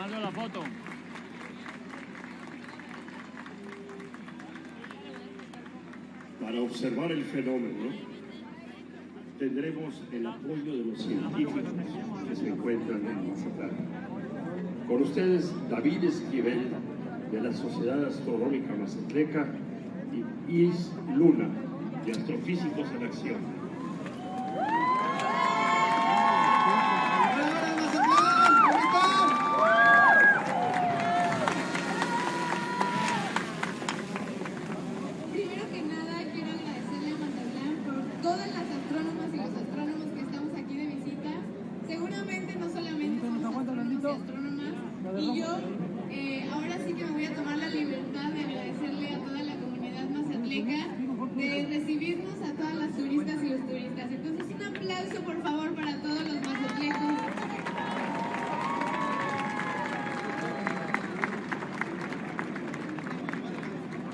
mando la foto. Para observar el fenómeno, tendremos el apoyo de los científicos que se encuentran en Mazatlán. Con ustedes, David Esquivel, de la Sociedad Astronómica Mazatleca, y Is Luna, de Astrofísicos en Acción. Y yo ahora sí que me voy a tomar la libertad de agradecerle a toda la comunidad mazatleca de recibirnos a todas las turistas y los turistas. Entonces un aplauso por favor para todos los mazatlecos.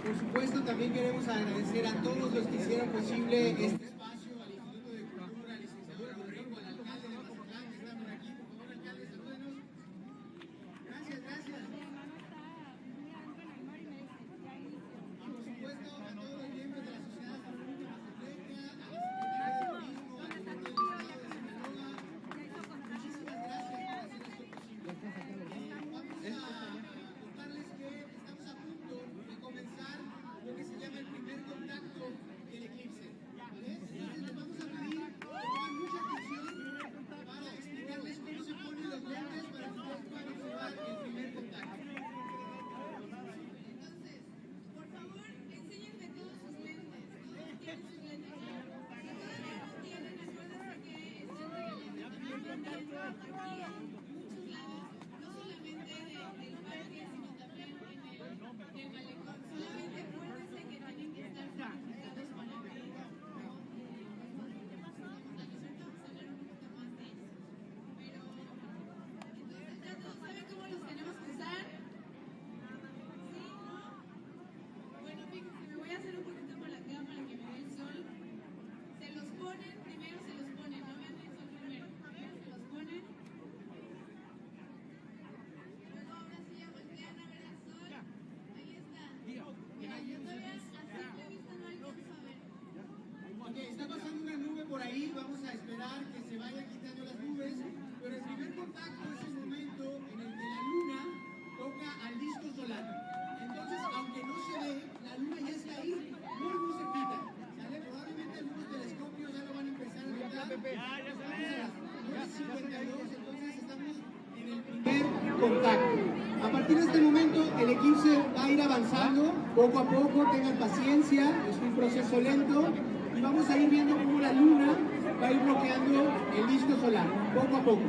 Por supuesto, también queremos agradecer a todos los que hicieron posible este espacio. El eclipse, ¿vale? Entonces les vamos a pedir que pongan mucha atención para explicarles cómo se ponen los lentes para que ustedes puedan observar el primer contacto. Entonces, por favor, enséñenme todos sus lentes. Todos tienen sus lentes. Si todavía no tienen, acuérdense que están regalando también aquí en muchos lados, no solamente del parque, sino también del malecón. Solamente acuérdense que tienen que estar certificados para ver. ¿Saben cómo los tenemos que usar? ¿Sí? ¿No? Bueno, fíjense, me voy a hacer un poquito para acá para que me dé el sol. Se los ponen, primero se los ponen, no vean el sol primero. Primero se los ponen. Luego ahora sí ya voltean a ver el sol. Ahí está. Mira, yo todavía a simple vista no alcanzo a ver. Ok, está pasando una nube por ahí, vamos a esperar que se vayan quitando las nubes, pero el primer contacto es el momento en el que la luna toca al disco solar. Entonces, aunque no se ve, la luna ya está ahí, muy cerquita. ¿Sale? Probablemente algunos telescopios ya lo van a empezar a notar. Vamos a las 9:52, entonces estamos en el primer contacto. A partir de este momento, el eclipse va a ir avanzando poco a poco, tengan paciencia, es un proceso lento. Y vamos a ir viendo cómo la luna va a ir bloqueando el disco solar, poco a poco.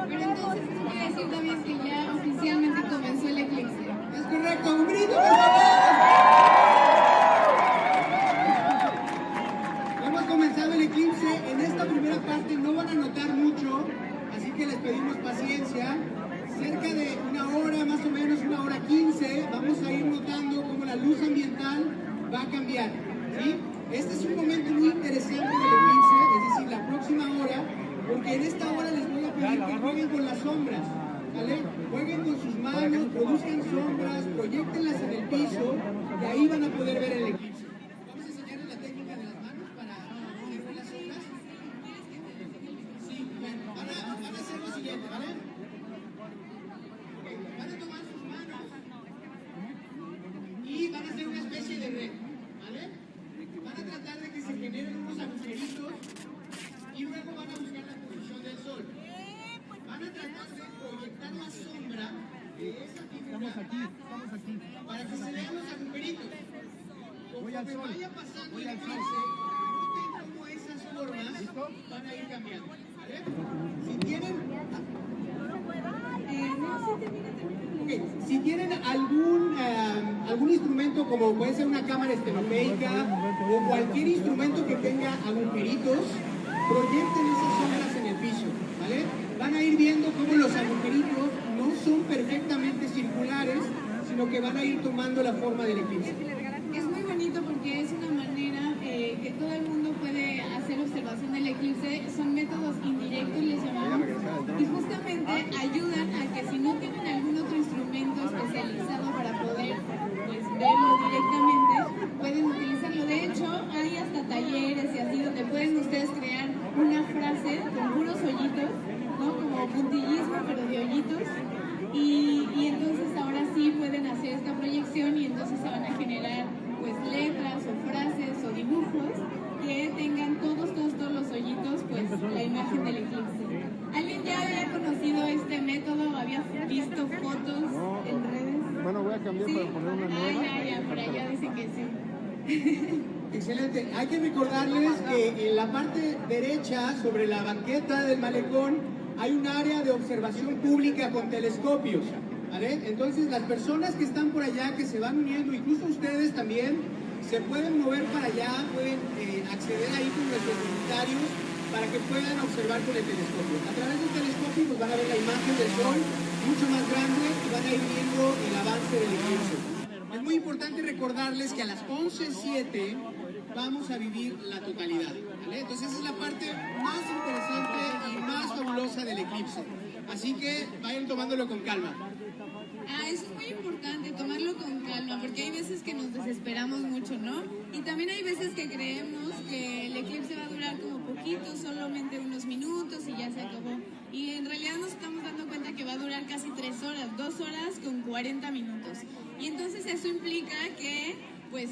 Pero entonces les voy a decir también que ya oficialmente comenzó el eclipse. Es correcto, un grito, por favor. Hemos comenzado el eclipse, en esta primera parte no van a notar mucho, así que les pedimos paciencia. Cerca de una hora, más o menos 1:15, vamos a ir notando cómo la luz ambiental va a cambiar, ¿sí? Este es un momento muy interesante del eclipse, es decir, la próxima hora, porque en esta hora les voy a pedir que jueguen con las sombras, ¿vale? Jueguen con sus manos, produzcan sombras, proyéctenlas en el piso y ahí van a poder ver el eclipse. Vamos a enseñarles la técnica de las manos para hacer con las sombras. Sí, bien, van a hacer lo siguiente, ¿vale? Okay, van a tomar sus manos y van a hacer una especie de red, ¿vale? Van a tratar de que se generen unos agujeritos y luego van a buscar la posición del sol. Van a tratar de proyectar la sombra de esa figura para que se vean los agujeritos. Conforme vaya pasando el eclipse, noten cómo esas formas van a ir cambiando, ¿vale? Si tienen... Okay. Si tienen algún instrumento como puede ser una cámara estenopeica o cualquier instrumento que tenga agujeritos, proyecten esas sombras en el piso, ¿vale? Van a ir viendo cómo los agujeritos no son perfectamente circulares, sino que van a ir tomando la forma del eclipse. Es muy bonito porque es una manera que todo el mundo puede hacer observación del eclipse. Son métodos indirectos, les llamamos, y justamente ayudan a que si no tienen algún talleres y así, donde pueden ustedes crear una frase con puros hoyitos, ¿no? Como puntillismo, pero de hoyitos. Y entonces ahora sí pueden hacer esta proyección y entonces se van a generar pues letras o frases o dibujos que tengan todos los hoyitos, pues la imagen del eclipse. ¿Alguien ya había conocido este método? ¿Había visto fotos en redes? Bueno, voy a cambiar para poner una nueva. Ya, por allá dicen que sí. Excelente. Hay que recordarles que en la parte derecha, sobre la banqueta del malecón, hay un área de observación pública con telescopios, ¿vale? Entonces las personas que están por allá, que se van uniendo, incluso ustedes también, se pueden mover para allá, pueden acceder ahí con nuestros voluntarios para que puedan observar con el telescopio. A través del telescopio pues van a ver la imagen del sol mucho más grande y van a ir viendo el avance del eclipse. Es muy importante recordarles que a las 11:07 vamos a vivir la totalidad, ¿vale? Entonces esa es la parte más interesante y más fabulosa del eclipse. Así que vayan tomándolo con calma. Eso es muy importante, tomarlo con calma, porque hay veces que nos desesperamos mucho, ¿no? Y también hay veces que creemos que el eclipse va a durar como poquito, solamente unos minutos y ya se acabó. Y en realidad nos estamos dando cuenta que va a durar casi 3 horas, 2 horas con 40 minutos. Y entonces eso implica que pues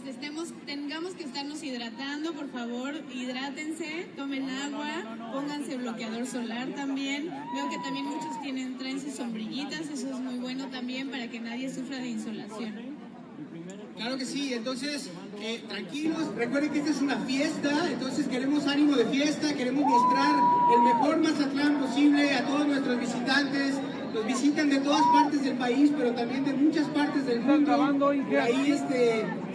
tengamos que estarnos hidratando, por favor, hidrátense, tomen agua, pónganse bloqueador solar también. Veo que también muchos traen sus sombrillitas, eso es muy bueno también para que nadie sufra de insolación. Claro que sí, entonces tranquilos, recuerden que esta es una fiesta, entonces queremos ánimo de fiesta, queremos mostrar el mejor Mazatlán posible a todos nuestros visitantes. Nos visitan de todas partes del país, pero también de muchas partes del mundo. Por ahí,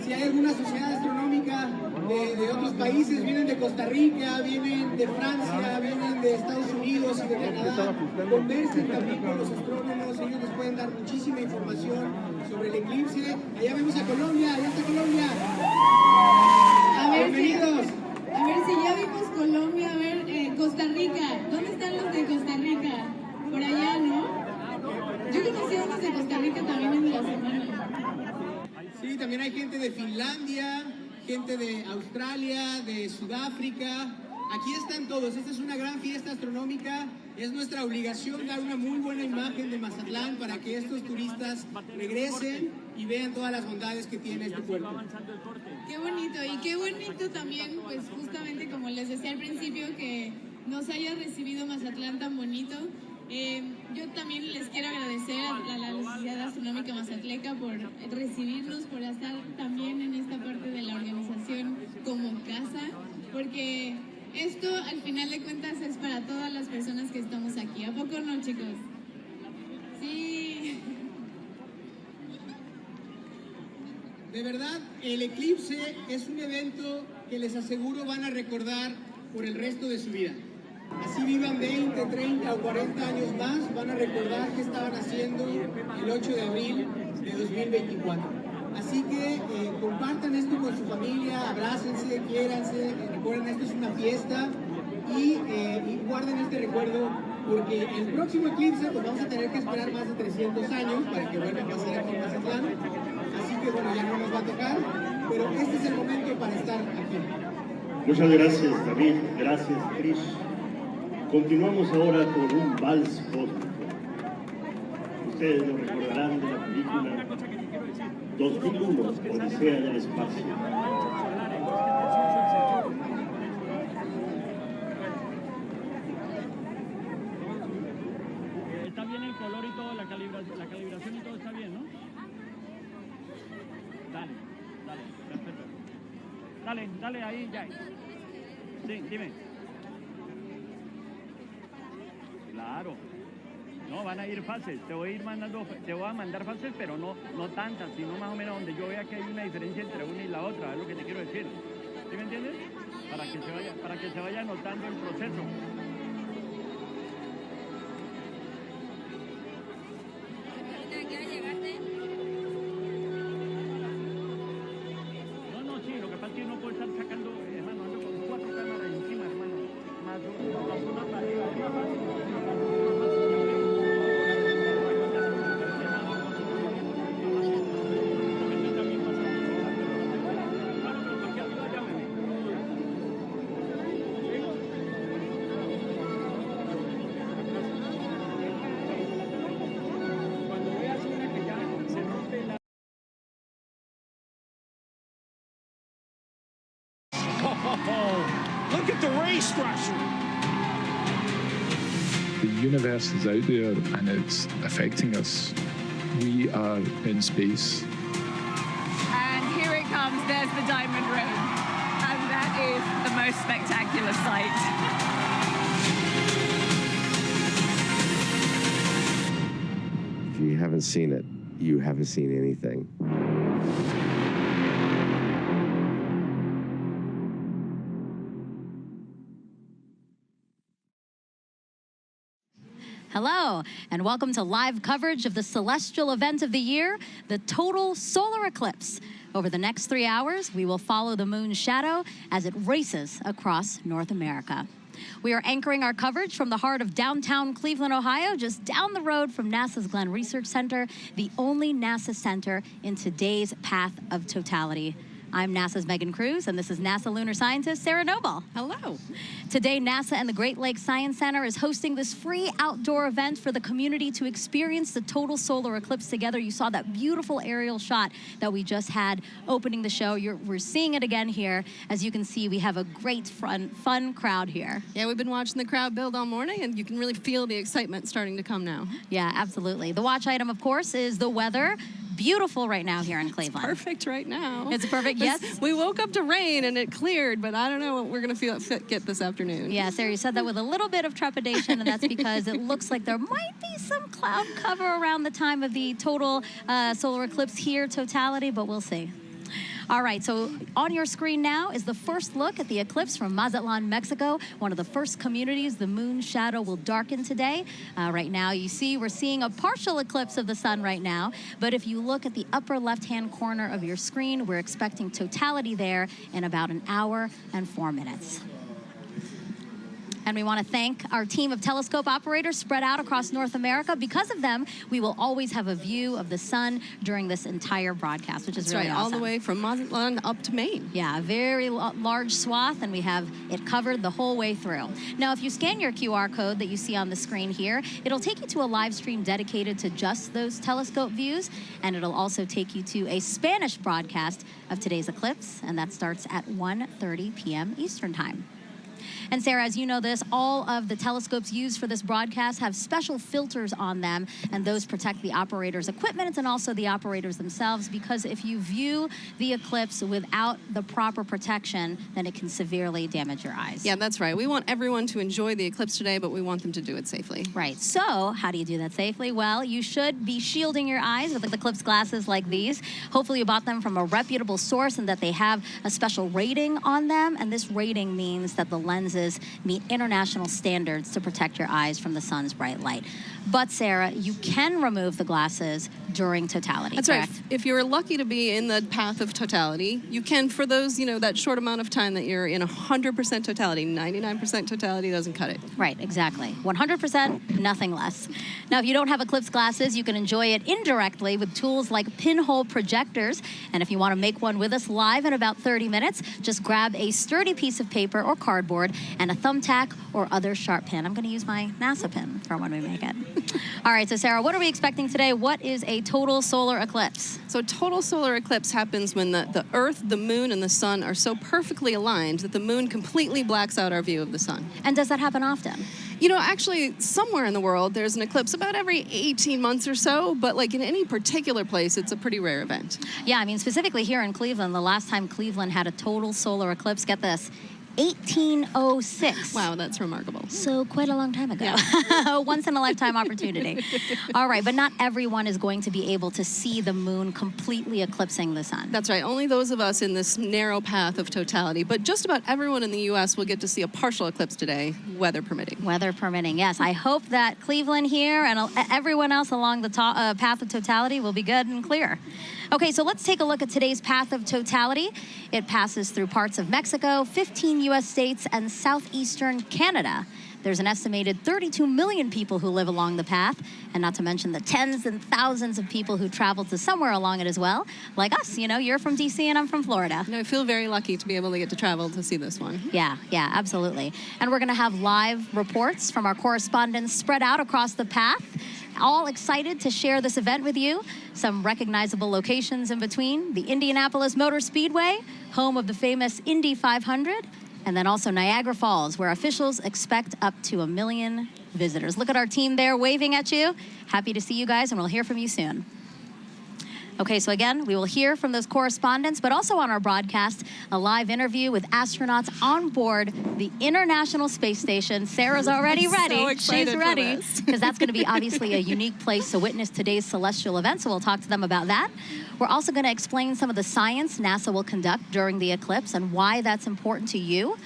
si hay alguna sociedad astronómica de otros países, vienen de Costa Rica, vienen de Francia, vienen de Estados Unidos y de Canadá. Conversen también con los astrónomos, ellos les pueden dar muchísima información sobre el eclipse. Allá vemos a Colombia, allá está Colombia. Bienvenidos. A ver si ya vimos Colombia, a ver, Costa Rica. ¿Dónde están los de Costa Rica? Por allá, ¿no? Yo conocí a unos de Costa Rica también en la semana. Sí, también hay gente de Finlandia, gente de Australia, de Sudáfrica. Aquí están todos. Esta es una gran fiesta astronómica. Es nuestra obligación dar una muy buena imagen de Mazatlán para que estos turistas regresen y vean todas las bondades que tiene este puerto. Qué bonito. Y qué bonito también, pues justamente como les decía al principio, que nos haya recibido Mazatlán tan bonito. Yo también les quiero agradecer a la Sociedad Astronómica Mazatleca por recibirnos, por estar también en esta parte de la organización como casa, porque esto al final de cuentas es para todas las personas que estamos aquí. ¿A poco no, chicos? Sí. De verdad, el eclipse es un evento que les aseguro van a recordar por el resto de su vida. Así vivan 20, 30 o 40 años más, van a recordar qué estaban haciendo el 8 de abril de 2024. Así que compartan esto con su familia, abrácense, quiéranse, recuerden, esto es una fiesta y guarden este recuerdo porque el próximo eclipse pues vamos a tener que esperar más de 300 años para que vuelva a pasar aquí en Mazatlán. Así que bueno, ya no nos va a tocar, pero este es el momento para estar aquí. Muchas gracias, David. Gracias, Chris. Continuamos ahora con un vals cósmico. Ustedes lo recordarán de la película 2001, Odisea del Espacio. Está bien el color y todo, la calibración y todo está bien, ¿no? Dale, perfecto. Dale, ahí ya. Sí, dime. Claro. No, van a ir fases. Te voy a mandar fases, pero no tantas, sino más o menos donde yo vea que hay una diferencia entre una y la otra, es lo que te quiero decir. ¿Sí me entiendes? Para que se vaya notando el proceso. No, sí, lo que pasa es que no puedo estar sacando, hermano, ando con 4 cámaras encima, hermano, más una para arriba, es más fácil. Look at the ray structure. The universe is out there and it's affecting us. We are in space. And here it comes. There's the diamond ring. And that is the most spectacular sight. If you haven't seen it, you haven't seen anything. Hello, and welcome to live coverage of the celestial event of the year, the total solar eclipse. Over the next 3 hours, we will follow the moon's shadow as it races across North America. We are anchoring our coverage from the heart of downtown Cleveland, Ohio, just down the road from NASA's Glenn Research Center, the only NASA center in today's path of totality. I'm NASA's Megan Cruz, and this is NASA lunar scientist Sarah Noble. Hello. Today, NASA and the Great Lakes Science Center is hosting this free outdoor event for the community to experience the total solar eclipse together. You saw that beautiful aerial shot that we just had opening the show. We're seeing it again here. As you can see, we have a great fun crowd here. Yeah, we've been watching the crowd build all morning, and you can really feel the excitement starting to come now. Yeah, absolutely. The watch item, of course, is the weather. Beautiful right now here in Cleveland. It's perfect right now. It's perfect, yes. We woke up to rain and it cleared, but I don't know what we're going to get this afternoon. Yeah, Sarah, you said that with a little bit of trepidation, and that's because it looks like there might be some cloud cover around the time of the total solar eclipse here, totality, but we'll see. All right, so on your screen now is the first look at the eclipse from Mazatlan, Mexico, one of the first communities the moon's shadow will darken today. Right now, you see, we're seeing a partial eclipse of the sun right now, but if you look at the upper left-hand corner of your screen, we're expecting totality there in about 1 hour and 4 minutes. And we want to thank our team of telescope operators spread out across North America. Because of them, we will always have a view of the sun during this entire broadcast, which is really awesome. All the way from Mazatlan up to Maine. Yeah, a very large swath, and we have it covered the whole way through. Now, if you scan your QR code that you see on the screen here, it'll take you to a live stream dedicated to just those telescope views, and it'll also take you to a Spanish broadcast of today's eclipse, and that starts at 1:30 p.m. Eastern Time. And Sarah, as you know this, all of the telescopes used for this broadcast have special filters on them, and those protect the operator's equipment and also the operators themselves, because if you view the eclipse without the proper protection, then it can severely damage your eyes. Yeah, that's right. We want everyone to enjoy the eclipse today, but we want them to do it safely. Right. So how do you do that safely? Well, you should be shielding your eyes with eclipse glasses like these. Hopefully you bought them from a reputable source and that they have a special rating on them, and this rating means that the lenses meet international standards to protect your eyes from the sun's bright light. But Sarah, you can remove the glasses during totality, That's correct? right. If you're lucky to be in the path of totality, you can, for those, that short amount of time that you're in 100% totality. 99% totality doesn't cut it. Right, exactly. 100%, nothing less. Now, if you don't have eclipse glasses, you can enjoy it indirectly with tools like Pinhole projectors. And if you want to make one with us live in about 30 minutes, just grab a sturdy piece of paper or cardboard and a thumbtack or other sharp pin. I'm going to use my NASA pin for when we make it. All right, so Sarah, what are we expecting today? What is a total solar eclipse? So total solar eclipse happens when the Earth, the moon, and the sun are so perfectly aligned that the moon completely blacks out our view of the sun. And does that happen often? Actually, somewhere in the world, there's an eclipse about every 18 months or so, but like in any particular place, it's a pretty rare event. Yeah, I mean, specifically here in Cleveland, the last time Cleveland had a total solar eclipse, get this, 1806. Wow, that's remarkable. So quite a long time ago. Yeah. Once in a lifetime opportunity. All right, but not everyone is going to be able to see the moon completely eclipsing the sun. That's right. Only those of us in this narrow path of totality. But just about everyone in the U.S. will get to see a partial eclipse today, weather permitting. Weather permitting, yes. I hope that Cleveland here and everyone else along the path of totality will be good and clear. Okay, so let's take a look at today's path of totality. It passes through parts of Mexico, 15 U.S. states, and southeastern Canada. There's an estimated 32 million people who live along the path, and not to mention the tens and thousands of people who travel to somewhere along it as well, like us. You know, you're from DC and I'm from Florida. No, I feel very lucky to be able to get to travel to see this one. Yeah, absolutely. And we're going to have live reports from our correspondents spread out across the path, all excited to share this event with you. Some recognizable locations in between: the Indianapolis Motor Speedway, home of the famous Indy 500, and then also Niagara Falls, where officials expect up to 1 million visitors. Look at our team there waving at you. Happy to see you guys, and we'll hear from you soon. Okay, so again, we will hear from those correspondents, but also on our broadcast, a live interview with astronauts on board the International Space Station. Sarah's already ready. So excited. She's ready, because that's going to be obviously a unique place to witness today's celestial event, so we'll talk to them about that. We're also going to explain some of the science NASA will conduct during the eclipse and why that's important to you.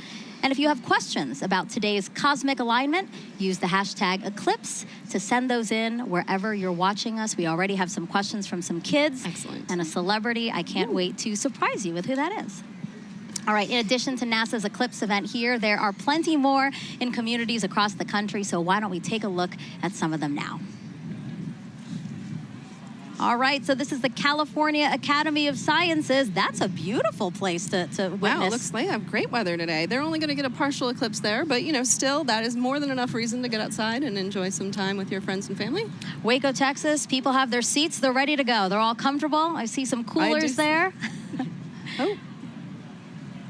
And if you have questions about today's cosmic alignment, use the hashtag Eclipse to send those in wherever you're watching us. We already have some questions from some kids. Excellent. And a celebrity. I can't wait to surprise you with who that is. All right, in addition to NASA's Eclipse event here, there are plenty more in communities across the country, so why don't we take a look at some of them now. All right, so this is the California Academy of Sciences. That's a beautiful place to witness. Wow, looks like they have great weather today. They're only going to get a partial eclipse there, but, you know, still, that is more than enough reason to get outside and enjoy some time with your friends and family. Waco, Texas, people have their seats. They're ready to go. They're all comfortable. I see some coolers there. Oh.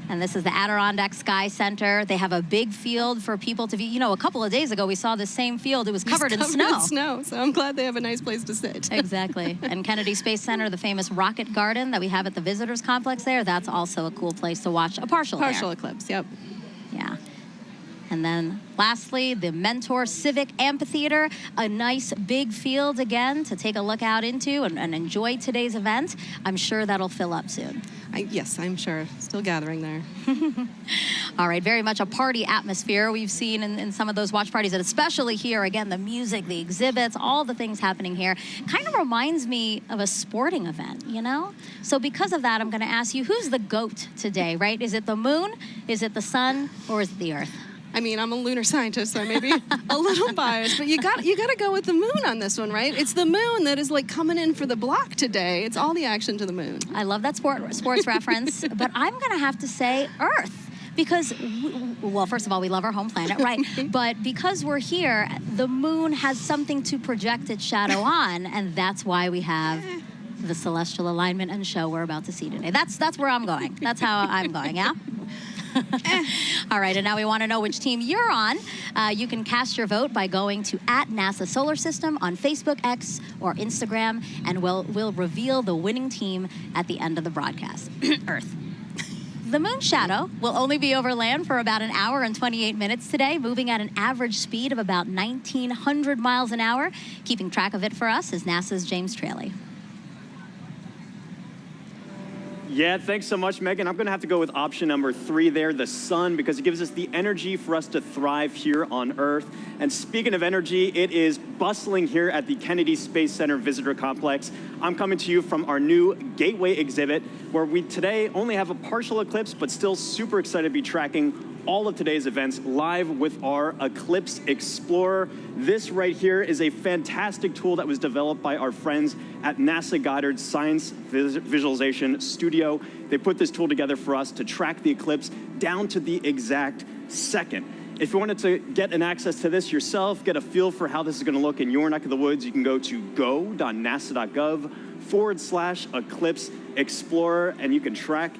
And this is the Adirondack Sky Center. They have a big field for people to view. You know, a couple of days ago, we saw the same field. It was covered in snow. So I'm glad they have a nice place to sit. Exactly. And Kennedy Space Center, the famous rocket garden that we have at the visitors complex there, that's also a cool place to watch a partial eclipse, yep. Yeah. And then lastly, the Mentor Civic Amphitheater, a nice big field again to take a look out into and enjoy today's event. I'm sure that'll fill up soon. Yes, I'm sure. Still gathering there. All right, very much a party atmosphere we've seen in some of those watch parties, and especially here, again, the music, the exhibits, all the things happening here. Kind of reminds me of a sporting event, you know? So because of that, I'm going to ask you, who's the GOAT today, right? Is it the moon, is it the sun, or is it the earth? I mean, I'm a lunar scientist, so I may be a little biased, but you got to go with the moon on this one, right? It's the moon that is like coming in for the block today. It's all the action to the moon. I love that sports reference, but I'm going to have to say Earth. Because, well, first of all, we love our home planet, right? But because we're here, the moon has something to project its shadow on, and that's why we have the celestial alignment and show we're about to see today. That's where I'm going. That's how I'm going, yeah? All right, and now we want to know which team you're on. You can cast your vote by going to @NASA Solar System on Facebook, X, or Instagram, and we'll reveal the winning team at the end of the broadcast. Earth. The moon's shadow will only be over land for about 1 hour and 28 minutes today, moving at an average speed of about 1,900 miles an hour. Keeping track of it for us is NASA's James Traley. Yeah, thanks so much, Megan. I'm going to have to go with option number 3 there, the sun, because it gives us the energy for us to thrive here on Earth. And speaking of energy, it is bustling here at the Kennedy Space Center Visitor Complex. I'm coming to you from our new Gateway exhibit, where we today only have a partial eclipse, but still super excited to be tracking all of today's events live with our Eclipse Explorer. This right here is a fantastic tool that was developed by our friends at NASA Goddard Science Visualization Studio. They put this tool together for us to track the eclipse down to the exact second. If you wanted to get an access to this yourself, get a feel for how this is going to look in your neck of the woods, you can go to go.nasa.gov/Eclipse Explorer, and you can track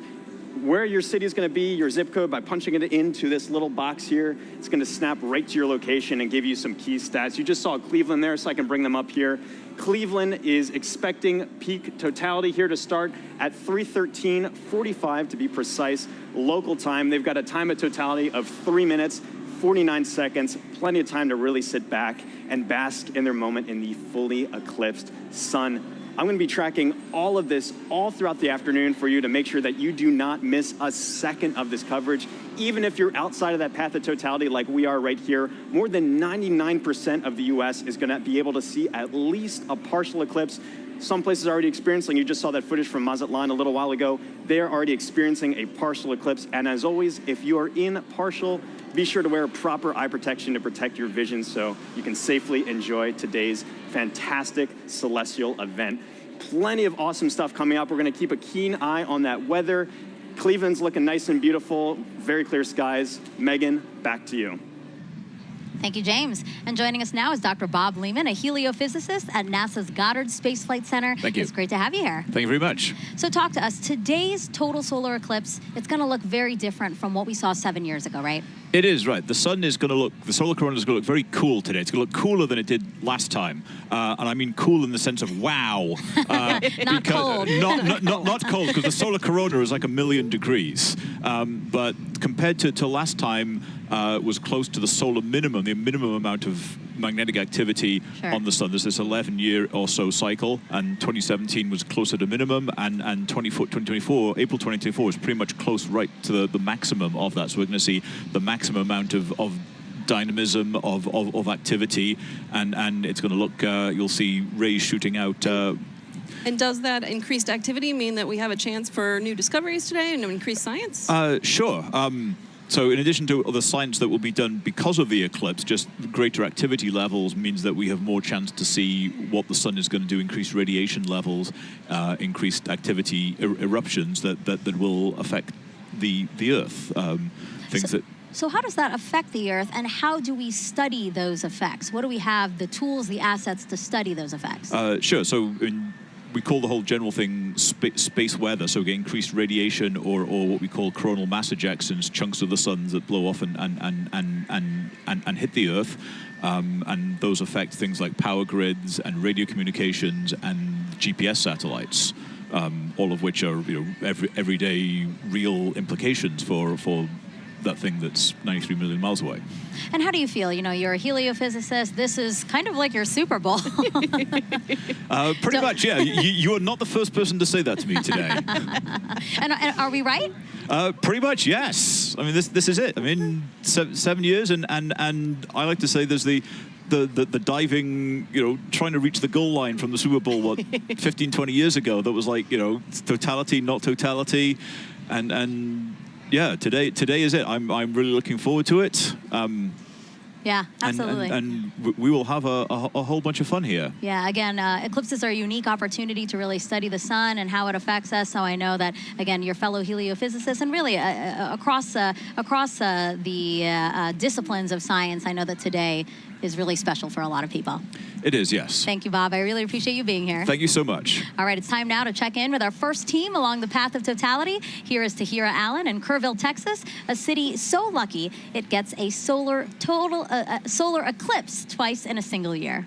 where your city is going to be, your zip code, by punching it into this little box here. It's going to snap right to your location and give you some key stats. You just saw Cleveland there, so I can bring them up here. Cleveland is expecting peak totality here to start at 3:13:45 to be precise, local time. They've got a time at totality of 3 minutes, 49 seconds, plenty of time to really sit back and bask in their moment in the fully eclipsed sun. I'm going to be tracking all of this all throughout the afternoon for you to make sure that you do not miss a second of this coverage. Even if you're outside of that path of totality like we are right here, more than 99% of the U.S. is going to be able to see at least a partial eclipse. some places are already experiencing, you just saw that footage from Mazatlan a little while ago, they are already experiencing a partial eclipse. And as always, if you are in partial, be sure to wear proper eye protection to protect your vision so you can safely enjoy today's fantastic celestial event. Plenty of awesome stuff coming up. We're going to keep a keen eye on that weather. Cleveland's looking nice and beautiful, very clear skies. Megan, back to you. Thank you, James. And joining us now is Dr. Bob Lehman, a heliophysicist at NASA's Goddard Space Flight Center. Thank you. It's great to have you here. Thank you very much. So talk to us. Today's total solar eclipse, it's going to look very different from what we saw 7 years ago, right? It is, right. The sun is going to look, the solar corona is going to look very cool today. It's going to look cooler than it did last time. And I mean cool in the sense of wow. Not cold. Not cold, because the solar corona is like 1,000,000 degrees. But compared to last time, it was close to the solar minimum, the minimum amount of magnetic activity on the sun. There's this 11-year or so cycle, and 2017 was closer to minimum, and 2024, April 2024 is pretty much close right to the maximum of that. So we're going to see the maximum amount of dynamism, of activity, and it's going to look, you'll see rays shooting out. And does that increased activity mean that we have a chance for new discoveries today and increased science? Sure. So in addition to the science that will be done because of the eclipse, just greater activity levels means that we have more chance to see what the sun is going to do, increased radiation levels, increased activity, eruptions that will affect the Earth. So how does that affect the Earth, and how do we study those effects? What do we have, the tools, the assets to study those effects? Sure. So we call the whole general thing space weather, so we get increased radiation or what we call coronal mass ejections, chunks of the sun that blow off and hit the Earth. And those affect things like power grids and radio communications and GPS satellites, all of which are everyday real implications for that thing that's 93 million miles away. And how do you feel? You're a heliophysicist. This is kind of like your Super Bowl. Pretty much, yeah. You are not the first person to say that to me today. and are we right? Pretty much, yes. I mean, this is it. I mean, 7 years, and I like to say there's the diving, trying to reach the goal line from the Super Bowl, 15, 20 years ago, that was like, totality, not totality, and yeah, today is it. I'm really looking forward to it. Yeah, absolutely. And we will have a whole bunch of fun here. Yeah, again, eclipses are a unique opportunity to really study the sun and how it affects us. So I know that, again, your fellow heliophysicists and really across the disciplines of science, I know that today is really special for a lot of people. It is, yes. Thank you, Bob. I really appreciate you being here. Thank you so much. All right, it's time now to check in with our first team along the path of totality. Here is Tahira Allen in Kerrville, Texas, a city so lucky it gets a solar eclipse twice in a single year.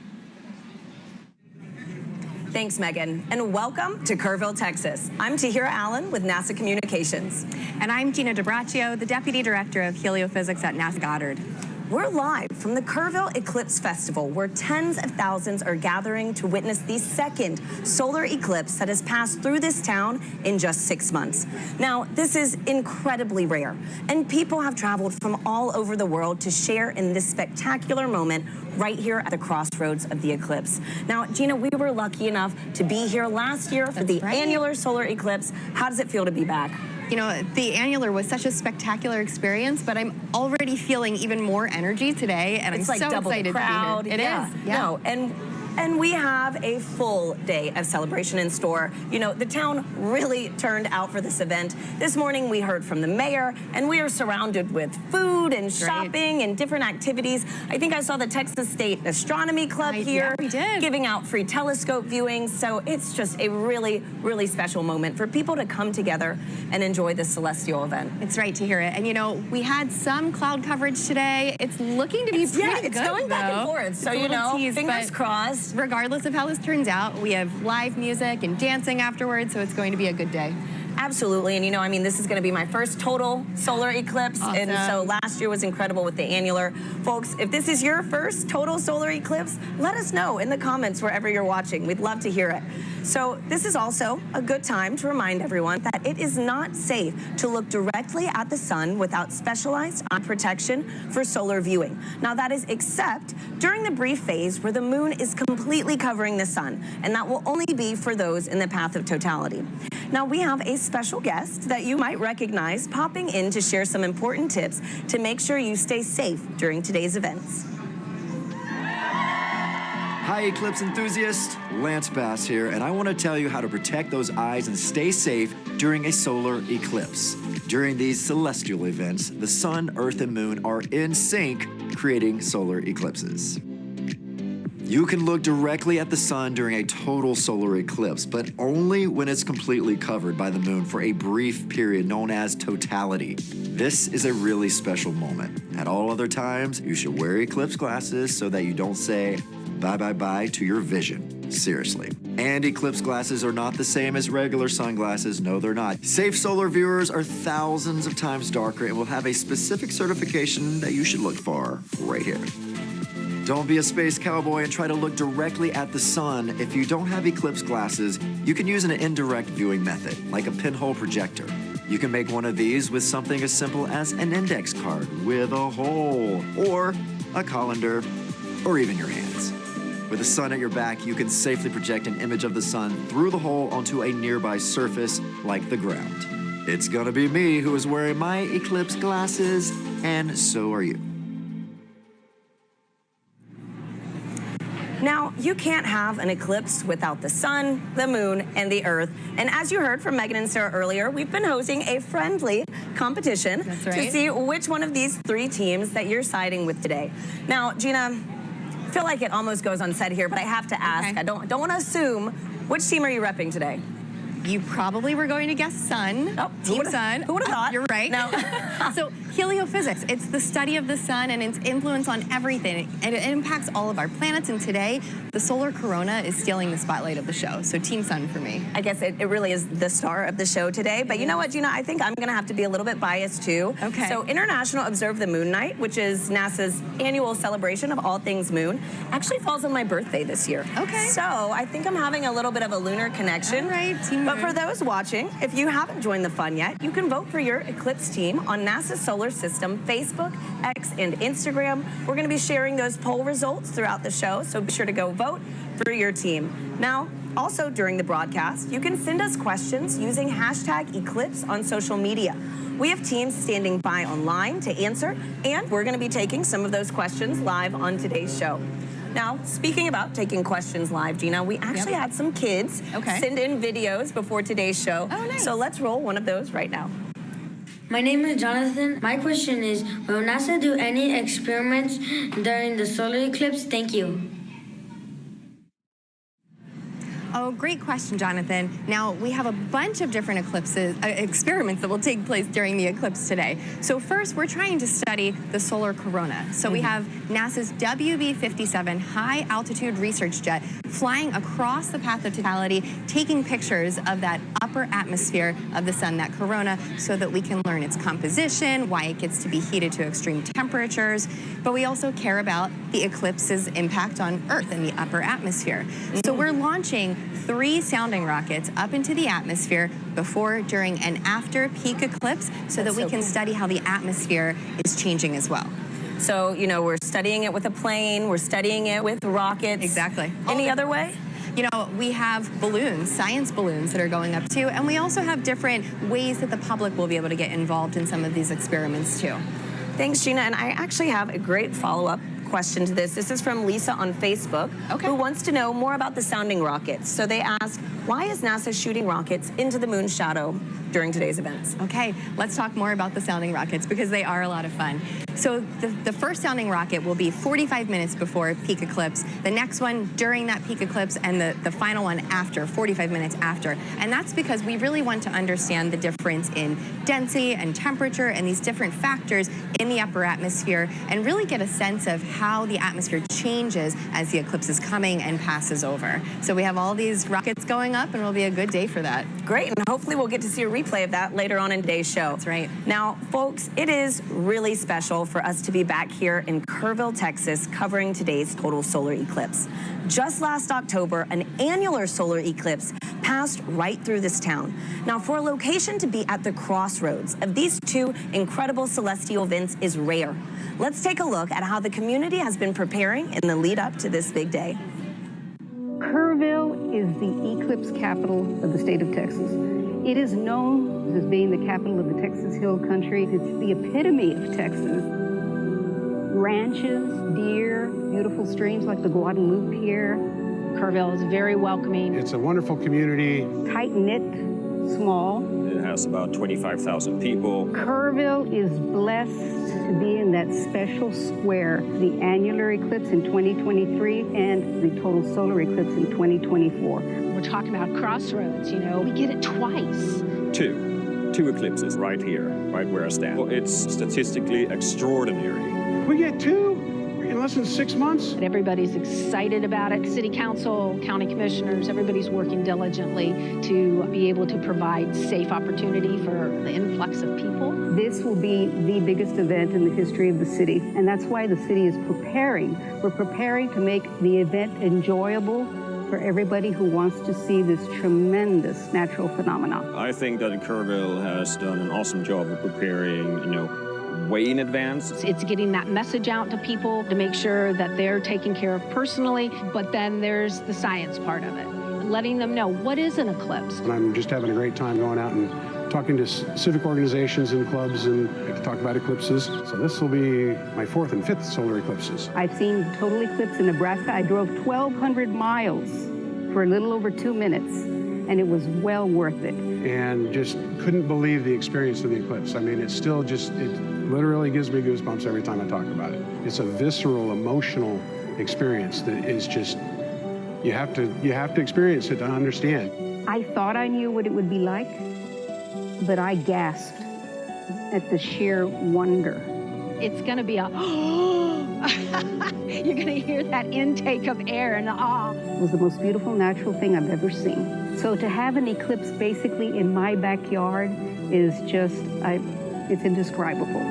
Thanks, Megan, and welcome to Kerrville, Texas. I'm Tahira Allen with NASA Communications. And I'm Gina DiBraccio, the Deputy Director of Heliophysics at NASA Goddard. We're live from the Kerrville Eclipse Festival, where tens of thousands are gathering to witness the second solar eclipse that has passed through this town in just 6 months. Now, this is incredibly rare, and people have traveled from all over the world to share in this spectacular moment right here at the crossroads of the eclipse. Now, Gina, we were lucky enough to be here last year for the annular solar eclipse. How does it feel to be back? The annular was such a spectacular experience, but I'm already feeling even more energy today, and it's I'm like so double excited the crowd. to be here. It is. Yeah. No, and we have a full day of celebration in store. The town really turned out for this event. This morning we heard from the mayor, and we are surrounded with food and shopping and different activities. I think I saw the Texas State Astronomy Club here giving out free telescope viewings. So it's just a really, really special moment for people to come together and enjoy this celestial event. It's right to hear it. And we had some cloud coverage today. It's looking to be pretty good. It's going back and forth. So fingers crossed. Regardless of how this turns out, we have live music and dancing afterwards, so it's going to be a good day. Absolutely, and you know, I mean, this is going to be my first total solar eclipse, and so last year was incredible with the annular. Folks, if this is your first total solar eclipse, let us know in the comments wherever you're watching. We'd love to hear it. So this is also a good time to remind everyone that it is not safe to look directly at the sun without specialized eye protection for solar viewing. Now that is except during the brief phase where the moon is completely covering the sun, and that will only be for those in the path of totality. Now we have a special guest that you might recognize popping in to share some important tips to make sure you stay safe during today's events. Hi Eclipse enthusiasts, Lance Bass here, and I want to tell you how to protect those eyes and stay safe during a solar eclipse. During these celestial events, the sun, earth, and moon are in sync, creating solar eclipses. You can look directly at the sun during a total solar eclipse, but only when it's completely covered by the moon for a brief period known as totality. This is a really special moment. At all other times, you should wear eclipse glasses so that you don't say bye-bye-bye to your vision. Seriously. And eclipse glasses are not the same as regular sunglasses. No, they're not. Safe solar viewers are thousands of times darker and will have a specific certification that you should look for right here. Don't be a space cowboy and try to look directly at the sun. If you don't have eclipse glasses, you can use an indirect viewing method, like a pinhole projector. You can make one of these with something as simple as an index card with a hole, or a colander, or even your hands. With the sun at your back, you can safely project an image of the sun through the hole onto a nearby surface, like the ground. It's gonna be me who is wearing my eclipse glasses, and so are you. Now, you can't have an eclipse without the sun, the moon, and the earth. And as you heard from Megan and Sarah earlier, we've been hosting a friendly competition to see which one of these three teams that you're siding with today. Now, Gina, I feel like it almost goes unsaid here, but I have to ask, I don't want to assume, which team are you repping today? You probably were going to guess sun. Oh, Team Sun. Who would have thought? You're right. No. So heliophysics, it's the study of the sun and its influence on everything. It impacts all of our planets, and today, the solar corona is stealing the spotlight of the show. So Team Sun for me. I guess it really is the star of the show today. But you know what, Gina? I think I'm going to have to be a little bit biased too. Okay. So International Observe the Moon Night, which is NASA's annual celebration of all things moon, actually falls on my birthday this year. Okay. So I think I'm having a little bit of a lunar connection. All right, Team But Moon. for those watching, if you haven't joined the fun yet, you can vote for your Eclipse team on NASA's Solar System, Facebook, X, and Instagram. We're going to be sharing those poll results throughout the show, so be sure to go vote for your team. Now, also during the broadcast, you can send us questions using hashtag Eclipse on social media. We have teams standing by online to answer, and we're going to be taking some of those questions live on today's show. Now, speaking about taking questions live, Gina, we actually had some kids send in videos before today's show. Oh, nice. So let's roll one of those right now. My name is Jonathan. My question is, will NASA do any experiments during the solar eclipse? Thank you. Oh, great question, Jonathan. Now, we have a bunch of different experiments that will take place during the eclipse today. So first, we're trying to study the solar corona. So we have NASA's WB-57 high-altitude research jet flying across the path of totality, taking pictures of that upper atmosphere of the sun, that corona, so that we can learn its composition, why it gets to be heated to extreme temperatures. But we also care about the eclipse's impact on Earth and the upper atmosphere. So we're launching 3 sounding rockets up into the atmosphere before, during, and after peak eclipse so that we can study how the atmosphere is changing as well. So, you know, we're studying it with a plane, we're studying it with rockets. Exactly. Any other way? You know, we have balloons, science balloons that are going up too, and we also have different ways that the public will be able to get involved in some of these experiments too. Thanks, Gina. And I actually have a great follow-up question to this. This is from Lisa on Facebook, who wants to know more about the sounding rockets. So they ask, why is NASA shooting rockets into the moon's shadow during today's events? Okay, let's talk more about the sounding rockets because they are a lot of fun. So the first sounding rocket will be 45 minutes before peak eclipse, the next one during that peak eclipse, and the final one after, 45 minutes after. And that's because we really want to understand the difference in density and temperature and these different factors in the upper atmosphere and really get a sense of how how the atmosphere changes as the eclipse is coming and passes over. So we have all these rockets going up, and it'll be a good day for that. Great, and hopefully we'll get to see a replay of that later on in today's show. That's right. Now, folks, it is really special for us to be back here in Kerrville, Texas, covering today's total solar eclipse. Just last October, an annular solar eclipse passed right through this town. Now, for a location to be at the crossroads of these two incredible celestial events is rare. Let's take a look at how the community has been preparing in the lead up to this big day. Kerrville is the eclipse capital of the state of Texas. It is known as being the capital of the Texas Hill Country. It's the epitome of Texas. Ranches, deer, beautiful streams like the Guadalupe here. Kerrville is very welcoming. It's a wonderful community. Tight-knit, small. It has about 25,000 people. Kerrville is blessed to be in that special square, the annular eclipse in 2023 and the total solar eclipse in 2024. We're talking about crossroads, you know, we get it twice. Two eclipses right here, right where I stand. Well, it's statistically extraordinary. We get two in less than 6 months. Everybody's excited about it. City council, county commissioners, everybody's working diligently to be able to provide safe opportunity for the influx of people. This will be the biggest event in the history of the city, and that's why the city is preparing. We're preparing to make the event enjoyable for everybody who wants to see this tremendous natural phenomenon. I think that Kerrville has done an awesome job of preparing, way in advance. It's getting that message out to people to make sure that they're taken care of personally, but then there's the science part of it, letting them know what is an eclipse. And I'm just having a great time going out and talking to civic organizations and clubs and to talk about eclipses. So this will be my 4th and 5th solar eclipses. I've seen total eclipse in Nebraska. I drove 1,200 miles for a little over 2 minutes, and it was well worth it. And just couldn't believe the experience of the eclipse. I mean, it's still just, it literally gives me goosebumps every time I talk about it. It's a visceral, emotional experience that is just, you have to experience it to understand. I thought I knew what it would be like, but I gasped at the sheer wonder. It's going to be a, you're going to hear that intake of air and awe. It was the most beautiful natural thing I've ever seen. So to have an eclipse basically in my backyard is just, it's indescribable.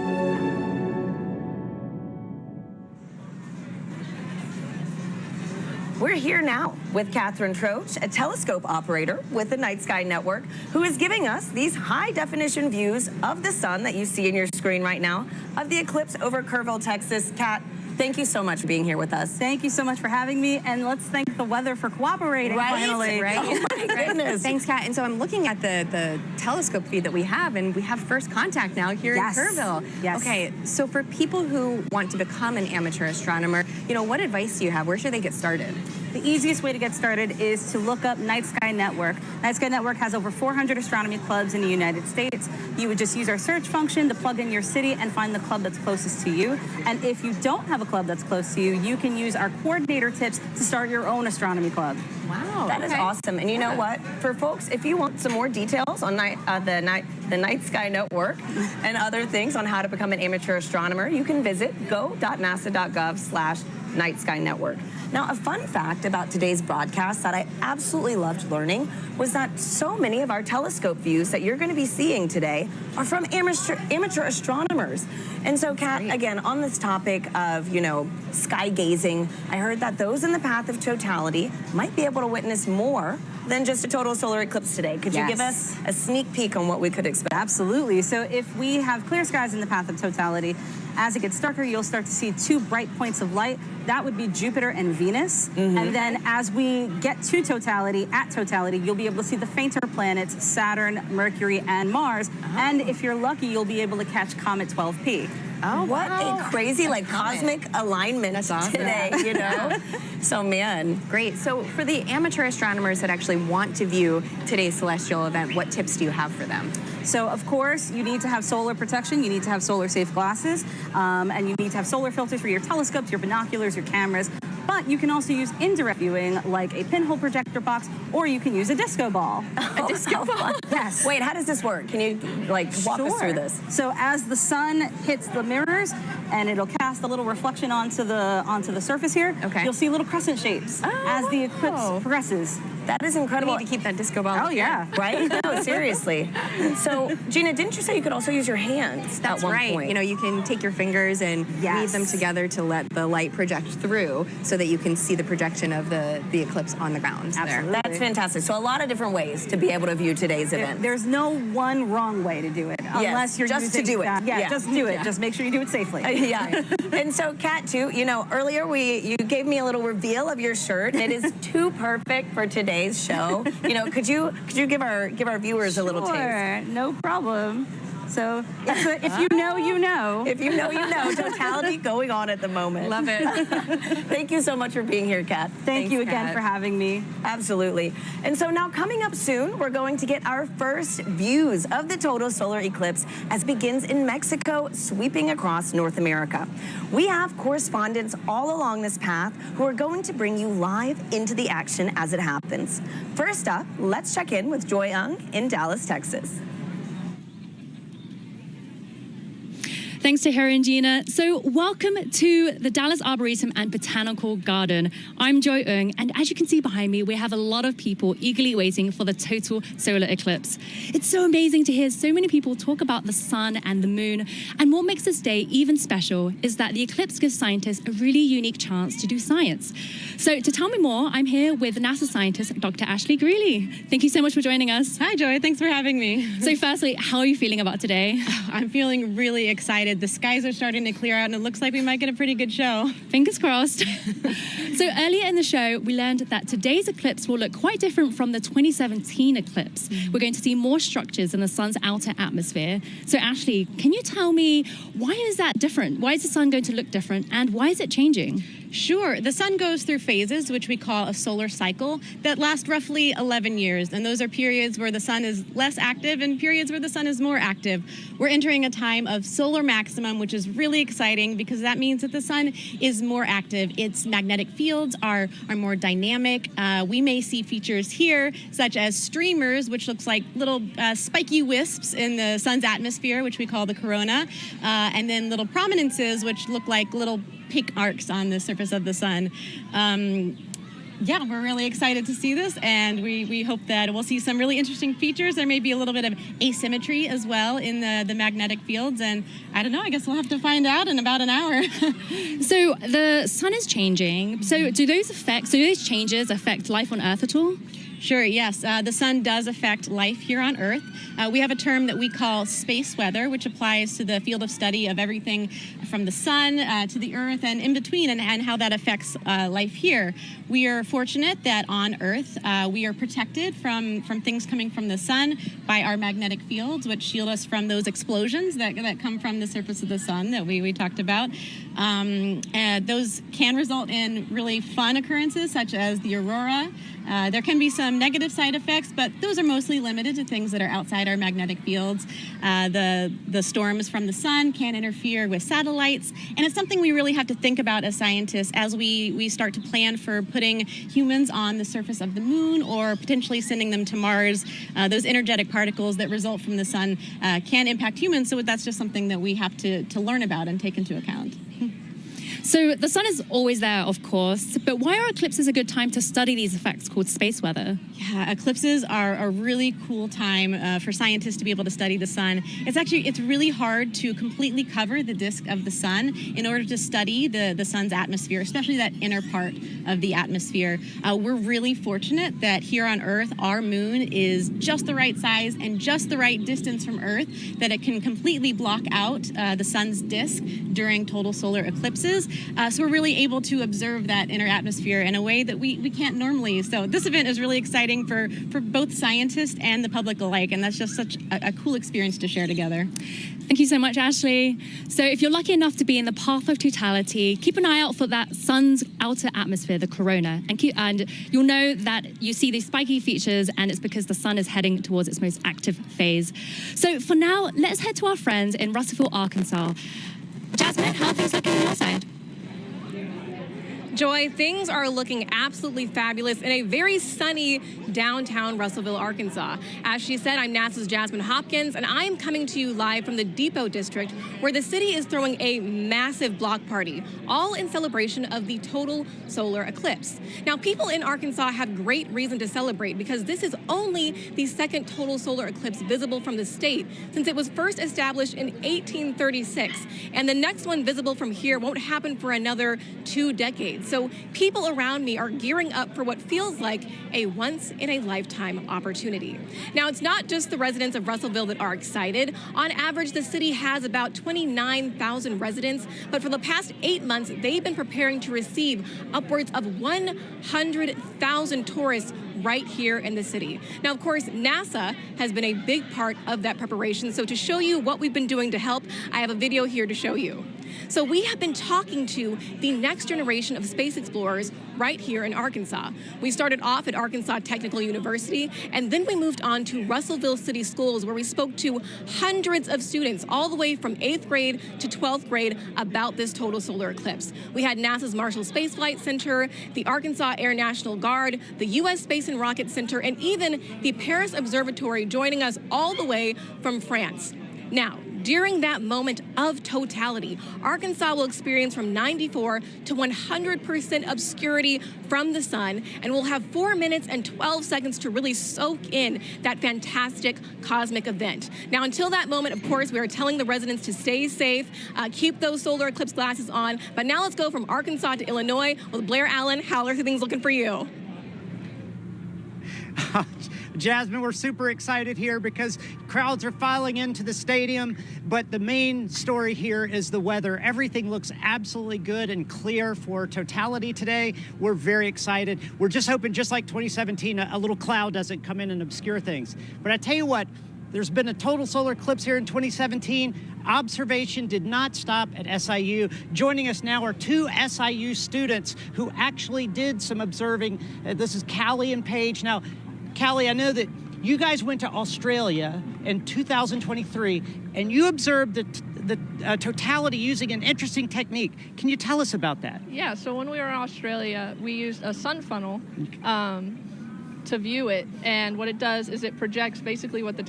We're here now with Catherine Troach, a telescope operator with the Night Sky Network, who is giving us these high-definition views of the sun that you see in your screen right now, of the eclipse over Kerrville, Texas. Kat, thank you so much for being here with us. Thank you so much for having me, and let's thank the weather for cooperating finally. Right? Oh my goodness. Thanks, Kat. And so I'm looking at the telescope feed that we have, and we have first contact now here in Kerrville. Yes. Okay, so for people who want to become an amateur astronomer, what advice do you have? Where should they get started? The easiest way to get started is to look up Night Sky Network. Night Sky Network has over 400 astronomy clubs in the United States. You would just use our search function to plug in your city and find the club that's closest to you. And if you don't have a club that's close to you, you can use our coordinator tips to start your own astronomy club. Wow, that is awesome. And you know what? For folks, if you want some more details on the Night Sky Network and other things on how to become an amateur astronomer, you can visit go.nasa.gov/Night Sky Network. Now, a fun fact about today's broadcast that I absolutely loved learning was that so many of our telescope views that you're going to be seeing today are from amateur astronomers. And so, Kat, again, on this topic of, sky gazing, I heard that those in the path of totality might be able to witness more than just a total solar eclipse today. Could you give us a sneak peek on what we could expect? Absolutely. So if we have clear skies in the path of totality, as it gets darker, you'll start to see 2 bright points of light. That would be Jupiter and Venus. And then as we get to totality, at totality, you'll be able to see the fainter planets, Saturn, Mercury, and Mars. And if you're lucky, you'll be able to catch Comet 12P. Oh, what a crazy, cosmic alignment today, So, man. Great. So for the amateur astronomers that actually want to view today's celestial event, what tips do you have for them? So, of course, you need to have solar protection. You need to have solar-safe glasses. And you need to have solar filters for your telescopes, your binoculars, your cameras. But you can also use indirect viewing, like a pinhole projector box, or you can use a disco ball. A disco ball? Yes. Wait, how does this work? Can you like walk us through this? So as the sun hits the mirrors, and it'll cast a little reflection onto the surface here, you'll see little crescent shapes as the eclipse progresses. That is incredible. We need to keep that disco ball. Oh, yeah. Right? No, seriously. So, Gina, didn't you say you could also use your hands That's at one right. point? You know, you can take your fingers and weave them together to let the light project through so that you can see the projection of the eclipse on the ground. Absolutely. There. That's fantastic. So a lot of different ways to be able to view today's event. There's no one wrong way to do it, unless you're just using, to do it. Just do it. Just make sure you do it safely. Yeah. And so, Kat, too, you know, earlier you gave me a little reveal of your shirt, and it is too perfect for today's show. You know, could you give our viewers a little taste? Sure, no problem. So if you know, you know. If you know, you know. Totality going on at the moment. Love it. Thank you so much for being here, Kat. Thank you again for having me. Absolutely. And so now coming up soon, we're going to get our first views of the total solar eclipse as it begins in Mexico, sweeping across North America. We have correspondents all along this path who are going to bring you live into the action as it happens. First up, let's check in with Joy Ung in Dallas, Texas. Thanks to Harry and Gina. So welcome to the Dallas Arboretum and Botanical Garden. I'm Joy Ung, and as you can see behind me, we have a lot of people eagerly waiting for the total solar eclipse. It's so amazing to hear so many people talk about the sun and the moon, and what makes this day even special is that the eclipse gives scientists a really unique chance to do science. So to tell me more, I'm here with NASA scientist, Dr. Ashley Greeley. Thank you so much for joining us. Hi, Joy. Thanks for having me. So firstly, how are you feeling about today? I'm feeling really excited. The skies are starting to clear out, and it looks like we might get a pretty good show. Fingers crossed. So earlier in the show, we learned that today's eclipse will look quite different from the 2017 eclipse. We're going to see more structures in the sun's outer atmosphere. So Ashley, can you tell me, why is that different? Why is the sun going to look different, and why is it changing? Sure. The sun goes through phases, which we call a solar cycle, that last roughly 11 years. And those are periods where the sun is less active and periods where the sun is more active. We're entering a time of solar maximum, which is really exciting because that means that the sun is more active. Its magnetic fields are more dynamic. We may see features here, such as streamers, which looks like little spiky wisps in the sun's atmosphere, which we call the corona, and then little prominences, which look like little pink arcs on the surface of the sun. Yeah, we're really excited to see this, and we hope that we'll see some really interesting features. There may be a little bit of asymmetry as well in the magnetic fields, and I don't know, I guess we'll have to find out in about an hour. So the sun is changing. So do those changes affect life on Earth at all? Sure, yes. The sun does affect life here on Earth. We have a term that we call space weather, which applies to the field of study of everything from the sun to the Earth and in between, and how that affects life here. We are fortunate that on Earth, we are protected from things coming from the sun by our magnetic fields, which shield us from those explosions that come from the surface of the sun that we talked about. And those can result in really fun occurrences, such as the aurora. There can be some negative side effects, but those are mostly limited to things that are outside our magnetic fields. The storms from the sun can interfere with satellites, and it's something we really have to think about as scientists as we start to plan for putting humans on the surface of the moon or potentially sending them to Mars. Those energetic particles that result from the sun can impact humans, so that's just something that we have to learn about and take into account. So the sun is always there, of course, but why are eclipses a good time to study these effects called space weather? Yeah, eclipses are a really cool time for scientists to be able to study the sun. It's really hard to completely cover the disk of the sun in order to study the sun's atmosphere, especially that inner part of the atmosphere. We're really fortunate that here on Earth, our moon is just the right size and just the right distance from Earth that it can completely block out the sun's disk during total solar eclipses. So we're really able to observe that inner atmosphere in a way that we can't normally. So this event is really exciting for both scientists and the public alike, and that's just such a cool experience to share together. Thank you so much, Ashley. So if you're lucky enough to be in the path of totality, keep an eye out for that sun's outer atmosphere, the corona, and you'll know that you see these spiky features, and it's because the sun is heading towards its most active phase. So for now, let's head to our friends in Russellville, Arkansas. Jasmine, how are things looking on your side? Joy, things are looking absolutely fabulous in a very sunny downtown Russellville, Arkansas. As she said, I'm NASA's Jasmine Hopkins, and I am coming to you live from the Depot District, where the city is throwing a massive block party, all in celebration of the total solar eclipse. Now, people in Arkansas have great reason to celebrate because this is only the second total solar eclipse visible from the state since it was first established in 1836. And the next one visible from here won't happen for another 2 decades. So people around me are gearing up for what feels like a once-in-a-lifetime opportunity. Now, it's not just the residents of Russellville that are excited. On average, the city has about 29,000 residents, but for the past 8 months, they've been preparing to receive upwards of 100,000 tourists right here in the city. Now, of course, NASA has been a big part of that preparation. So to show you what we've been doing to help, I have a video here to show you. So we have been talking to the next generation of space explorers right here in Arkansas. We started off at Arkansas Technical University, and then we moved on to Russellville City Schools, where we spoke to hundreds of students all the way from 8th grade to 12th grade about this total solar eclipse. We had NASA's Marshall Space Flight Center, the Arkansas Air National Guard, the U.S. Space and Rocket Center, and even the Paris Observatory joining us all the way from France. Now, during that moment of totality, Arkansas will experience from 94 to 100% obscurity from the sun, and we'll have 4 minutes and 12 seconds to really soak in that fantastic cosmic event. Now, until that moment, of course, we are telling the residents to stay safe, keep those solar eclipse glasses on. But now let's go from Arkansas to Illinois with Blair Allen. How are things looking for you? Jasmine, we're super excited here because crowds are filing into the stadium, but the main story here is the weather. Everything looks absolutely good and clear for totality today. We're very excited. We're just hoping, just like 2017, a little cloud doesn't come in and obscure things. But I tell you what, there's been a total solar eclipse here in 2017. Observation did not stop at SIU. Joining us now are 2 SIU students who actually did some observing. This is Callie and Paige. Now, Callie, I know that you guys went to Australia in 2023, and you observed the totality using an interesting technique. Can you tell us about that? Yeah, so when we were in Australia, we used a sun funnel to view it, and what it does is it projects basically what the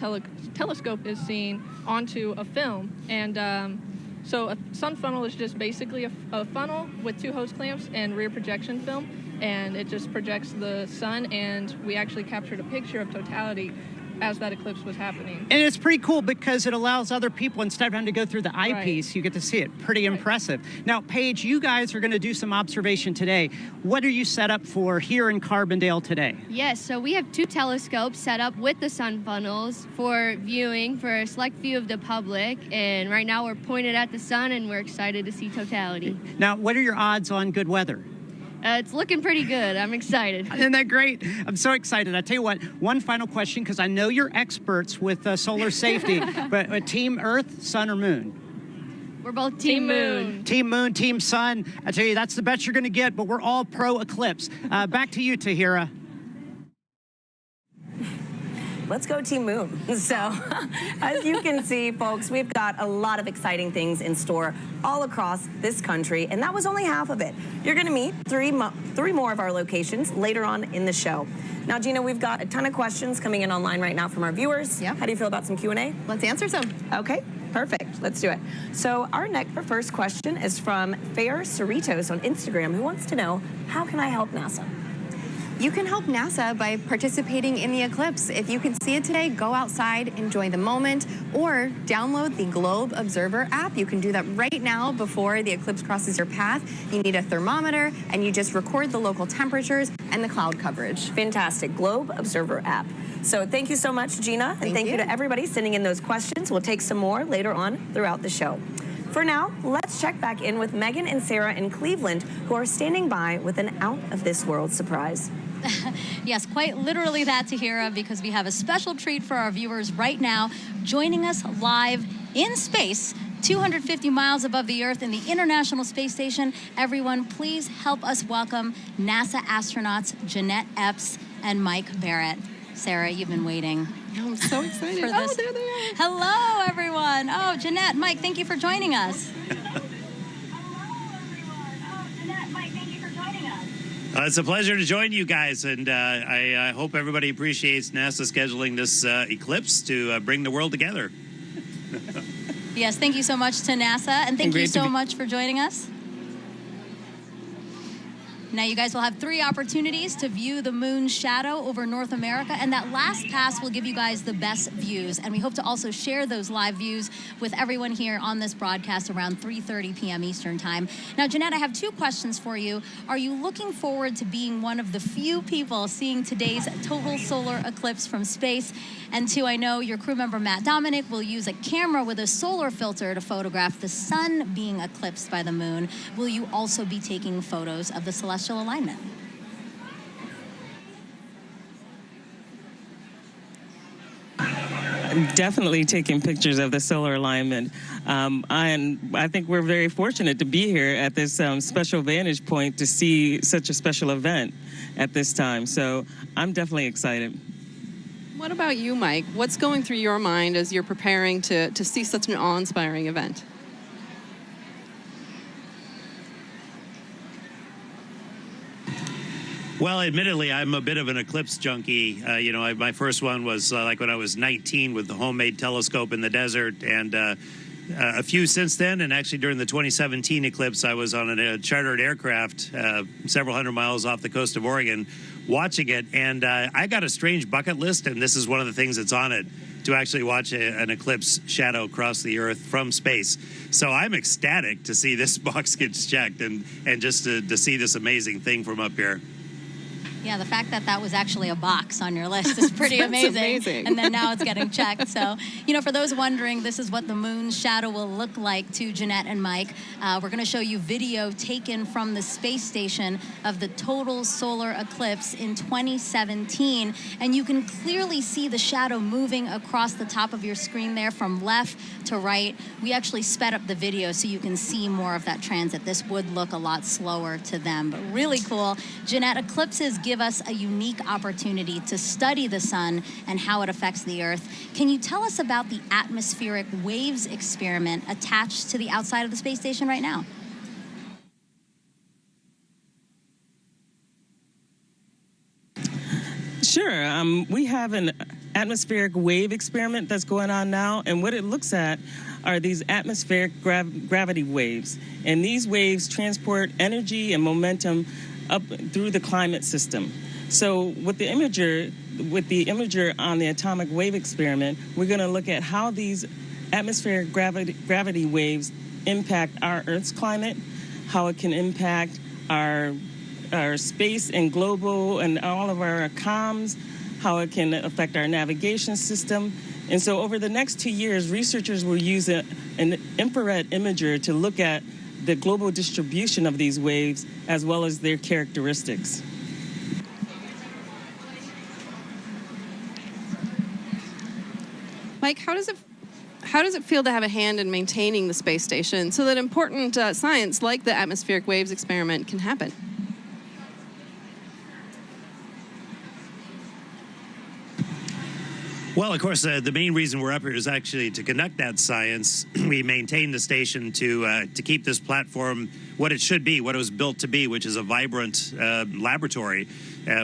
telescope is seeing onto a film. And so a sun funnel is just basically a funnel with 2 hose clamps and rear projection film, and it just projects the sun, and we actually captured a picture of totality as that eclipse was happening. And it's pretty cool because it allows other people, instead of having to go through the eyepiece, you get to see it. Pretty impressive. Now, Paige, you guys are going to do some observation today. What are you set up for here in Carbondale today? Yes, so we have 2 telescopes set up with the sun funnels for viewing for a select view of the public, and right now we're pointed at the sun and we're excited to see totality. Now, what are your odds on good weather? It's looking pretty good. I'm excited. Isn't that great? I'm so excited. I tell you what, one final question, because I know you're experts with solar safety, but Team Earth, Sun, or Moon? We're both Team Moon. Team Moon, Team Sun. I tell you, that's the best you're going to get, but we're all pro eclipse. Back to you, Tahira. Let's go Team Moon. So, as you can see, folks, we've got a lot of exciting things in store all across this country, and that was only half of it. You're going to meet three more of our locations later on in the show. Now, Gina, we've got a ton of questions coming in online right now from our viewers. Yeah. How do you feel about some Q&A? Let's answer some. Okay, perfect. Let's do it. So our first question is from Fair Cerritos on Instagram, who wants to know, how can I help NASA? You can help NASA by participating in the eclipse. If you can see it today, go outside, enjoy the moment, or download the Globe Observer app. You can do that right now before the eclipse crosses your path. You need a thermometer, and you just record the local temperatures and the cloud coverage. Fantastic. Globe Observer app. So thank you so much, Gina, and thank you to everybody sending in those questions. We'll take some more later on throughout the show. For now, let's check back in with Megan and Sarah in Cleveland, who are standing by with an out-of-this-world surprise. Yes, quite literally that, Tahira, because we have a special treat for our viewers right now, joining us live in space, 250 miles above the Earth in the International Space Station. Everyone, please help us welcome NASA astronauts Jeanette Epps and Mike Barrett. Sarah, you've been waiting. I'm so excited. For this. Oh, there they are. Hello, everyone. Oh, Jeanette, Mike, thank you for joining us. It's a pleasure to join you guys, and I hope everybody appreciates NASA scheduling this eclipse to bring the world together. Yes, thank you so much to NASA, and thank you so much for joining us. Now you guys will have 3 opportunities to view the moon's shadow over North America, and that last pass will give you guys the best views. And we hope to also share those live views with everyone here on this broadcast around 3:30 p.m. Eastern Time. Now, Jeanette, I have 2 questions for you. Are you looking forward to being one of the few people seeing today's total solar eclipse from space? And 2, I know your crew member Matt Dominic will use a camera with a solar filter to photograph the sun being eclipsed by the moon. Will you also be taking photos of the celestial alignment? Definitely taking pictures of the solar alignment. And I think we're very fortunate to be here at this special vantage point to see such a special event at this time. So I'm definitely excited. What about you, Mike? What's going through your mind as you're preparing to see such an awe-inspiring event? Well, admittedly, I'm a bit of an eclipse junkie. My first one was like when I was 19 with the homemade telescope in the desert, and a few since then. And actually, during the 2017 eclipse, I was on a chartered aircraft several hundred miles off the coast of Oregon watching it. And I got a strange bucket list, and this is one of the things that's on it, to actually watch an eclipse shadow cross the Earth from space. So I'm ecstatic to see this box gets checked and just to see this amazing thing from up here. Yeah, the fact that that was actually a box on your list is pretty amazing. And then now it's getting checked. So, for those wondering, this is what the moon's shadow will look like to Jeanette and Mike. We're going to show you video taken from the space station of the total solar eclipse in 2017. And you can clearly see the shadow moving across the top of your screen there from left to right. We actually sped up the video so you can see more of that transit. This would look a lot slower to them, but really cool. Jeanette, eclipses give us a unique opportunity to study the sun and how it affects the Earth. Can you tell us about the atmospheric waves experiment attached to the outside of the space station right now? Sure. We have an atmospheric wave experiment that's going on now, and what it looks at are these atmospheric gravity waves. And these waves transport energy and momentum up through the climate system. So with the imager on the atomic wave experiment, we're going to look at how these atmospheric gravity waves impact our Earth's climate, how it can impact our space and global and all of our comms, how it can affect our navigation system. And so over the next 2 years, researchers will use an infrared imager to look at the global distribution of these waves as well as their characteristics. Mike, how does it feel to have a hand in maintaining the space station so that important science like the atmospheric waves experiment can happen? Well, of course, the main reason we're up here is actually to conduct that science. We maintain the station to keep this platform what it should be, what it was built to be, which is a vibrant laboratory,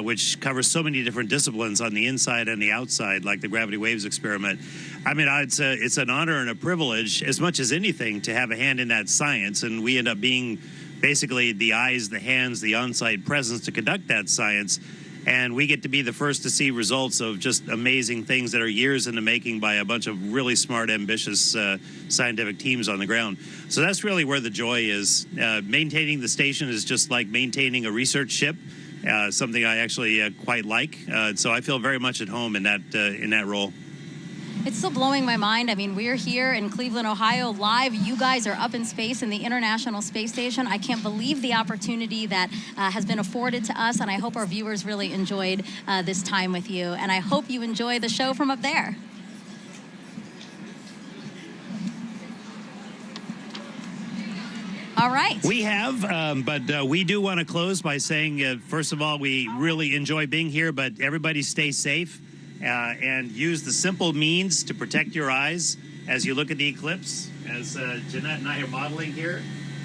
which covers so many different disciplines on the inside and the outside, like the gravity waves experiment. I mean, it's an honor and a privilege, as much as anything, to have a hand in that science, and we end up being basically the eyes, the hands, the on-site presence to conduct that science. And we get to be the first to see results of just amazing things that are years in the making by a bunch of really smart, ambitious scientific teams on the ground. So that's really where the joy is. Maintaining the station is just like maintaining a research ship, something I actually quite like. So I feel very much at home in that role. It's still blowing my mind. I mean, we're here in Cleveland, Ohio, live. You guys are up in space in the International Space Station. I can't believe the opportunity that has been afforded to us, and I hope our viewers really enjoyed this time with you. And I hope you enjoy the show from up there. All right. We have, but we do want to close by saying, first of all, we really enjoy being here, but everybody stay safe. And use the simple means to protect your eyes as you look at the eclipse, as Jeanette and I are modeling here.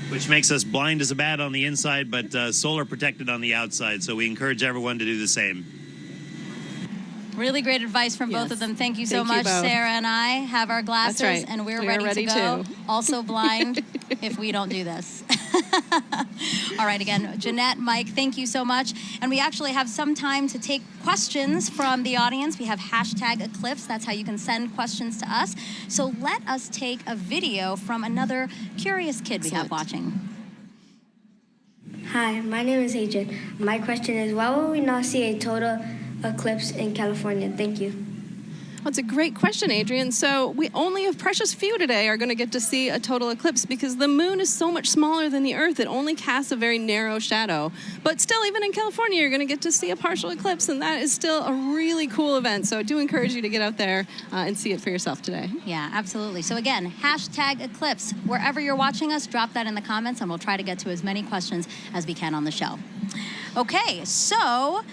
Which makes us blind as a bat on the inside, but solar protected on the outside. So we encourage everyone to do the same. Really great advice from both of them. Thank you so much. Sarah and I have our glasses, and we're ready to go. Also blind if we don't do this. All right, again, Jeanette, Mike, thank you so much. And we actually have some time to take questions from the audience. We have hashtag Eclipse. That's how you can send questions to us. So let us take a video from another curious kid we have watching. Hi, my name is Adrian. My question is, why will we not see a total eclipse in California? Thank you. Well, it's a great question, Adrian. So we only a precious few today are going to get to see a total eclipse because the moon is so much smaller than the Earth. It only casts a very narrow shadow. But still, even in California, you're going to get to see a partial eclipse, and that is still a really cool event. So I do encourage you to get out there and see it for yourself today. Yeah, absolutely. So again, hashtag Eclipse. Wherever you're watching us, drop that in the comments, and we'll try to get to as many questions as we can on the show. Okay, so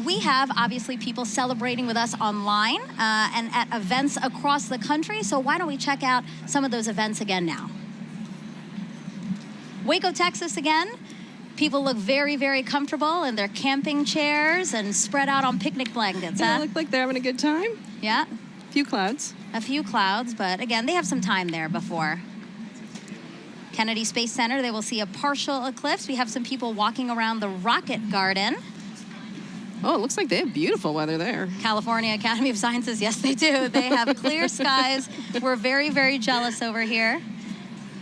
we have, obviously, people celebrating with us online and at events across the country. So why don't we check out some of those events again now? Waco, Texas again. People look very, very comfortable in their camping chairs and spread out on picnic blankets. They look like they're having a good time. Yeah. A few clouds. A few clouds, but again, they have some time there before. Kennedy Space Center, they will see a partial eclipse. We have some people walking around the Rocket Garden. Oh, it looks like they have beautiful weather there. California Academy of Sciences, yes, they do. They have clear skies. We're very, very jealous over here.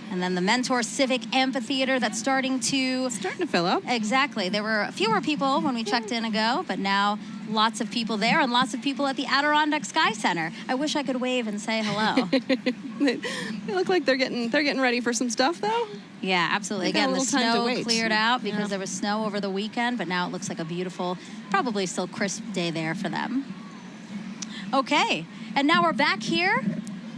And then the Mentor Civic Amphitheater that's starting to fill up. Exactly. There were fewer people when we checked in ago, but now lots of people there and lots of people at the Adirondack Sky Center. I wish I could wave and say hello. They look like they're getting ready for some stuff, though. Yeah, absolutely. Again, the snow cleared out because there was snow over the weekend, but now it looks like a beautiful, probably still crisp day there for them. Okay, and now we're back here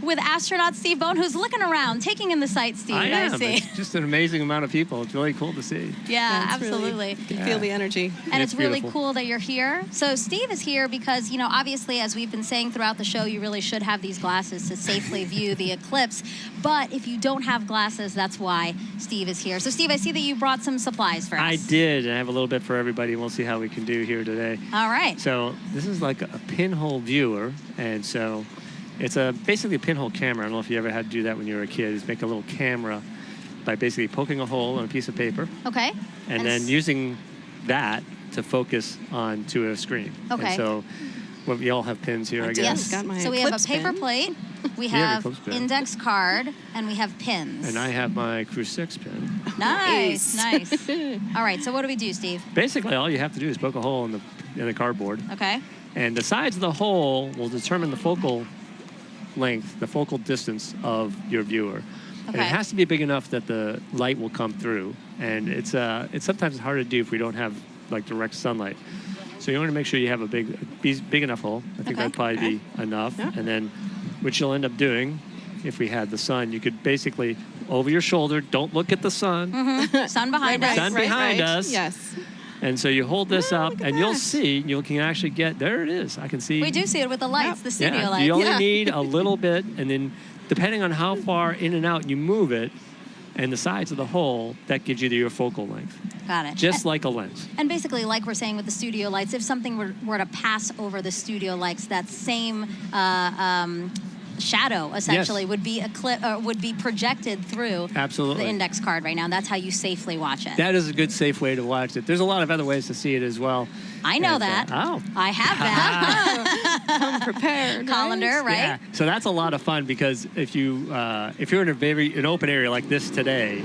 with astronaut Steve Bone, who's looking around, taking in the sights, Steve. I see. It's just an amazing amount of people. It's really cool to see. Yeah, absolutely. You can feel the energy. And it's really beautiful. cool that you're here. So Steve is here because, you know, obviously, as we've been saying throughout the show, you really should have these glasses to safely view the eclipse. But if you don't have glasses, that's why Steve is here. So Steve, I see that you brought some supplies for us. I did. I have a little bit for everybody, and we'll see how we can do here today. All right. So this is like a pinhole viewer, and so it's basically a pinhole camera. I don't know if you ever had to do that when you were a kid. Is make a little camera by basically poking a hole on a piece of paper. Okay. And then using that to focus onto a screen. Okay. And so we all have pins here, I guess. Yes. Got my So we have a Eclipse paper pin. plate, we You have your have Eclipse pin. index card, and we have pins. And I have my Crew 6 pin. Nice, nice. All right, so what do we do, Steve? Basically, all you have to do is poke a hole in the cardboard. Okay. And the sides of the hole will determine the focal length, the focal distance of your viewer. And it has to be big enough that the light will come through. And it's sometimes hard to do if we don't have like direct sunlight. So you want to make sure you have a big enough hole. I think that'd probably be enough. Yeah. And then what you'll end up doing, if we had the sun, you could basically over your shoulder, don't look at the sun. Mm-hmm. Sun behind us. Sun behind us. Yes. And so you hold this up, and you'll see, you can actually get, there it is. I can see. We do see it with the lights, the studio lights. You only need a little bit, and then depending on how far in and out you move it, and the sides of the hole, that gives you your focal length. Got it. Just like a lens. And basically, like we're saying with the studio lights, if something were to pass over the studio lights, that same shadow essentially would be projected through Absolutely. the index card right now. And that's how you safely watch it. That is a good, safe way to watch it. There's a lot of other ways to see it as well. I know And, that. oh. I have that. Come prepared. Colander, right? Yeah. So that's a lot of fun because if you're in an open area like this today,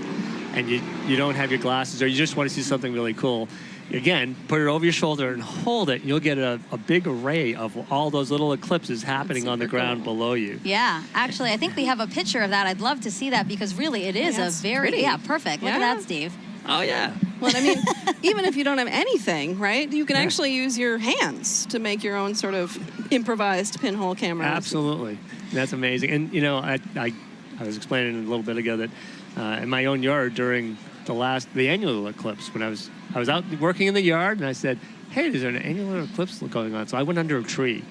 and you don't have your glasses or you just want to see something really cool, again, put it over your shoulder and hold it. And you'll get a big array of all those little eclipses happening on the ground below you. Yeah, actually, I think we have a picture of that. I'd love to see that because really it is a very, pretty. perfect. Look at that, Steve. Oh, yeah. Well, I mean, even if you don't have anything, right, you can actually use your hands to make your own sort of improvised pinhole camera. Absolutely. That's amazing. And, you know, I was explaining a little bit ago that in my own yard during the annular eclipse, when I was out working in the yard, and I said, hey, is there an annular eclipse going on? So I went under a tree,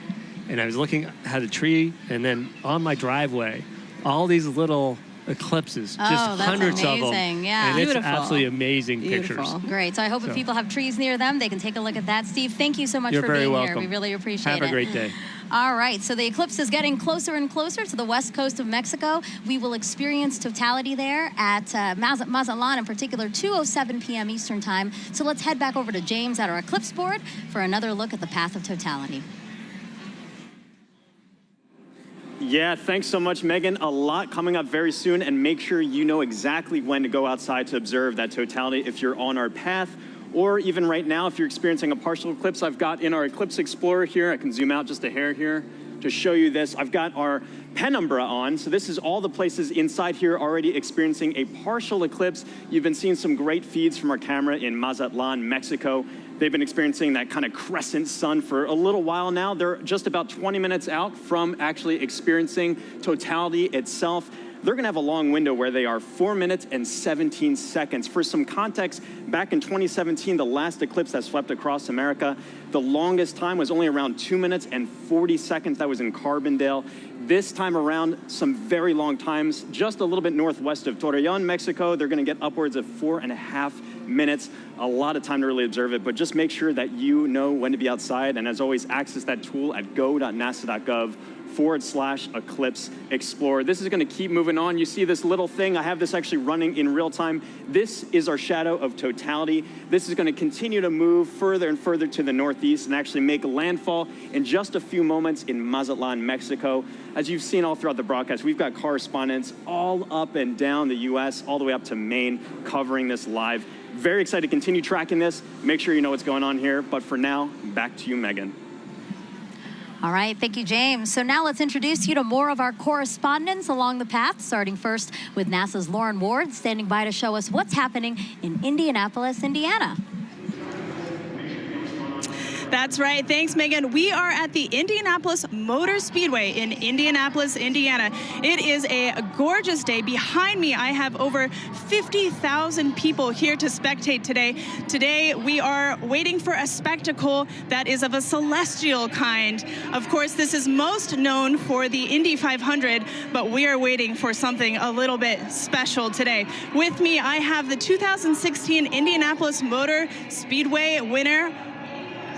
and I was looking at a tree, and then on my driveway, all these little eclipses, Oh, just that's hundreds of them. amazing. Yeah. And Beautiful. it's absolutely amazing Beautiful. pictures. Great. So I hope if people have trees near them, they can take a look at that. Steve, thank you so much You're for very being welcome. here. We really appreciate it. Have a great day. All right, so the eclipse is getting closer and closer to the west coast of Mexico. We will experience totality there at Mazatlan, in particular, 2:07 p.m. Eastern Time. So let's head back over to James at our eclipse board for another look at the path of totality. Yeah, thanks so much, Megan. A lot coming up very soon, and make sure you know exactly when to go outside to observe that totality if you're on our path. Or even right now, if you're experiencing a partial eclipse, I've got in our Eclipse Explorer here, I can zoom out just a hair here to show you this. I've got our penumbra on, so this is all the places inside here already experiencing a partial eclipse. You've been seeing some great feeds from our camera in Mazatlan, Mexico. They've been experiencing that kind of crescent sun for a little while now. They're just about 20 minutes out from actually experiencing totality itself. They're going to have a long window where they are 4 minutes and 17 seconds. For some context, back in 2017, the last eclipse that swept across America, the longest time was only around 2 minutes and 40 seconds. That was in Carbondale. This time around, some very long times, just a little bit northwest of Torreon, Mexico. They're going to get upwards of 4.5 minutes. A lot of time to really observe it, but just make sure that you know when to be outside. And as always, access that tool at go.nasa.gov/Eclipse Explorer. This is going to keep moving on. You see this little thing. I have this actually running in real time. This is our shadow of totality. This is going to continue to move further and further to the northeast and actually make landfall in just a few moments in Mazatlan, Mexico. As you've seen all throughout the broadcast, we've got correspondents all up and down the U.S., all the way up to Maine, covering this live. Very excited to continue tracking this. Make sure you know what's going on here. But for now, back to you, Megan. All right, thank you, James. So now let's introduce you to more of our correspondents along the path, starting first with NASA's Lauren Ward, standing by to show us what's happening in Indianapolis, Indiana. That's right. Thanks, Megan. We are at the Indianapolis Motor Speedway in Indianapolis, Indiana. It is a gorgeous day. Behind me, I have over 50,000 people here to spectate today. Today, we are waiting for a spectacle that is of a celestial kind. Of course, this is most known for the Indy 500, but we are waiting for something a little bit special today. With me, I have the 2016 Indianapolis Motor Speedway winner,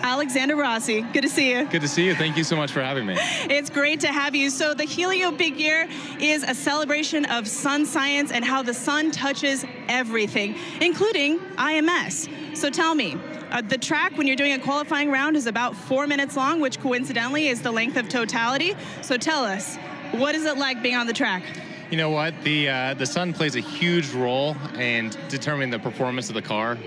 Alexander Rossi. Good to see you. Good to see you. Thank you so much for having me. It's great to have you. So the Helio Big Year is a celebration of sun science and how the sun touches everything, including IMS. So tell me, the track when you're doing a qualifying round is about 4 minutes long, which coincidentally is the length of totality. So tell us, what is it like being on the track? You know what? The sun plays a huge role in determining the performance of the car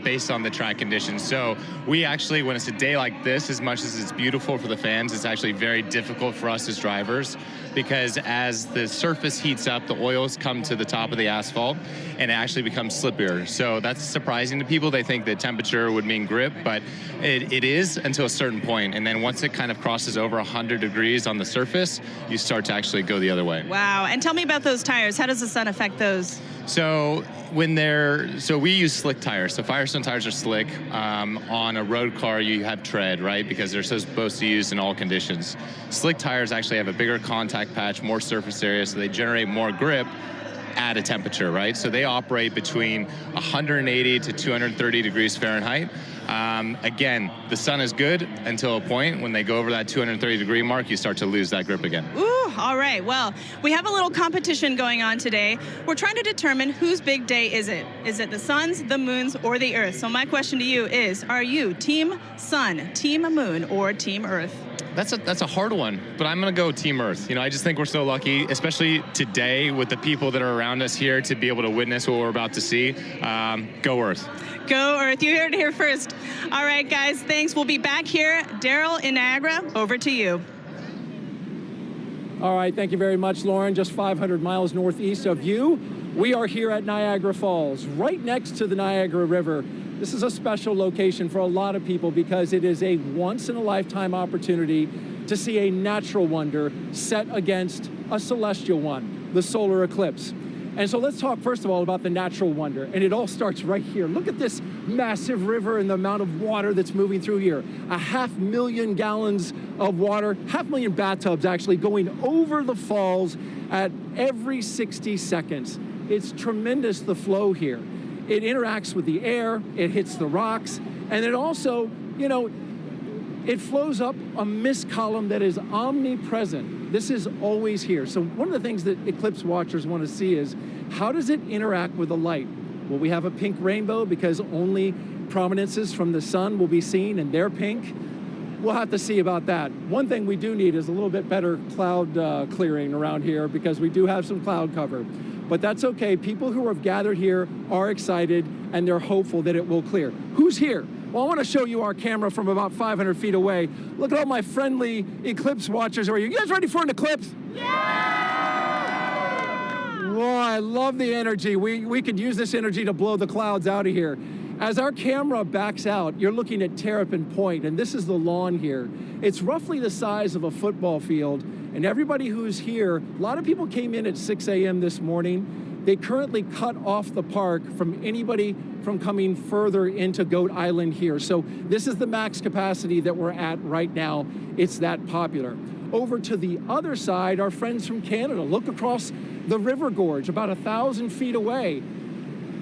based on the track conditions. So we actually, when it's a day like this, as much as it's beautiful for the fans, it's actually very difficult for us as drivers, because as the surface heats up, the oils come to the top of the asphalt and it actually becomes slippier. So that's surprising to people. They think that temperature would mean grip, but it is until a certain point. And then once it kind of crosses over 100 degrees on the surface, you start to actually go the other way. Wow. And tell me about those tires. How does the sun affect those? So we use slick tires. So Firestone tires are slick. On a road car, you have tread, right? Because they're supposed to be used in all conditions. Slick tires actually have a bigger contact patch, more surface area, so they generate more grip at a temperature, right? So they operate between 180 to 230 degrees Fahrenheit. Again, the sun is good until a point. When they go over that 230 degree mark, you start to lose that grip again. Ooh, all right. Well, we have a little competition going on today. We're trying to determine whose big day is it? Is it the sun's, the moon's, or the Earth? So my question to you is, are you Team Sun, Team Moon, or Team Earth? That's a hard one, but I'm going to go Team Earth. You know, I just think we're so lucky, especially today with the people that are around us here, to be able to witness what we're about to see. Go Earth. Go Earth. You heard it here first. All right, guys, thanks. We'll be back here. Daryl in Niagara, over to you. All right, thank you very much, Lauren. Just 500 miles northeast of you, we are here at Niagara Falls, right next to the Niagara River. This is a special location for a lot of people because it is a once-in-a-lifetime opportunity to see a natural wonder set against a celestial one, the solar eclipse. And so let's talk first of all about the natural wonder. And it all starts right here. Look at this massive river and the amount of water that's moving through here. 500,000 gallons of water, 500,000 bathtubs actually going over the falls. at every 60 seconds. It's tremendous, the flow here. It interacts with the air, it hits the rocks, and it also, you know, it flows up a mist column that is omnipresent. This is always here. So one of the things that eclipse watchers want to see is, how does it interact with the light? Will we have a pink rainbow because only prominences from the sun will be seen and they're pink? We'll have to see about that. One thing we do need is a little bit better cloud clearing around here, because we do have some cloud cover. But that's okay. People who have gathered here are excited and they're hopeful that it will clear. Who's here? Well, I want to show you our camera from about 500 feet away. Look at all my friendly eclipse watchers. Are you guys ready for an eclipse? Yeah! Whoa, I love the energy. We could use this energy to blow the clouds out of here. As our camera backs out, you're looking at Terrapin Point, and this is the lawn here. It's roughly the size of a football field, and everybody who's here, a lot of people came in at 6 a.m. this morning. They currently cut off the park from anybody from coming further into Goat Island here. So this is the max capacity that we're at right now. It's that popular. Over to the other side, our friends from Canada. Look across the river gorge, about 1,000 feet away.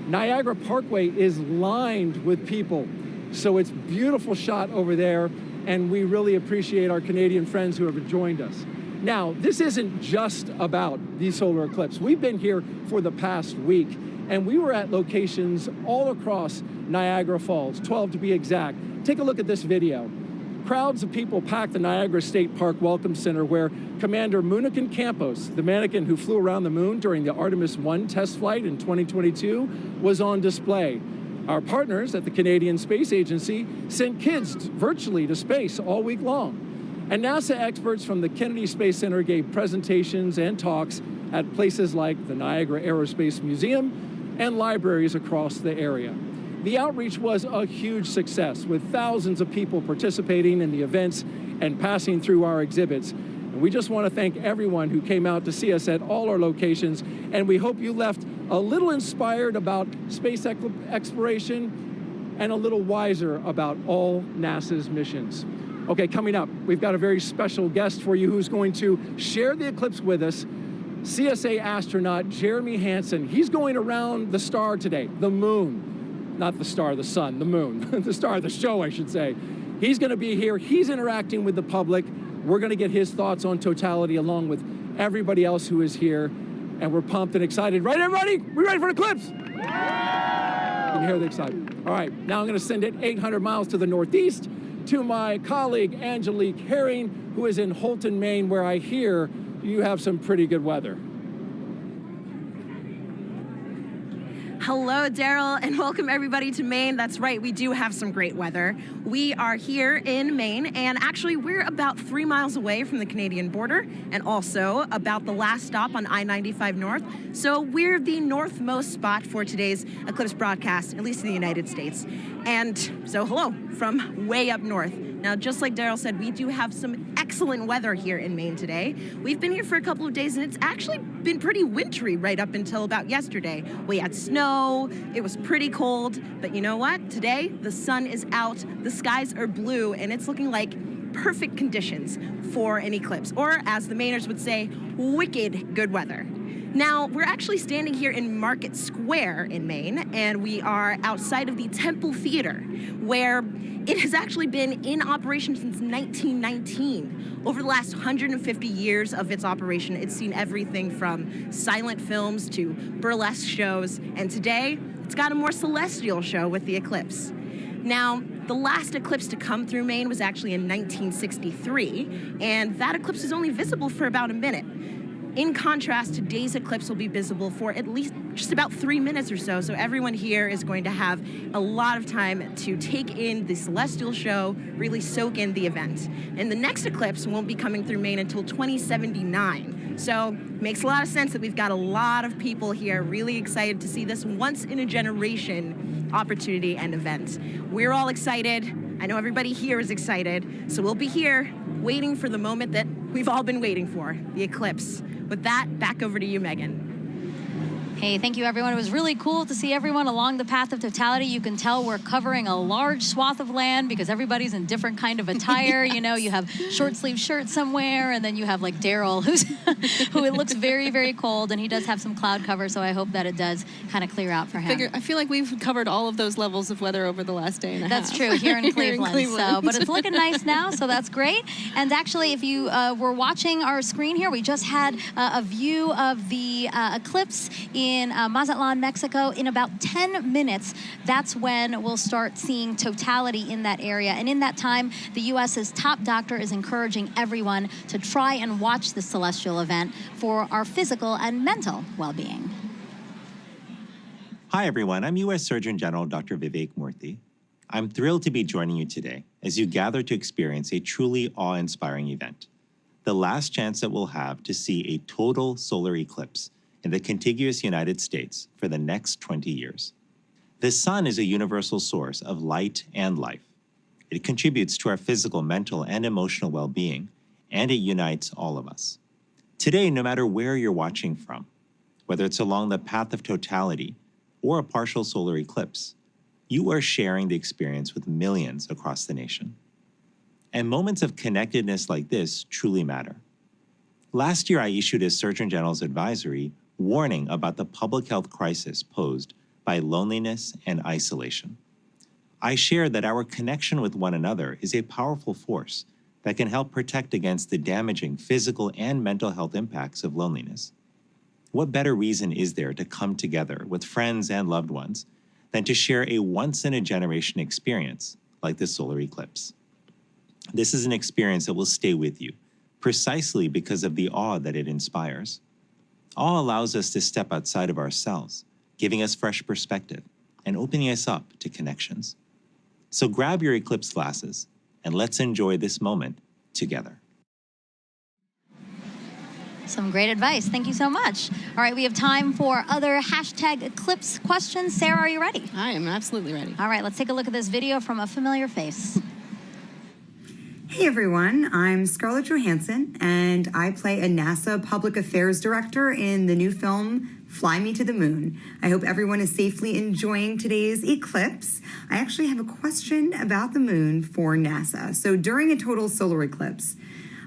Niagara Parkway is lined with people. So it's a beautiful shot over there, and we really appreciate our Canadian friends who have joined us. Now, this isn't just about the solar eclipse. We've been here for the past week, and we were at locations all across Niagara Falls, 12 to be exact. Take a look at this video. Crowds of people packed the Niagara State Park Welcome Center, where Commander Munikin Campos, the mannequin who flew around the moon during the Artemis 1 test flight in 2022, was on display. Our partners at the Canadian Space Agency sent kids virtually to space all week long. And NASA experts from the Kennedy Space Center gave presentations and talks at places like the Niagara Aerospace Museum and libraries across the area. The outreach was a huge success, with thousands of people participating in the events and passing through our exhibits. And we just want to thank everyone who came out to see us at all our locations, and we hope you left a little inspired about space exploration and a little wiser about all NASA's missions. Okay, coming up, we've got a very special guest for you who's going to share the eclipse with us. CSA astronaut Jeremy Hansen. He's going around the star today, the moon. Not the star, the sun, the moon. The star of the show, I should say. He's going to be here. He's interacting with the public. We're going to get his thoughts on Totality along with everybody else who is here. And we're pumped and excited. Right, everybody? We ready for an eclipse? Can you hear the excitement? All right, now I'm going to send it 800 miles to the northeast to my colleague Angelique Herring, who is in Houlton, Maine, where I hear you have some pretty good weather. Hello, Daryl, and welcome everybody to Maine. That's right, we do have some great weather. We are here in Maine, and actually we're about 3 miles away from the Canadian border, and also about the last stop on I-95 North. So we're the northmost spot for today's eclipse broadcast, at least in the United States. And so hello from way up north. Now, just like Daryl said, we do have some excellent weather here in Maine today. We've been here for a couple of days, and it's actually been pretty wintry right up until about yesterday. We had snow, it was pretty cold, but you know what? Today, the sun is out, the skies are blue, and it's looking like perfect conditions for an eclipse, or as the Mainers would say, wicked good weather. Now, we're actually standing here in Market Square in Maine, and we are outside of the Temple Theater, where it has actually been in operation since 1919. Over the last 150 years of its operation, it's seen everything from silent films to burlesque shows, and today, it's got a more celestial show with the eclipse. Now, the last eclipse to come through Maine was actually in 1963, and that eclipse is only visible for about a minute. In contrast, today's eclipse will be visible for at least just about 3 minutes or so, so everyone here is going to have a lot of time to take in the celestial show, really soak in the event. And the next eclipse won't be coming through Maine until 2079. So makes a lot of sense that we've got a lot of people here really excited to see this once-in-a-generation opportunity and event. We're all excited. I know everybody here is excited, so we'll be here waiting for the moment that we've all been waiting for, the eclipse. With that, back over to you, Megan. Hey, thank you, everyone. It was really cool to see everyone along the path of totality. You can tell we're covering a large swath of land because everybody's in different kind of attire. You know, you have short sleeve shirts somewhere, and then you have like Daryl, who it looks very, very cold, and he does have some cloud cover, so I hope that it does kind of clear out for him. I feel like we've covered all of those levels of weather over the last day and a half. That's true, here in Cleveland. So, but it's looking nice now, so that's great. And actually, if you were watching our screen here, we just had a view of the eclipse in Mazatlan, Mexico. In about 10 minutes, that's when we'll start seeing totality in that area. And in that time, the U.S.'s top doctor is encouraging everyone to try and watch this celestial event for our physical and mental well-being. Hi, everyone. I'm U.S. Surgeon General Dr. Vivek Murthy. I'm thrilled to be joining you today as you gather to experience a truly awe-inspiring event, the last chance that we'll have to see a total solar eclipse in the contiguous United States for the next 20 years. The sun is a universal source of light and life. It contributes to our physical, mental, and emotional well-being, and it unites all of us. Today, no matter where you're watching from, whether it's along the path of totality or a partial solar eclipse, you are sharing the experience with millions across the nation. And moments of connectedness like this truly matter. Last year, I issued a Surgeon General's advisory warning about the public health crisis posed by loneliness and isolation. I shared that our connection with one another is a powerful force that can help protect against the damaging physical and mental health impacts of loneliness. What better reason is there to come together with friends and loved ones than to share a once-in-a-generation experience like the solar eclipse? This is an experience that will stay with you, precisely because of the awe that it inspires. Awe allows us to step outside of ourselves, giving us fresh perspective and opening us up to connections. So grab your eclipse glasses and let's enjoy this moment together. Some great advice. Thank you so much. All right, we have time for other hashtag eclipse questions. Sarah, are you ready? I am absolutely ready. All right, let's take a look at this video from a familiar face. Hey everyone, I'm Scarlett Johansson, and I play a NASA Public Affairs Director in the new film, Fly Me to the Moon. I hope everyone is safely enjoying today's eclipse. I actually have a question about the moon for NASA. So during a total solar eclipse,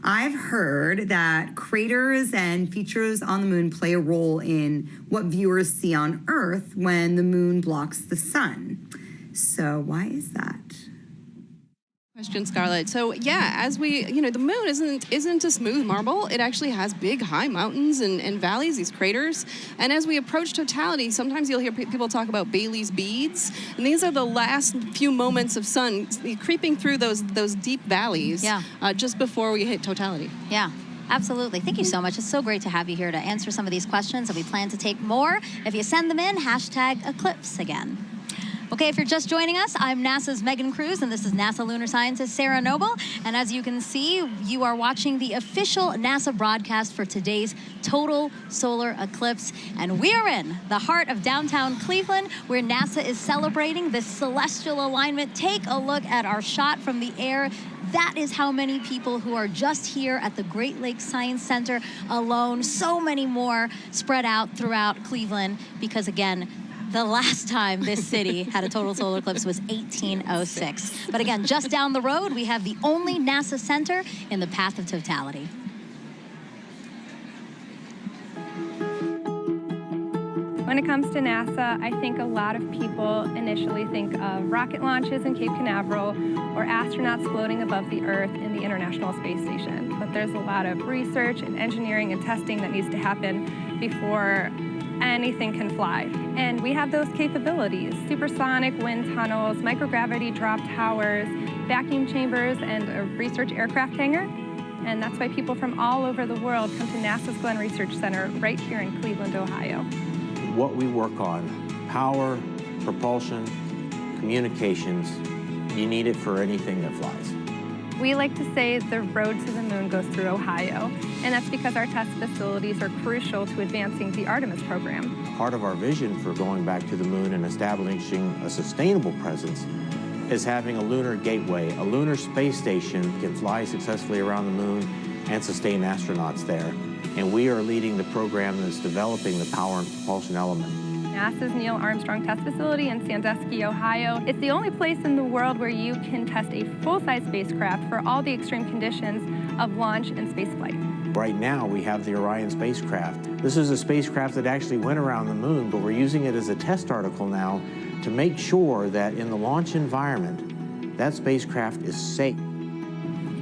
I've heard that craters and features on the moon play a role in what viewers see on Earth when the moon blocks the sun. So why is that? Question, Scarlett. So yeah, as we, the moon isn't a smooth marble. It actually has big, high mountains and valleys, these craters. And as we approach totality, sometimes you'll hear people talk about Bailey's beads. And these are the last few moments of sun creeping through those deep valleys just before we hit totality. Yeah. Absolutely. Thank you so much. It's so great to have you here to answer some of these questions, and we plan to take more. If you send them in, hashtag eclipse again. Okay, if you're just joining us, I'm NASA's Megan Cruz, and this is NASA lunar scientist Sarah Noble. And as you can see, you are watching the official NASA broadcast for today's total solar eclipse. And we are in the heart of downtown Cleveland, where NASA is celebrating this celestial alignment. Take a look at our shot from the air. That is how many people who are just here at the Great Lakes Science Center alone. So many more spread out throughout Cleveland, because again, the last time this city had a total solar eclipse was 1806. But again, just down the road, we have the only NASA center in the path of totality. When it comes to NASA, I think a lot of people initially think of rocket launches in Cape Canaveral or astronauts floating above the Earth in the International Space Station. But there's a lot of research and engineering and testing that needs to happen before anything can fly. And we have those capabilities: supersonic wind tunnels, microgravity drop towers, vacuum chambers, and a research aircraft hangar. And that's why people from all over the world come to NASA's Glenn Research Center right here in Cleveland, Ohio. What we work on, power, propulsion, communications, you need it for anything that flies. We like to say the road to the moon goes through Ohio, and that's because our test facilities are crucial to advancing the Artemis program. Part of our vision for going back to the moon and establishing a sustainable presence is having a lunar gateway. A lunar space station can fly successfully around the moon and sustain astronauts there. and we are leading the program that's developing the power and propulsion element. NASA's Neil Armstrong Test Facility in Sandusky, Ohio. It's the only place in the world where you can test a full-size spacecraft for all the extreme conditions of launch and spaceflight. Right now, we have the Orion spacecraft. This is a spacecraft that actually went around the moon, but we're using it as a test article now to make sure that in the launch environment, that spacecraft is safe.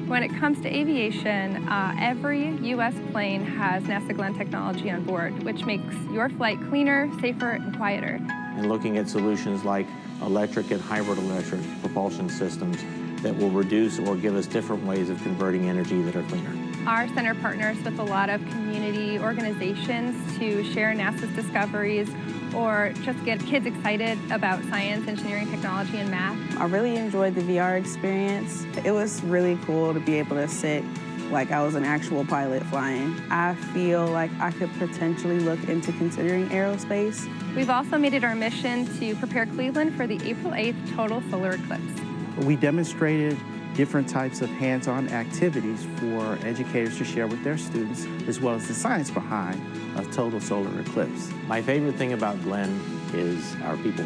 When it comes to aviation, every U.S. plane has NASA Glenn technology on board, which makes your flight cleaner, safer, and quieter. And looking at solutions like electric and hybrid electric propulsion systems that will reduce or give us different ways of converting energy that are cleaner. Our center partners with a lot of community organizations to share NASA's discoveries or just get kids excited about science, engineering, technology, and math. I really enjoyed the VR experience. It was really cool to be able to sit like I was an actual pilot flying. I feel like I could potentially look into considering aerospace. We've also made it our mission to prepare Cleveland for the April 8th total solar eclipse. We demonstrated different types of hands-on activities for educators to share with their students, as well as the science behind a total solar eclipse. My favorite thing about Glenn is our people.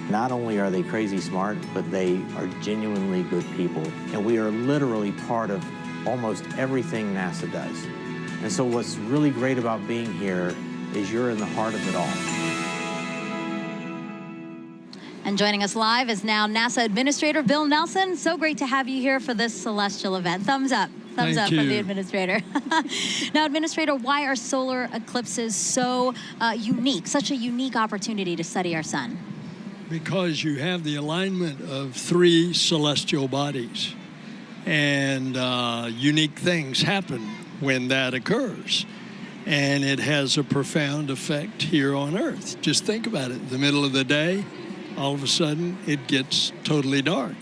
Not only are they crazy smart, but they are genuinely good people. And we are literally part of almost everything NASA does. And so what's really great about being here is you're in the heart of it all. And joining us live is now NASA Administrator Bill Nelson. So great to have you here for this celestial event. Thumbs up. Thumbs up from the Administrator. Now, Administrator, why are solar eclipses so unique, such a unique opportunity to study our sun? Because you have the alignment of three celestial bodies, and unique things happen when that occurs. And it has a profound effect here on Earth. Just think about it. In the middle of the day, all of a sudden, it gets totally dark.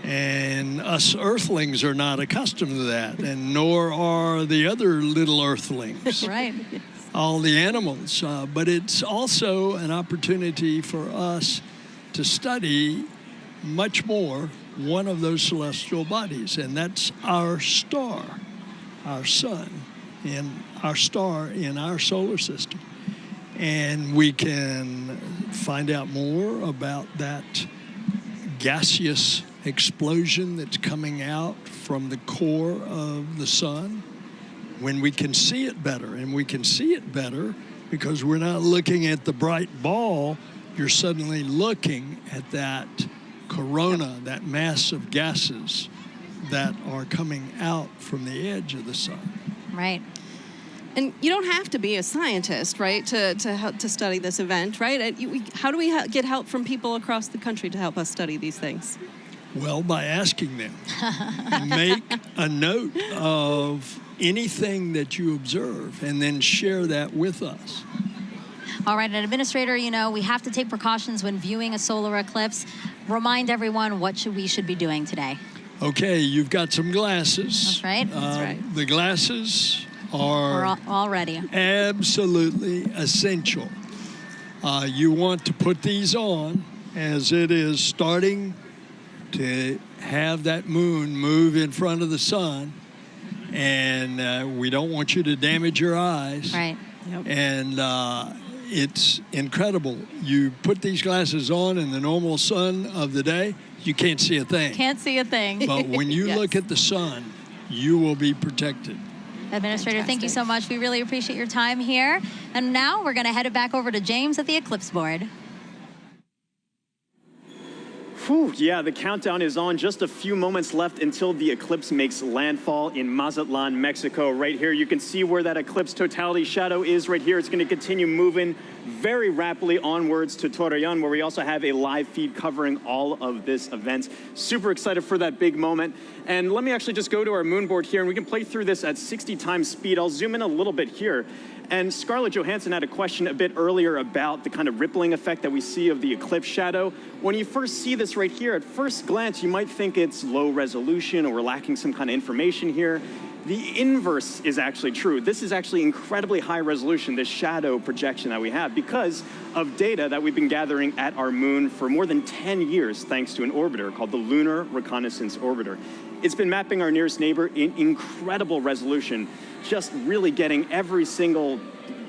And us Earthlings are not accustomed to that, and nor are the other little Earthlings. Right. All the animals. But it's also an opportunity for us to study much more one of those celestial bodies, and that's our star, our sun, and our star in our solar system. And we can find out more about that gaseous explosion that's coming out from the core of the sun when we can see it better. And we can see it better because we're not looking at the bright ball. You're suddenly looking at that corona, that mass of gases that are coming out from the edge of the sun. Right. And you don't have to be a scientist, right, to study this event, right? How do we get help from people across the country to help us study these things? Well, by asking them. Make a note of anything that you observe and then share that with us. All right, and Administrator, you know, we have to take precautions when viewing a solar eclipse. Remind everyone what we should be doing today. Okay, you've got some glasses. That's right. That's right. The glasses are all ready. Absolutely essential. You want to put these on as it is starting to have that moon move in front of the sun, and we don't want you to damage your eyes. Right. Yep. And it's incredible. You put these glasses on in the normal sun of the day, you can't see a thing. Can't see a thing. But when you Yes. look at the sun, you will be protected. Administrator, thank you so much. We really appreciate your time here. And now we're going to head it back over to James at the Eclipse board. Whew, yeah, the countdown is on. Just a few moments left until the eclipse makes landfall in Mazatlan, Mexico. Right here, you can see where that eclipse totality shadow is right here. It's going to continue moving very rapidly onwards to Torreon, where we also have a live feed covering all of this event. Super excited for that big moment. And let me actually just go to our moon board here, and we can play through this at 60 times speed. I'll zoom in a little bit here. And Scarlett Johansson had a question a bit earlier about the kind of rippling effect that we see of the eclipse shadow. When you first see this right here, at first glance, you might think it's low resolution or we're lacking some kind of information here. The inverse is actually true. This is actually incredibly high resolution, this shadow projection that we have, because of data that we've been gathering at our moon for more than 10 years, thanks to an orbiter called the Lunar Reconnaissance Orbiter. It's been mapping our nearest neighbor in incredible resolution just really getting every single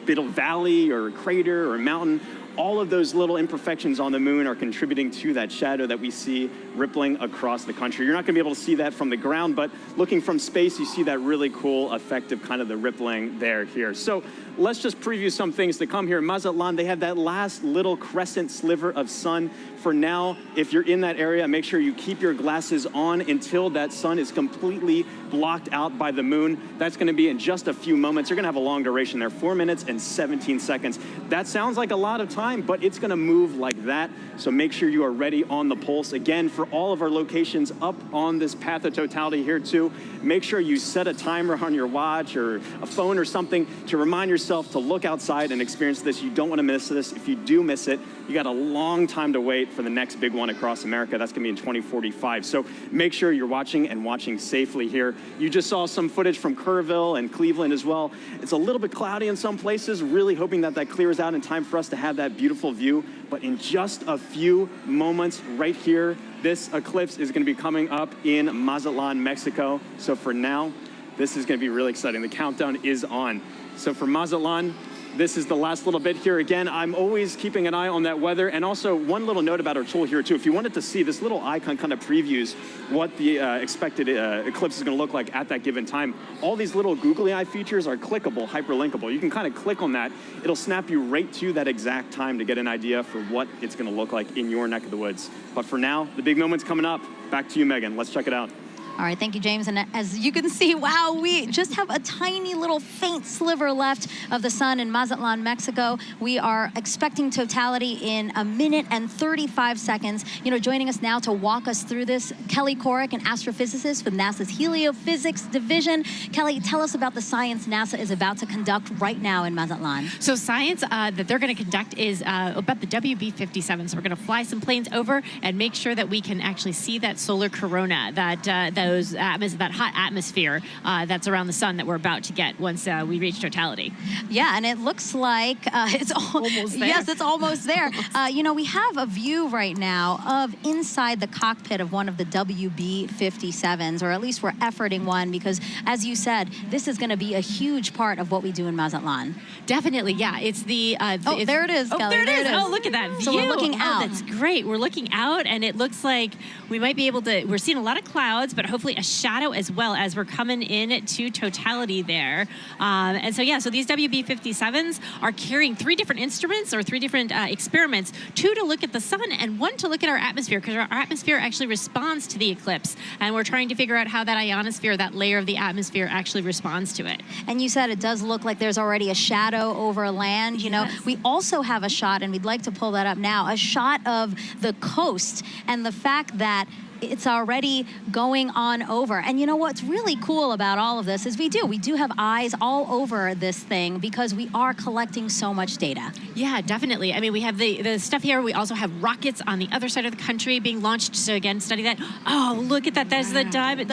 bit of valley or crater or mountain. All of those little imperfections on the moon are contributing to that shadow that we see rippling across the country. You're not going to be able to see that from the ground, but looking from space, you see that really cool effect of kind of the rippling there here. So let's just preview some things to come here. In Mazatlan, they have that last little crescent sliver of sun. For now, if you're in that area, make sure you keep your glasses on until that sun is completely blocked out by the moon. That's going to be in just a few moments. You're going to have a long duration there, 4 minutes and 17 seconds. That sounds like a lot of time, but it's going to move like that. So make sure you are ready on the pulse. Again, for all of our locations up on this path of totality here too, make sure you set a timer on your watch or a phone or something to remind yourself to look outside and experience this. You don't want to miss this. If you do miss it, you got a long time to wait for the next big one across America. That's going to be in 2045. So make sure you're watching and watching safely here. You just saw some footage from Kerrville and Cleveland as well. It's a little bit cloudy in some places, really hoping that that clears out in time for us to have that beautiful view. But in just a few moments right here, this eclipse is going to be coming up in Mazatlan, Mexico. So for now, this is going to be really exciting. The countdown is on. So for Mazatlan, this is the last little bit here. Again, I'm always keeping an eye on that weather. And also one little note about our tool here too. If you wanted to see, this little icon kind of previews what the expected eclipse is going to look like at that given time. All these little googly eye features are clickable, hyperlinkable. You can kind of click on that. It'll snap you right to that exact time to get an idea for what it's going to look like in your neck of the woods. But for now, the big moment's coming up. Back to you, Megan. Let's check it out. All right, thank you, James. And as you can see, wow, we just have a tiny little faint sliver left of the sun in Mazatlan, Mexico. We are expecting totality in 1 minute and 35 seconds. You know, joining us now to walk us through this, Kelly Corrick, an astrophysicist with NASA's Heliophysics Division. Kelly, tell us about the science NASA is about to conduct right now in Mazatlan. So science that they're going to conduct is about the WB-57. So we're going to fly some planes over and make sure that we can actually see that solar corona, that hot atmosphere that's around the sun that we're about to get once we reach totality. Yeah, and it looks like it's almost there. Yes, it's almost there. You know, we have a view right now of inside the cockpit of one of the WB-57s, or at least we're efforting one, because as you said, this is going to be a huge part of what we do in Mazatlan. Definitely, yeah. It's the there it is, Kelly. There it is. Oh, look at that view. So we're looking out. That's great. We're looking out, and it looks like we might be able to. We're seeing a lot of clouds, but hopefully a shadow as well as we're coming in to totality there. And so, yeah, so these WB-57s are carrying 3 different instruments or 3 different experiments, 2 to look at the sun and 1 to look at our atmosphere, because our atmosphere actually responds to the eclipse. And we're trying to figure out how that ionosphere, that layer of the atmosphere, actually responds to it. And you said it does look like there's already a shadow over land. You know, we also have a shot, and we'd like to pull that up now, a shot of the coast and the fact that it's already going on over. And you know what's really cool about all of this is we do have eyes all over this thing because we are collecting so much data. Yeah, definitely. I mean, we have the stuff here. We also have rockets on the other side of the country being launched to, again, study that. Oh, look at that. There's the diamond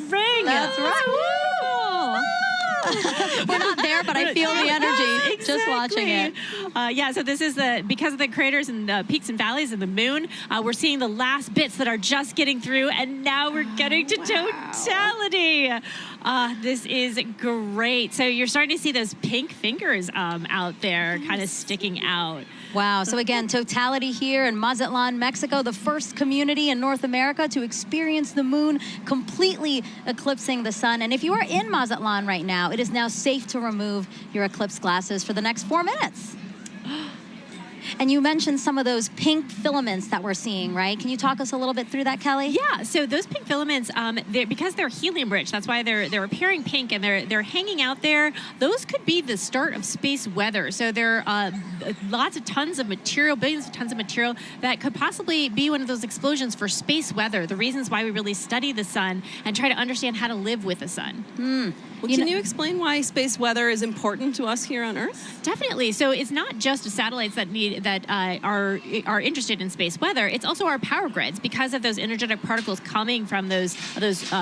ring. That's right. We're not there, but I feel the energy just watching it. Yeah, so this is because of the craters and the peaks and valleys of the moon, we're seeing the last bits that are just getting through, and now we're getting to totality. This is great. So you're starting to see those pink fingers out there kind of sticking out. Wow. So again, totality here in Mazatlan, Mexico, the first community in North America to experience the moon completely eclipsing the sun. And if you are in Mazatlan right now, it is now safe to remove your eclipse glasses for the next 4 minutes. And you mentioned some of those pink filaments that we're seeing, right? Can you talk us a little bit through that, Kelly? Yeah, so those pink filaments, because they're helium-rich, that's why they're appearing pink and they're hanging out there. Those could be the start of space weather. So there are lots of tons of material, billions of tons of material that could possibly be one of those explosions for space weather, the reasons why we really study the sun and try to understand how to live with the sun. Well, can you explain why space weather is important to us here on Earth? Definitely. So it's not just satellites that that are interested in space weather, it's also our power grids because of those energetic particles coming from those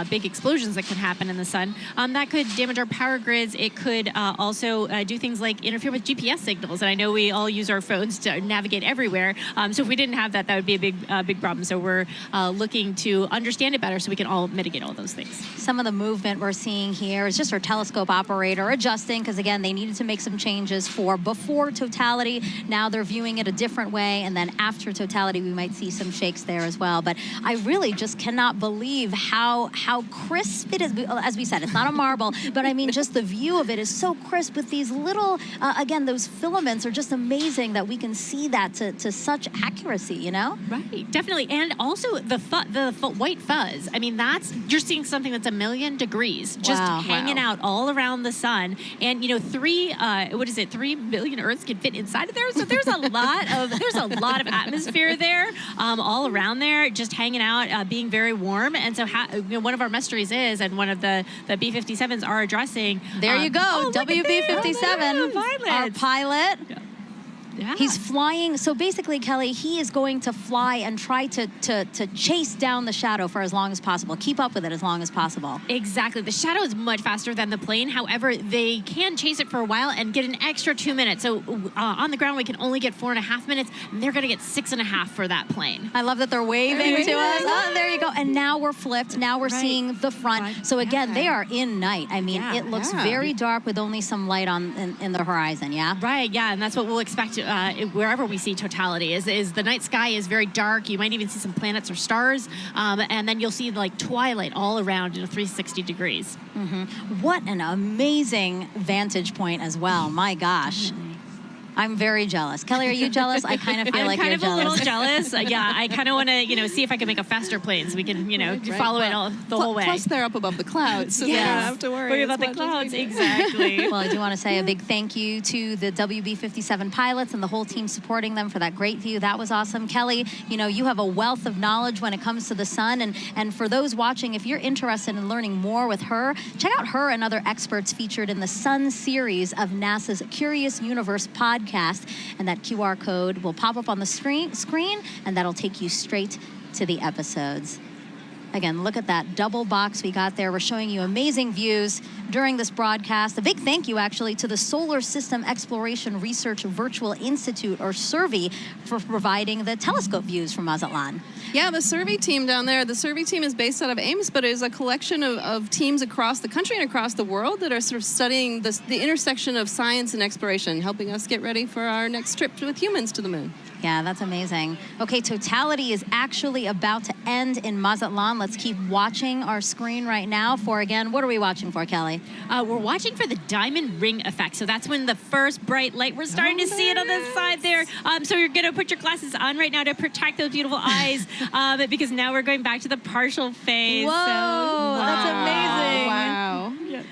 big explosions that can happen in the sun. That could damage our power grids. It could also do things like interfere with GPS signals. And I know we all use our phones to navigate everywhere. So if we didn't have that, that would be a big problem. So we're looking to understand it better so we can all mitigate all those things. Some of the movement we're seeing here is just our telescope operator adjusting because, again, they needed to make some changes for before totality. Now they're viewing it a different way. And then after totality, we might see some shakes there as well. But I really just cannot believe how crisp it is. As we said, it's not a marble, but I mean, just the view of it is so crisp with these little, again, those filaments are just amazing that we can see that to such accuracy, you know? Right, definitely. And also the white fuzz. I mean, you're seeing something that's 1,000,000 degrees just hanging out all around the sun. And, you know, 3 billion Earths can fit inside of there. So there's a lot of atmosphere there, all around there, just hanging out, being very warm. And so one of our mysteries is, and one of the B-57s are addressing. There you go, WB-57, our pilot. Yeah. He's flying. So basically, Kelly, he is going to fly and try to chase down the shadow for as long as possible, keep up with it as long as possible. Exactly. The shadow is much faster than the plane. However, they can chase it for a while and get an extra 2 minutes. So on the ground, we can only get 4.5 minutes, and they're going to get 6.5 for that plane. I love that they're waving to us. Oh, there you go. And now we're flipped. Now we're seeing the front. So again, they are in night. I mean, it looks very dark with only some light in the horizon, yeah? Right, yeah, and that's what we'll expect wherever we see totality is the night sky is very dark. You might even see some planets or stars, and then you'll see like twilight all around 360 degrees. What an amazing vantage point as well. My gosh. I'm very jealous. Kelly, are you jealous? I kind of feel like you're jealous. I'm kind of a little jealous. Yeah, I kind of want to, see if I can make a faster plane so we can, follow it the whole way. Plus, they're up above the clouds, so they don't have to worry about the clouds. Exactly. Well, I do want to say a big thank you to the WB-57 pilots and the whole team supporting them for that great view. That was awesome. Kelly, you have a wealth of knowledge when it comes to the sun. And for those watching, if you're interested in learning more with her, check out her and other experts featured in the Sun series of NASA's Curious Universe podcast. And that QR code will pop up on the screen, and that'll take you straight to the episodes. Again, look at that double box we got there. We're showing you amazing views during this broadcast. A big thank you, actually, to the Solar System Exploration Research Virtual Institute, or SERVI, for providing the telescope views from Mazatlan. Yeah, the SERVI team down there, the SERVI team is based out of Ames, but it is a collection of teams across the country and across the world that are sort of studying the intersection of science and exploration, helping us get ready for our next trip with humans to the moon. Yeah, that's amazing. Okay, totality is actually about to end in Mazatlan. Let's keep watching our screen right now for, again, what are we watching for, Kelly? We're watching for the diamond ring effect. So that's when the first bright light, we're starting to see it on the side there. So you're going to put your glasses on right now to protect those beautiful eyes, because now we're going back to the partial phase. Whoa, that's amazing. Wow. Yeah.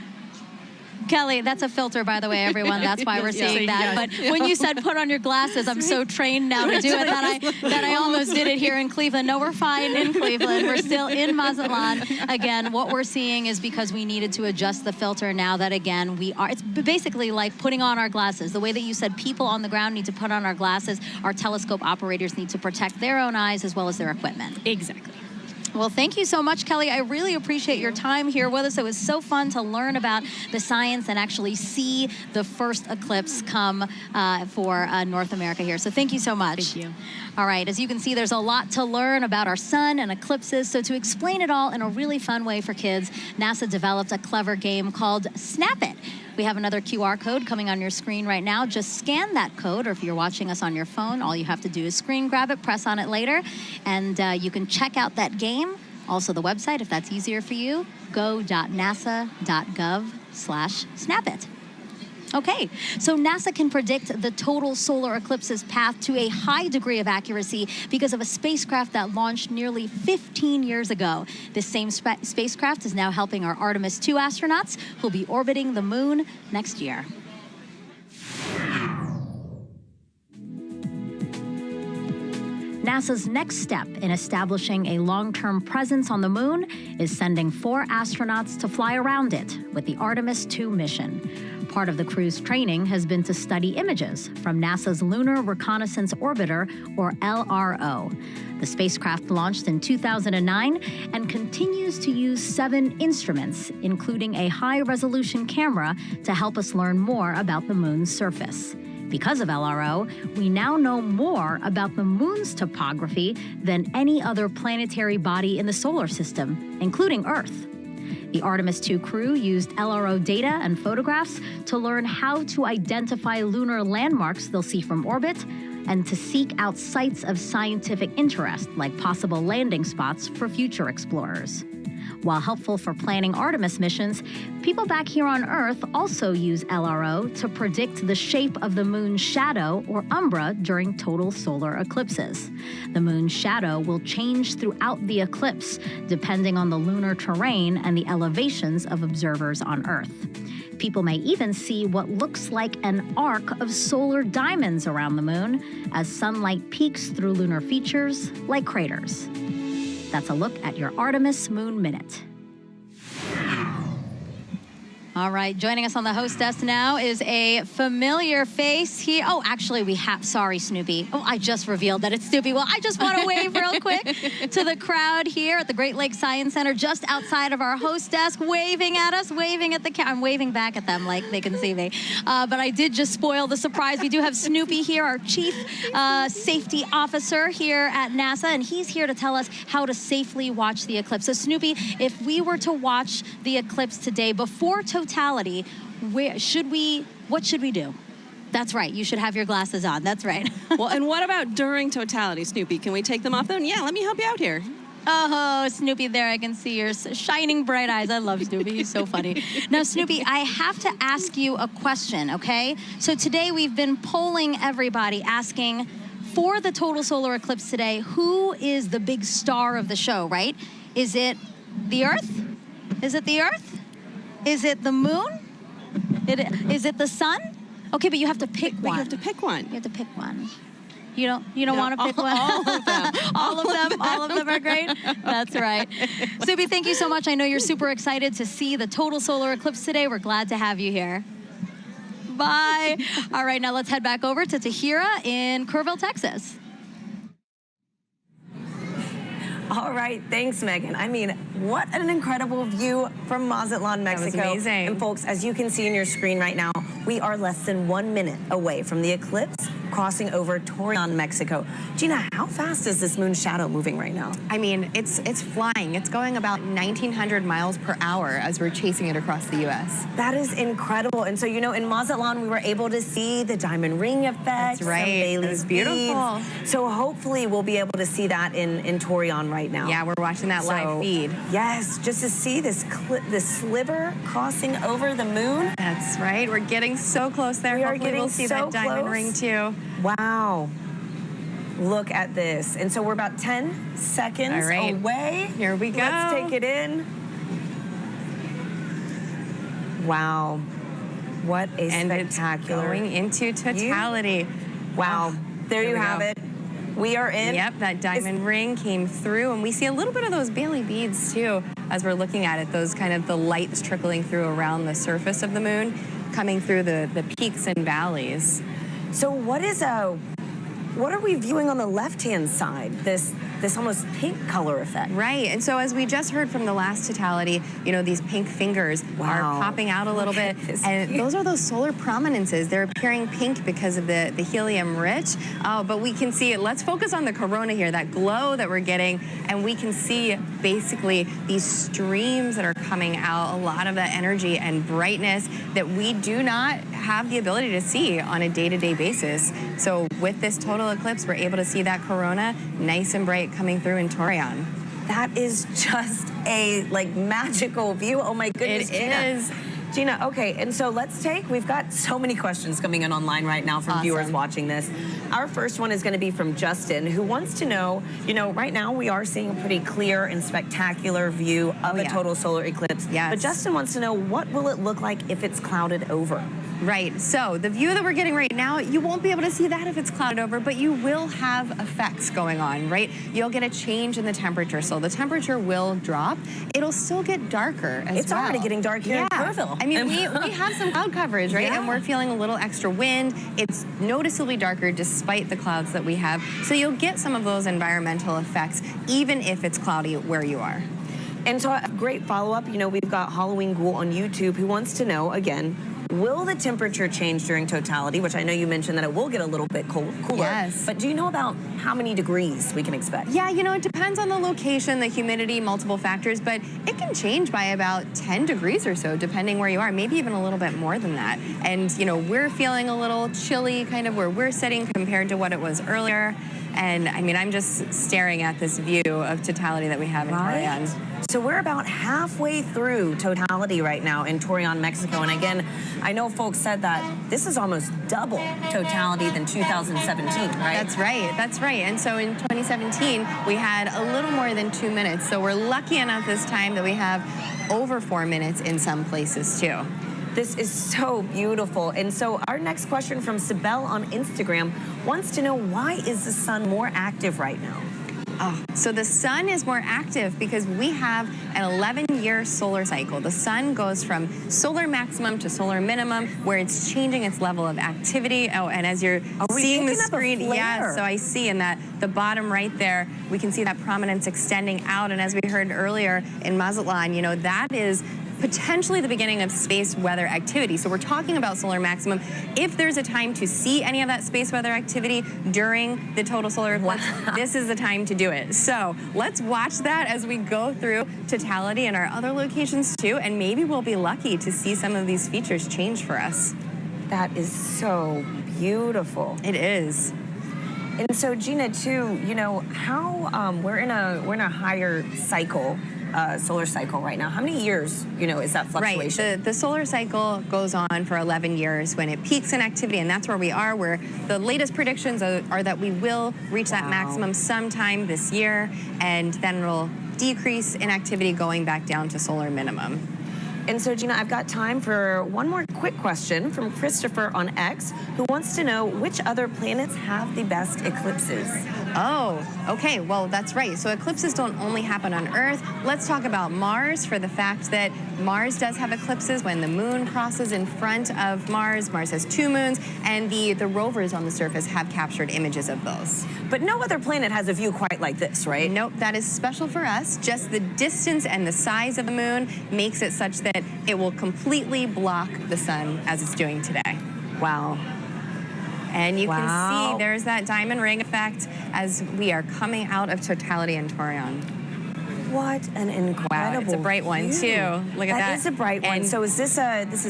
Kelly, that's a filter, by the way, everyone. That's why we're seeing that. But when you said put on your glasses, I'm so trained now to do it that I almost did it here in Cleveland. No, we're fine in Cleveland. We're still in Mazatlan. Again, what we're seeing is because we needed to adjust the filter now that, again, it's basically like putting on our glasses. The way that you said people on the ground need to put on our glasses, our telescope operators need to protect their own eyes as well as their equipment. Exactly. Well, thank you so much, Kelly. I really appreciate your time here with us. It was so fun to learn about the science and actually see the first eclipse come for North America here. So thank you so much. Thank you. All right, as you can see, there's a lot to learn about our sun and eclipses. So to explain it all in a really fun way for kids, NASA developed a clever game called Snap It. We have another QR code coming on your screen right now. Just scan that code, or if you're watching us on your phone, all you have to do is screen grab it, press on it later, and you can check out that game. Also the website, if that's easier for you, go.nasa.gov/snapit. Okay, so NASA can predict the total solar eclipse's path to a high degree of accuracy because of a spacecraft that launched nearly 15 years ago. This same spacecraft is now helping our Artemis 2 astronauts who'll be orbiting the moon next year. NASA's next step in establishing a long-term presence on the moon is sending 4 astronauts to fly around it with the Artemis 2 mission. Part of the crew's training has been to study images from NASA's Lunar Reconnaissance Orbiter, or LRO. The spacecraft launched in 2009 and continues to use 7 instruments, including a high-resolution camera, to help us learn more about the moon's surface. Because of LRO, we now know more about the moon's topography than any other planetary body in the solar system, including Earth. The Artemis II crew used LRO data and photographs to learn how to identify lunar landmarks they'll see from orbit and to seek out sites of scientific interest, like possible landing spots for future explorers. While helpful for planning Artemis missions, people back here on Earth also use LRO to predict the shape of the moon's shadow, or umbra, during total solar eclipses. The moon's shadow will change throughout the eclipse, depending on the lunar terrain and the elevations of observers on Earth. People may even see what looks like an arc of solar diamonds around the moon as sunlight peeks through lunar features like craters. That's a look at your Artemis Moon Minute. All right, joining us on the host desk now is a familiar face here. Oh, actually, we have, sorry, Snoopy. Oh, I just revealed that it's Snoopy. Well, I just want to wave real quick to the crowd here at the Great Lakes Science Center, just outside of our host desk, waving at us, waving at the camera. I'm waving back at them like they can see me. But I did just spoil the surprise. We do have Snoopy here, our Chief Safety Officer here at NASA, and he's here to tell us how to safely watch the eclipse. So, Snoopy, if we were to watch the eclipse today before Totality, what should we do? That's right, you should have your glasses on, that's right. Well, and what about during Totality, Snoopy? Can we take them off then? Yeah, let me help you out here. Oh, Snoopy, there I can see your shining bright eyes. I love Snoopy, he's so funny. Now, Snoopy, I have to ask you a question, okay? So today we've been polling everybody, asking for the total solar eclipse today, who is the big star of the show, right? Is it the Earth? Is it the Earth? Is it the moon? Is it the sun? Okay, but you have to pick one. You have to pick one. You have to pick one. You don't want to pick one? All of them. All of them are great? That's right. Snoopy, thank you so much. I know you're super excited to see the total solar eclipse today. We're glad to have you here. Bye. All right, now let's head back over to Tahira in Kerrville, Texas. All right, thanks, Megan. I mean, what an incredible view from Mazatlan, Mexico. That was amazing. And folks, as you can see in your screen right now, we are less than 1 minute away from the eclipse, crossing over Torreon, Mexico. Gina, how fast is this moon shadow moving right now? I mean, it's flying. It's going about 1,900 miles per hour as we're chasing it across the U.S. That is incredible. And so, you know, in Mazatlan, we were able to see the diamond ring effect. That's right. It was beautiful. Beads. So hopefully we'll be able to see that in Torreon right now. Yeah, we're watching that live feed. Yes, just to see this sliver crossing over the moon. That's right. We're getting so close there. Hopefully we'll see that diamond ring too. Wow. Look at this. And so we're about 10 seconds away. Here we go. Let's take it in. Wow. What a spectacular. It's going into Totality. Wow. There you have it. We are in. Yep, that diamond ring came through, and we see a little bit of those Bailey beads too as we're looking at it. Those kind of the lights trickling through around the surface of the moon, coming through the peaks and valleys. So what are we viewing on the left-hand side? This almost pink color effect. Right, and so as we just heard from the last Totality, you know, these pink fingers are popping out a little bit, and those are those solar prominences. They're appearing pink because of the helium rich, but we can see it. Let's focus on the corona here, that glow that we're getting, and we can see basically these streams that are coming out, a lot of that energy and brightness that we do not have the ability to see on a day-to-day basis. So with this total eclipse, we're able to see that corona nice and bright coming through in Torreon. That is just a magical view. Oh my goodness, It is. Gina, okay, and so we've got so many questions coming in online right now from viewers watching this. Our first one is going to be from Justin, who wants to know, you know, right now we are seeing a pretty clear and spectacular view of a total solar eclipse. Yes. But Justin wants to know, what will it look like if it's clouded over? Right, so the view that we're getting right now, you won't be able to see that if it's clouded over, but you will have effects going on, right? You'll get a change in the temperature, so the temperature will drop. It'll still get darker as well. It's already getting dark here in Kerrville. I mean, we have some cloud coverage, right? Yeah. And we're feeling a little extra wind. It's noticeably darker despite the clouds that we have. So you'll get some of those environmental effects, even if it's cloudy where you are. And so a great follow-up, you know, we've got Halloween Ghoul on YouTube who wants to know, again, will the temperature change during totality, which I know you mentioned that it will get a little bit cooler. Yes. But do you know about how many degrees we can expect? Yeah, you know, it depends on the location, the humidity, multiple factors, but it can change by about 10 degrees or so, depending where you are, maybe even a little bit more than that. And, you know, we're feeling a little chilly kind of where we're sitting compared to what it was earlier. And, I mean, I'm just staring at this view of totality that we have in Torreon. So we're about halfway through totality right now in Torreon, Mexico. And again, I know folks said that this is almost double totality than 2017, right? That's right, that's right. And so in 2017, we had a little more than 2 minutes. So we're lucky enough this time that we have over 4 minutes in some places too. This is so beautiful. And so our next question from Sibel on Instagram wants to know, why is the sun more active right now? Oh, so the sun is more active because we have an 11-year solar cycle. The sun goes from solar maximum to solar minimum, where it's changing its level of activity. Oh, and as you're seeing the screen, yeah, so I see in that the bottom right there, we can see that prominence extending out. And as we heard earlier in Mazatlan, you know, that is potentially the beginning of space weather activity. So we're talking about solar maximum. If there's a time to see any of that space weather activity during the total solar eclipse, this is the time to do it. So let's watch that as we go through totality and our other locations too, and maybe we'll be lucky to see some of these features change for us. That is so beautiful. It is. And so Gina, too, you know, how we're in a higher cycle, solar cycle right now. How many years, you know, is that fluctuation? Right. The solar cycle goes on for 11 years when it peaks in activity, and that's where we are, where the latest predictions are that we will reach that maximum sometime this year, and then it'll decrease in activity going back down to solar minimum. And so, Gina, I've got time for one more quick question from Christopher on X, who wants to know which other planets have the best eclipses. Oh, okay. Well, that's right. So eclipses don't only happen on Earth. Let's talk about Mars, for the fact that Mars does have eclipses when the moon crosses in front of Mars. Mars has 2 moons, and the rovers on the surface have captured images of those. But no other planet has a view quite like this, right? Nope, that is special for us. Just the distance and the size of the moon makes it such that it will completely block the sun as it's doing today. Wow. And you can see there's that diamond ring effect as we are coming out of totality in Torreon. What an incredible Wow, it's a bright one too. Look at that. That is a bright one. So is this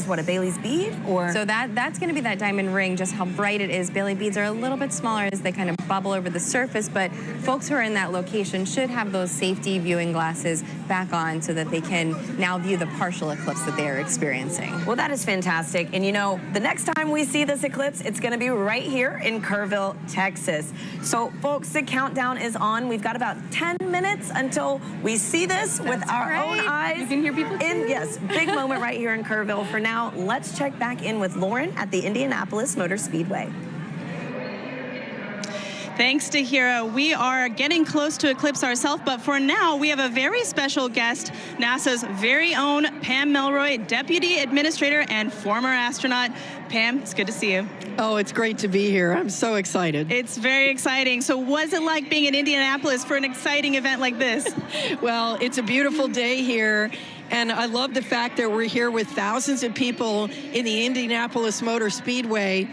what, a Bailey's bead? Or so that's going to be that diamond ring, just how bright it is. Bailey beads are a little bit smaller as they kind of bubble over the surface, but folks who are in that location should have those safety viewing glasses back on so that they can now view the partial eclipse that they are experiencing. Well, that is fantastic. And you know, the next time we see this eclipse, it's going to be right here in Kerrville, Texas. So folks, the countdown is on. We've got about 10 minutes until we see this with our own eyes. You can hear people too. Yes, big moment right here in Kerrville. For now, let's check back in with Lauren at the Indianapolis Motor Speedway. Thanks to Hira. We are getting close to eclipse ourselves, but for now, we have a very special guest, NASA's very own Pam Melroy, Deputy Administrator and former astronaut. Pam, it's good to see you. Oh, it's great to be here. I'm so excited. It's very exciting. So what's it like being in Indianapolis for an exciting event like this? Well, it's a beautiful day here. And I love the fact that we're here with thousands of people in the Indianapolis Motor Speedway,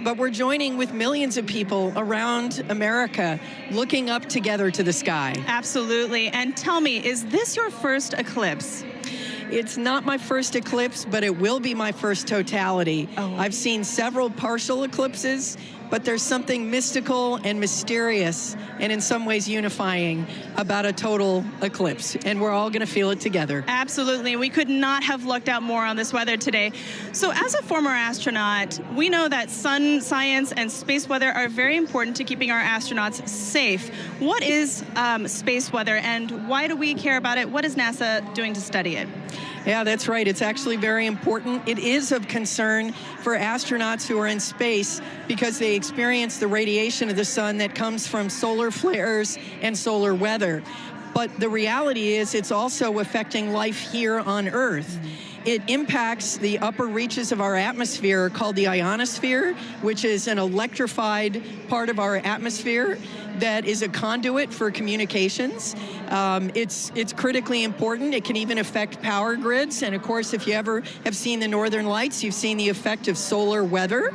but we're joining with millions of people around America looking up together to the sky. Absolutely. And tell me, is this your first eclipse? It's not my first eclipse, but it will be my first totality. Oh. I've seen several partial eclipses, but there's something mystical and mysterious and in some ways unifying about a total eclipse, and we're all going to feel it together. Absolutely. We could not have lucked out more on this weather today. So as a former astronaut, we know that sun science and space weather are very important to keeping our astronauts safe. What is space weather, and why do we care about it? What is NASA doing to study it? Yeah, that's right. It's actually very important. It is of concern for astronauts who are in space because they experience the radiation of the sun that comes from solar flares and solar weather. But the reality is it's also affecting life here on Earth. It impacts the upper reaches of our atmosphere called the ionosphere, which is an electrified part of our atmosphere that is a conduit for communications. It's critically important. It can even affect power grids. And of course, if you ever have seen the Northern Lights, you've seen the effect of solar weather.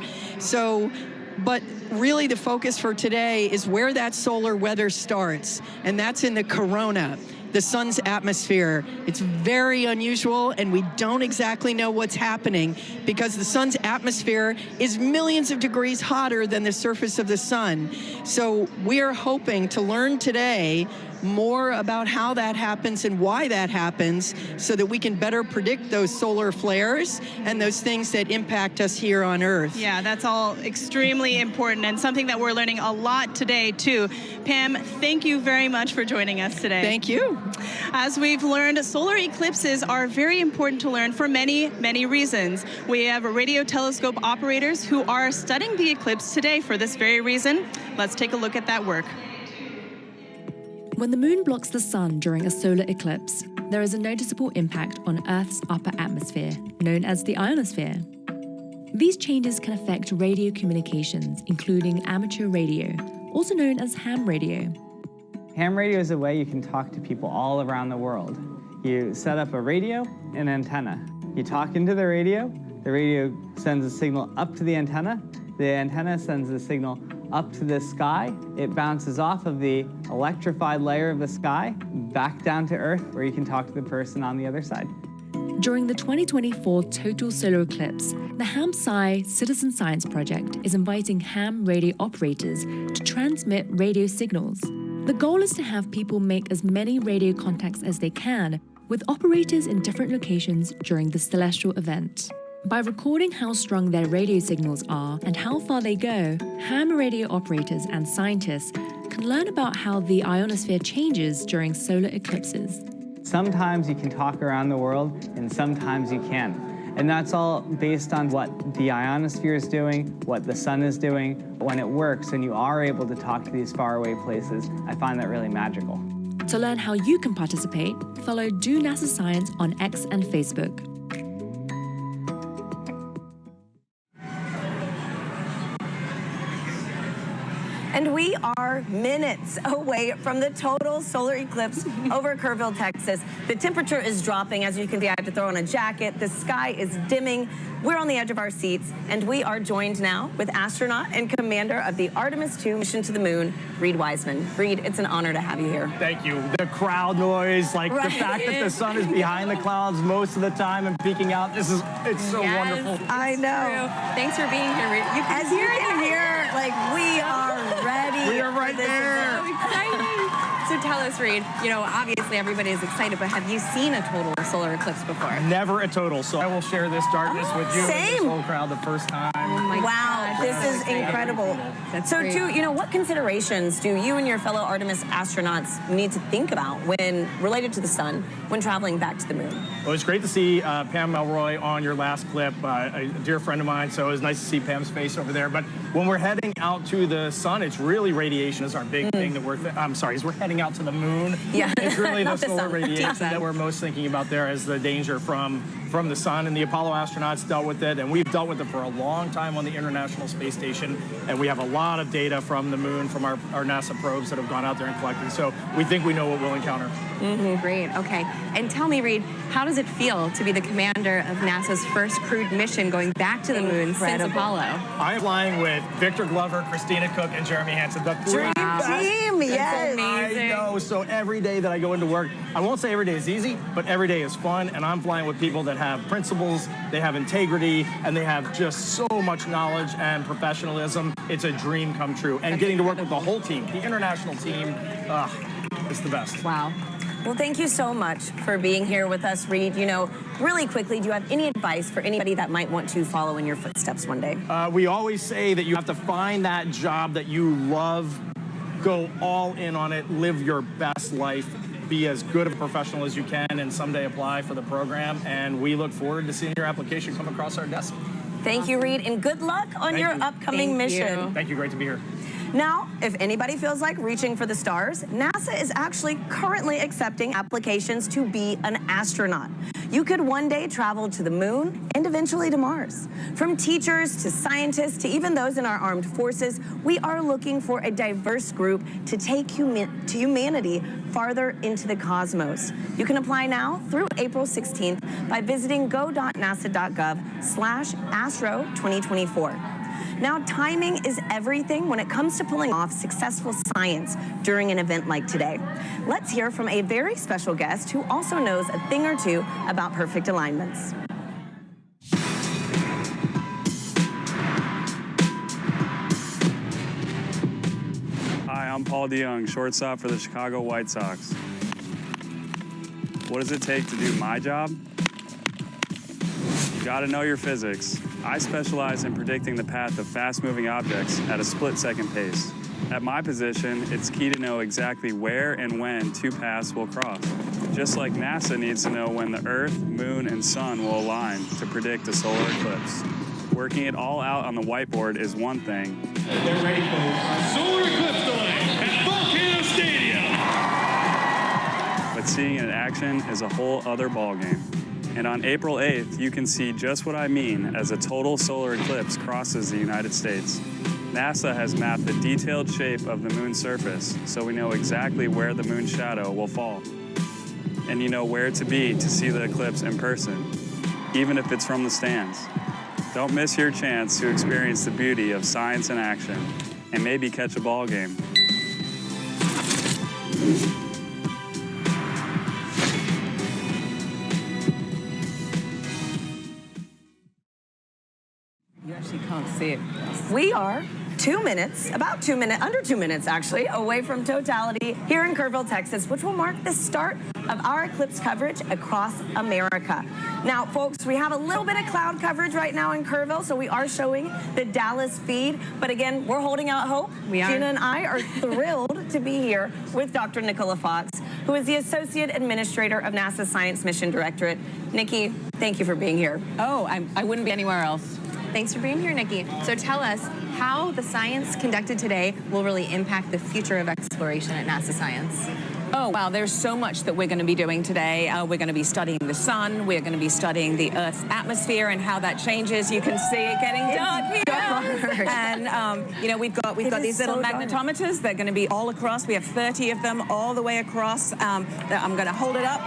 But really the focus for today is where that solar weather starts, and that's in the corona, the sun's atmosphere. It's very unusual, and we don't exactly know what's happening because the sun's atmosphere is millions of degrees hotter than the surface of the sun. So we are hoping to learn today more about how that happens and why that happens so that we can better predict those solar flares and those things that impact us here on Earth. Yeah, that's all extremely important and something that we're learning a lot today too. Pam, thank you very much for joining us today. Thank you. As we've learned, solar eclipses are very important to learn for many, many reasons. We have radio telescope operators who are studying the eclipse today for this very reason. Let's take a look at that work. When the moon blocks the sun during a solar eclipse, there is a noticeable impact on Earth's upper atmosphere, known as the ionosphere. These changes can affect radio communications, including amateur radio, also known as ham radio. Ham radio is a way you can talk to people all around the world. You set up a radio and antenna. You talk into the radio sends a signal up to the antenna sends a signal up to the sky. It bounces off of the electrified layer of the sky back down to Earth, where you can talk to the person on the other side. During the 2024 total solar eclipse, the Ham-Sci Citizen Science Project is inviting ham radio operators to transmit radio signals. The goal is to have people make as many radio contacts as they can with operators in different locations during the celestial event. By recording how strong their radio signals are and how far they go, ham radio operators and scientists can learn about how the ionosphere changes during solar eclipses. Sometimes you can talk around the world, and sometimes you can't. And that's all based on what the ionosphere is doing, what the sun is doing. When it works and you are able to talk to these faraway places, I find that really magical. To learn how you can participate, follow Do NASA Science on X and Facebook. And we are minutes away from the total solar eclipse over Kerrville, Texas. The temperature is dropping. As you can see, I have to throw on a jacket. The sky is dimming. We're on the edge of our seats, and we are joined now with astronaut and commander of the Artemis II mission to the moon, Reed Wisman. Reed, it's an honor to have you here. Thank you. The crowd noise, like the fact that the sun is behind the clouds most of the time and peeking out, it's so wonderful. I know. Thanks for being here, Reed. As you can hear, like, we are ready. We are right there. So exciting. So tell us, Reed, obviously everybody is excited, but have you seen a total solar eclipse before? Never a total, so I will share this darkness with you and this whole crowd the first time. Oh my wow, gosh, this is incredible. That's so, great. too, what considerations do you and your fellow Artemis astronauts need to think about when related to the sun when traveling back to the moon? Well, it's great to see Pam Melroy on your last clip, a dear friend of mine, so it was nice to see Pam's face over there. But when we're heading out to the sun, it's really radiation is our big thing that as we're heading out to the moon. Yeah. It's really the solar sun. radiation that we're most thinking about there as the danger from the sun, and the Apollo astronauts dealt with it, and we've dealt with it for a long time on the International Space Station, and we have a lot of data from the moon from our NASA probes that have gone out there and collected, so we think we know what we'll encounter. Great, okay. And tell me, Reed, how does it feel to be the commander of NASA's first crewed mission going back to the moon since Apollo? I'm flying with Victor Glover, Christina Cook, and Jeremy Hansen, the three best. Team, yes. I know, so every day that I go into work, I won't say every day is easy, but every day is fun, and I'm flying with people that have principles, they have integrity, and they have just so much knowledge and professionalism. It's a dream come true. And getting to work with the whole team, the international team, it's the best. Wow. Well, thank you so much for being here with us, Reed. Really quickly, do you have any advice for anybody that might want to follow in your footsteps one day? We always say that you have to find that job that you love, go all in on it, live your best life. be as good a professional as you can and someday apply for the program. And we look forward to seeing your application come across our desk. Thank you, Reed, and good luck on your upcoming mission. Thank you. Great to be here. Now, if anybody feels like reaching for the stars, NASA is actually currently accepting applications to be an astronaut. You could one day travel to the moon and eventually to Mars. From teachers to scientists to even those in our armed forces, we are looking for a diverse group to take humanity farther into the cosmos. You can apply now through April 16th by visiting go.nasa.gov/astro2024. Now, timing is everything when it comes to pulling off successful science during an event like today. Let's hear from a very special guest who also knows a thing or two about perfect alignments. Hi, I'm Paul DeYoung, shortstop for the Chicago White Sox. What does it take to do my job? You gotta know your physics. I specialize in predicting the path of fast-moving objects at a split-second pace. At my position, it's key to know exactly where and when two paths will cross. Just like NASA needs to know when the Earth, Moon, and Sun will align to predict a solar eclipse. Working it all out on the whiteboard is one thing. They're ready, folks. Solar eclipse delay at Volcano Stadium. But seeing it in action is a whole other ballgame. And on April 8th, you can see just what I mean as a total solar eclipse crosses the United States. NASA has mapped the detailed shape of the moon's surface, so we know exactly where the moon's shadow will fall. And you know where to be to see the eclipse in person, even if it's from the stands. Don't miss your chance to experience the beauty of science in action and maybe catch a ball game. You actually can't see it. We are 2 minutes, under 2 minutes actually, away from Totality here in Kerrville, Texas, which will mark the start of our eclipse coverage across America. Now, folks, we have a little bit of cloud coverage right now in Kerrville, so we are showing the Dallas feed. But again, we're holding out hope. We are. Gina and I are thrilled to be here with Dr. Nicola Fox, who is the Associate Administrator of NASA's Science Mission Directorate. Nikki, thank you for being here. Oh, I wouldn't be anywhere else. Thanks for being here, Nikki. So tell us how the science conducted today will really impact the future of exploration at NASA Science. Oh, wow, there's so much that we're going to be doing today. We're going to be studying the sun. We're going to be studying the Earth's atmosphere and how that changes. You can see it getting dark here. And, you know, we've got these little magnetometers. They're going to be all across. We have 30 of them all the way across. I'm going to hold it up.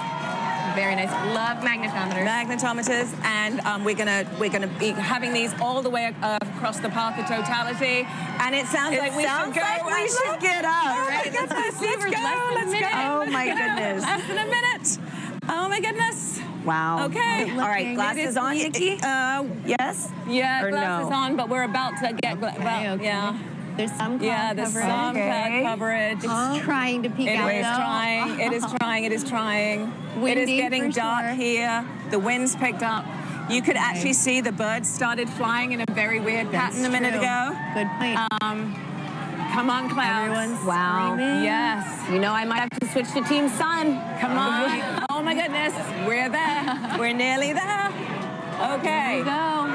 Very nice. Love magnetometers. Magnetometers, and we're gonna be having these all the way across the path of Totality. And it sounds like we should go. We should get up. All right, let's go. Let's go. Oh my goodness. Less than a minute. Oh my goodness. Wow. Okay. All right, glasses on, Nikki? Yes? Yeah, or glasses no? on, but we're about to get. Yeah. There's some cloud there's coverage. some cloud coverage. It's trying to peek out, It is though. trying. It is trying. It is trying. Windy it is getting for dark sure. here. The wind's picked up. You could actually see the birds started flying in a very weird pattern a minute ago. Good point. Come on, clouds. Everyone's wow. screaming. Yes. You know, I might have to switch to Team Sun. Come on. Oh my goodness. We're there. We're nearly there. Okay. There we go.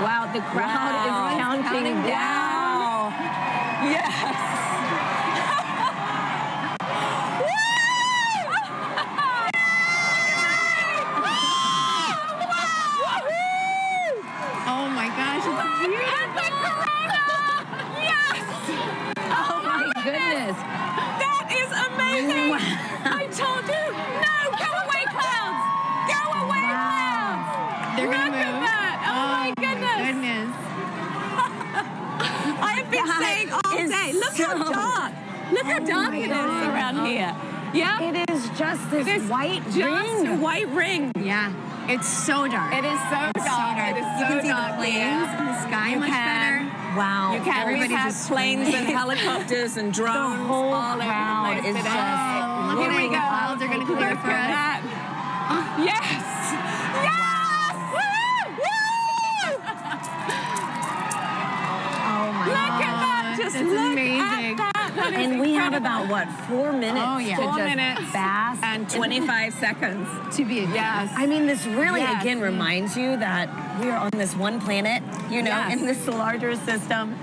Wow, the crowd is counting down. Yes. Oh my gosh, it's beautiful. And the corona! Yes! Oh my goodness. That is amazing! Wow. I told you! No! Go away, clouds! Go away, clouds! They're gonna Look move. at that! Oh my goodness! I have been saying all day, look how dark! Look how dark it is around here. Yeah? It is just this white Just ring. white ring. Yeah, it's so dark. It is so dark. It is You so can see dark the planes in the sky You much can. better. Wow. You can. Everybody We have just planes and screaming. helicopters and drones The whole all over the crowd place is today. just Oh, look Here at we it. The go. clouds are gonna clear Look for at us. that. Yes! Yes! Woo! Woo! Oh my Look at that! Just This is look amazing. at that! That And we have about, what, 4 minutes Oh, yeah. to 4 just minutes. bask. And 25 seconds. To be Yes. I mean, this really, Yes. again, reminds you that we are on this one planet, you know, Yes. in this larger system.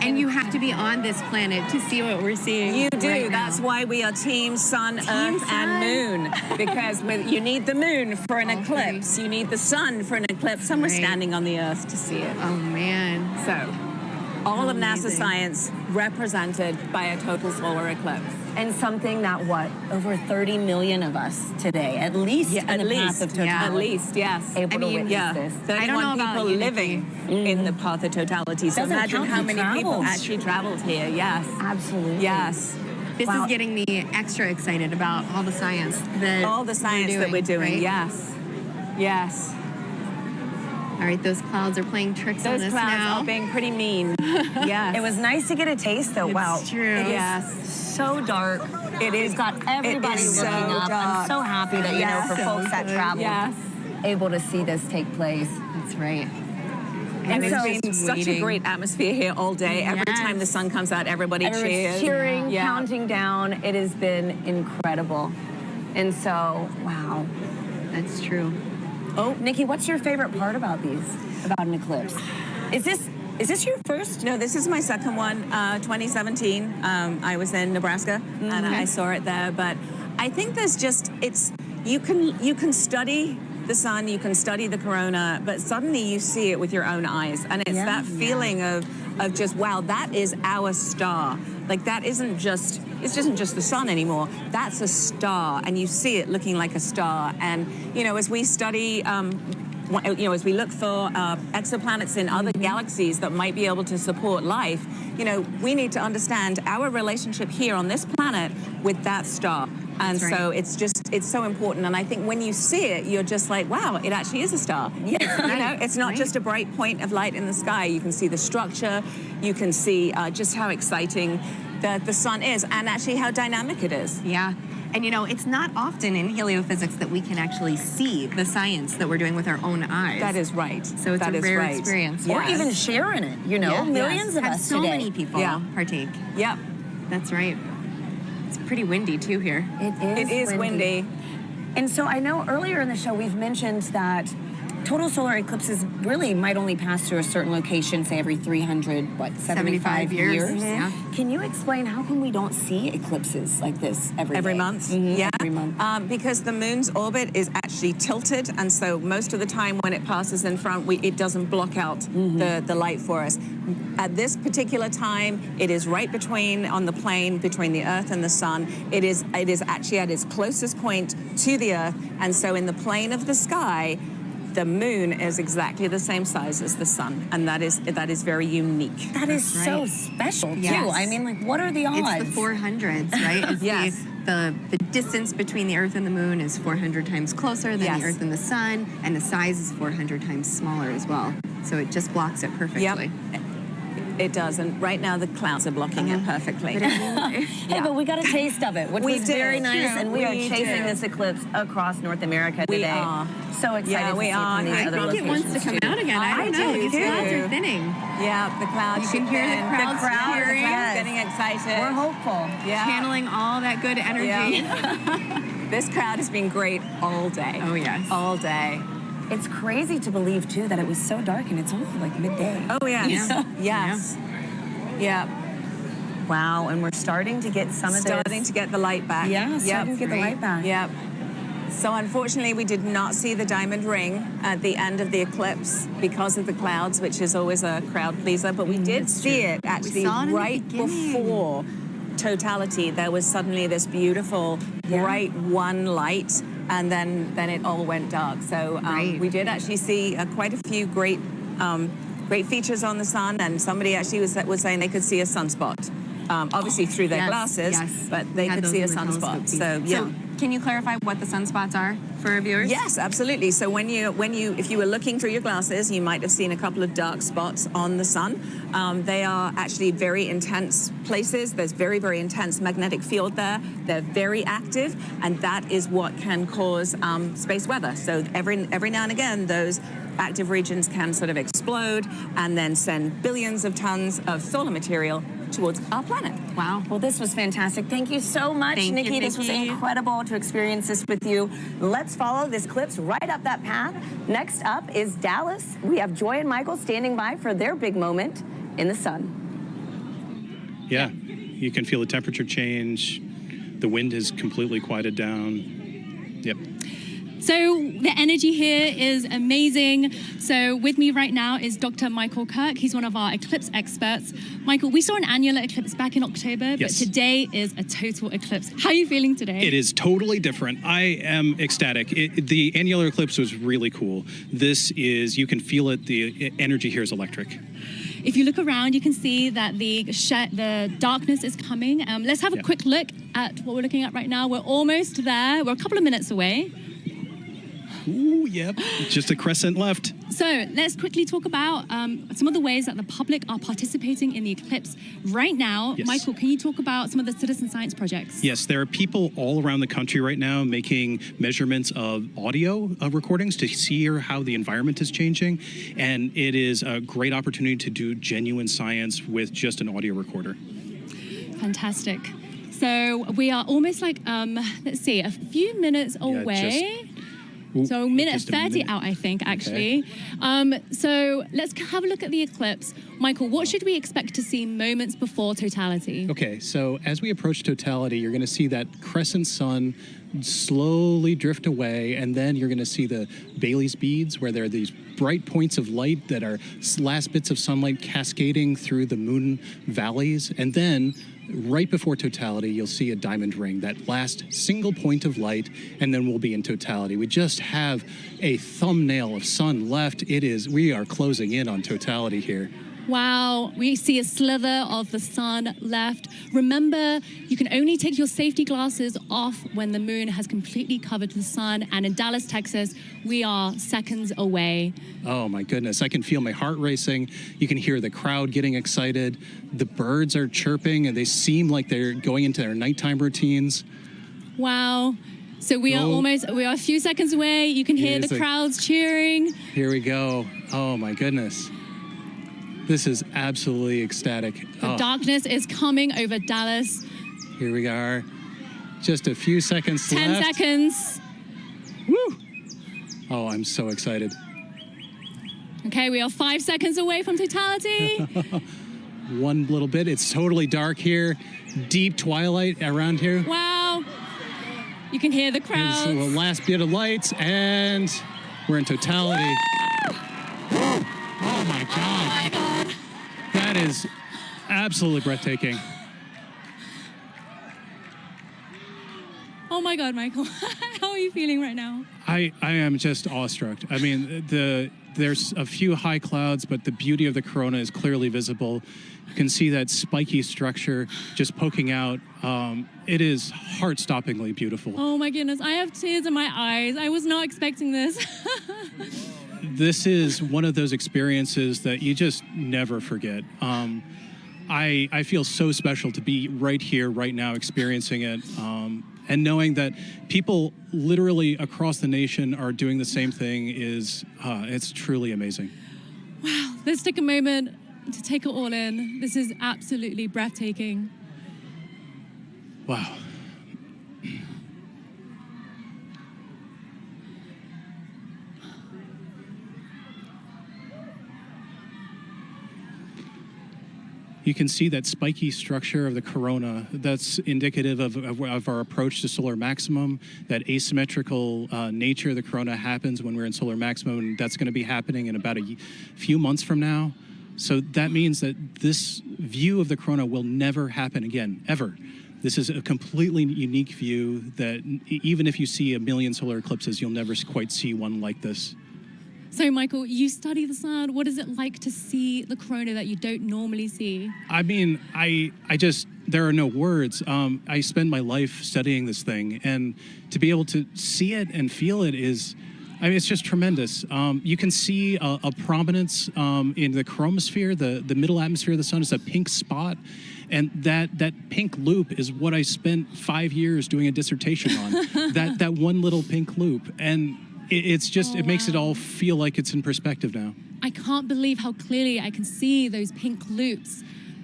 And you have to be on this planet to see what we're seeing. You do. right now. That's why we are Team Sun, Earth, and Moon. Because you need the moon for an eclipse. You need the sun for an eclipse. And we're standing on the Earth to see it. Oh, man. So, all of NASA Amazing. science represented by a total solar eclipse. And something that, what, over 30 million of us today, at least in the path of totality. Yeah. At least, yes. Able to witness this. I don't know 31 about people you, living in the path of totality. So Doesn't imagine count how who many people travels. actually traveled here. Yes. Absolutely. Yes. This is getting me extra excited about all the science that we're doing. right? Yes. Yes. All right, those clouds are playing tricks on Those us clouds now. are being pretty mean. Yes. It was nice to get a taste, though. Wow. It's true. Yes. So dark. It is. Got everybody is looking so up. dark. I'm so happy that, you know, for folks that travel, able to see this take place. That's right. And it's it's been such a waiting. great atmosphere here all day. Every Yes. time the sun comes out, everybody cheers. cheering, counting down. It has been incredible. And so, wow. That's true. Oh, Nikki, what's your favorite part about an eclipse? Is this your first? No, this is my second one. 2017. I was in Nebraska and I saw it there. But I think there's just you can study the sun, you can study the corona, but suddenly you see it with your own eyes, and it's that feeling of just, wow, that is our star. Like it isn't just the sun anymore. That's a star, and you see it looking like a star. And you know, as we study, as we look for exoplanets in other galaxies that might be able to support life, you know, we need to understand our relationship here on this planet with that star. And That's so right. it's so important. And I think when you see it, you're just like, wow, it actually is a star. Yeah. You know, it's not just a bright point of light in the sky. You can see the structure. You can see just how exciting the sun is, and actually how dynamic it is. Yeah. And you know, it's not often in heliophysics that we can actually see the science that we're doing with our own eyes. That is right. So it's That a is rare right. experience. Or even sharing it, you know, millions of Have us so today. many people partake. Yep. That's right. It's pretty windy too here. It is windy. And so I know earlier in the show we've mentioned that total solar eclipses really might only pass through a certain location, say every 375 years. Mm-hmm. Yeah. Can you explain how come we don't see eclipses like this every month? Yeah, every month. Because the moon's orbit is actually tilted, and so most of the time when it passes in front, it doesn't block out the light for us. At this particular time, it is right on the plane between the Earth and the Sun. It is actually at its closest point to the Earth, and so in the plane of the sky, the moon is exactly the same size as the sun, and that is very unique. That is so special, too. I mean, like, what are the odds? It's the 400s, right? It's Yes. The distance between the Earth and the Moon is 400 times closer than the Earth and the Sun, and the size is 400 times smaller as well. So it just blocks it perfectly. Yep. It does, and right now the clouds are blocking it perfectly. Hey, but we got a taste of it, which was very nice, and we are chasing this eclipse across North America today. We are. So excited to see from these other I think it wants to come out again. I don't know. These clouds are thinning. Yeah, the clouds. You can hear the crowd cheering. Getting excited. We're hopeful. Yeah. Channeling all that good energy. Yeah. This crowd has been great all day. Oh, yes. All day. It's crazy to believe, too, that it was so dark and it's only like midday. Oh, yes. Yes. Yeah. Wow, and we're starting to get starting to get the light back. Yeah, starting to get the light back. Yep. So unfortunately, we did not see the diamond ring at the end of the eclipse because of the clouds, which is always a crowd pleaser, but we did see it actually right before totality. There was suddenly this beautiful bright one light, and then it all went dark. So we did actually see quite a few great features on the sun, and somebody actually was saying they could see a sunspot. Obviously through their glasses, but they could see a sunspot. So can you clarify what the sunspots are for our viewers? Yes, absolutely. So if you were looking through your glasses, you might have seen a couple of dark spots on the sun. They are actually very intense places. There's very, very intense magnetic field there. They're very active, and that is what can cause space weather. So every now and again, those active regions can sort of explode and then send billions of tons of solar material towards our planet. Wow. Well, this was fantastic. Thank you so much, Nikki. This was incredible to experience this with you. Let's follow this eclipse right up that path. Next up is Dallas. We have Joy and Michael standing by for their big moment in the sun. Yeah, you can feel the temperature change. The wind has completely quieted down. Yep. So the energy here is amazing. So with me right now is Dr. Michael Kirk. He's one of our eclipse experts. Michael, we saw an annular eclipse back in October, but today is a total eclipse. How are you feeling today? It is totally different. I am ecstatic. The annular eclipse was really cool. This is, you can feel it, the energy here is electric. If you look around, you can see that the darkness is coming. Let's have a quick look at what we're looking at right now. We're almost there. We're a couple of minutes away. Ooh, yep. Just a crescent left. So let's quickly talk about some of the ways that the public are participating in the eclipse right now. Yes. Michael, can you talk about some of the citizen science projects? Yes, there are people all around the country right now making measurements of audio recordings to see how the environment is changing. And it is a great opportunity to do genuine science with just an audio recorder. Fantastic. So we are almost like, let's see, a few minutes away. So minute 30 out, I think, actually. Okay. So let's have a look at the eclipse. Michael, what should we expect to see moments before totality? Okay, so as we approach totality, you're going to see that crescent sun slowly drift away, and then you're going to see the Bailey's beads, where there are these bright points of light that are last bits of sunlight cascading through the moon valleys, and then right before totality, you'll see a diamond ring, that last single point of light, and then we'll be in totality. We just have a thumbnail of sun left. We are closing in on totality here. Wow, we see a slither of the sun left. Remember, you can only take your safety glasses off when the moon has completely covered the sun. And in Dallas, Texas, we are seconds away. Oh my goodness, I can feel my heart racing. You can hear the crowd getting excited. The birds are chirping and they seem like they're going into their nighttime routines. Wow. So we are a few seconds away. You can hear the crowds cheering. Here we go. Oh my goodness. This is absolutely ecstatic. The darkness is coming over Dallas. Here we are. Just a few seconds left. 10 seconds. Woo! Oh, I'm so excited. Okay, we are 5 seconds away from totality. One little bit. It's totally dark here. Deep twilight around here. Wow. You can hear the crowds. The last bit of lights, and we're in totality. Oh my God. Oh my God. That is absolutely breathtaking. Oh my God, Michael. How are you feeling right now? I am just awestruck. I mean, there's a few high clouds, but the beauty of the corona is clearly visible. You can see that spiky structure just poking out. It is heart-stoppingly beautiful. Oh my goodness, I have tears in my eyes. I was not expecting this. This is one of those experiences that you just never forget. I feel so special to be right here, right now, experiencing it, and knowing that people literally across the nation are doing the same thing it's truly amazing. Wow, let's take a moment to take it all in. This is absolutely breathtaking. Wow. You can see that spiky structure of the corona. That's indicative of our approach to solar maximum. That asymmetrical nature of the corona happens when we're in solar maximum, and that's going to be happening in about a few months from now. So that means that this view of the corona will never happen again, ever. This is a completely unique view that even if you see a million solar eclipses, you'll never quite see one like this. So, Michael, you study the sun. What is it like to see the corona that you don't normally see? I mean, there are no words. I spend my life studying this thing, and to be able to see it and feel it is I mean, it's just tremendous. You can see a prominence in the chromosphere, the middle atmosphere of the sun is a pink spot. And that pink loop is what I spent 5 years doing a dissertation on, that one little pink loop. And it's just, it makes it all feel like it's in perspective now. I can't believe how clearly I can see those pink loops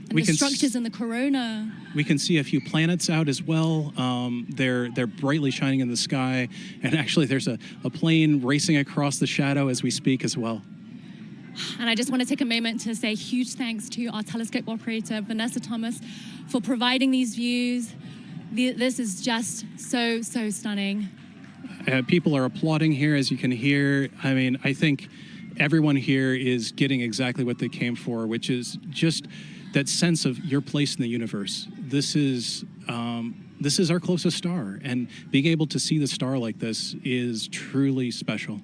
and the structures in the corona. We can see a few planets out as well. They're brightly shining in the sky. And actually there's a plane racing across the shadow as we speak as well. And I just want to take a moment to say huge thanks to our telescope operator, Vanessa Thomas, for providing these views. This is just so stunning. People are applauding here, as you can hear. I mean, I think everyone here is getting exactly what they came for, which is just that sense of your place in the universe. This is our closest star, and being able to see the star like this is truly special.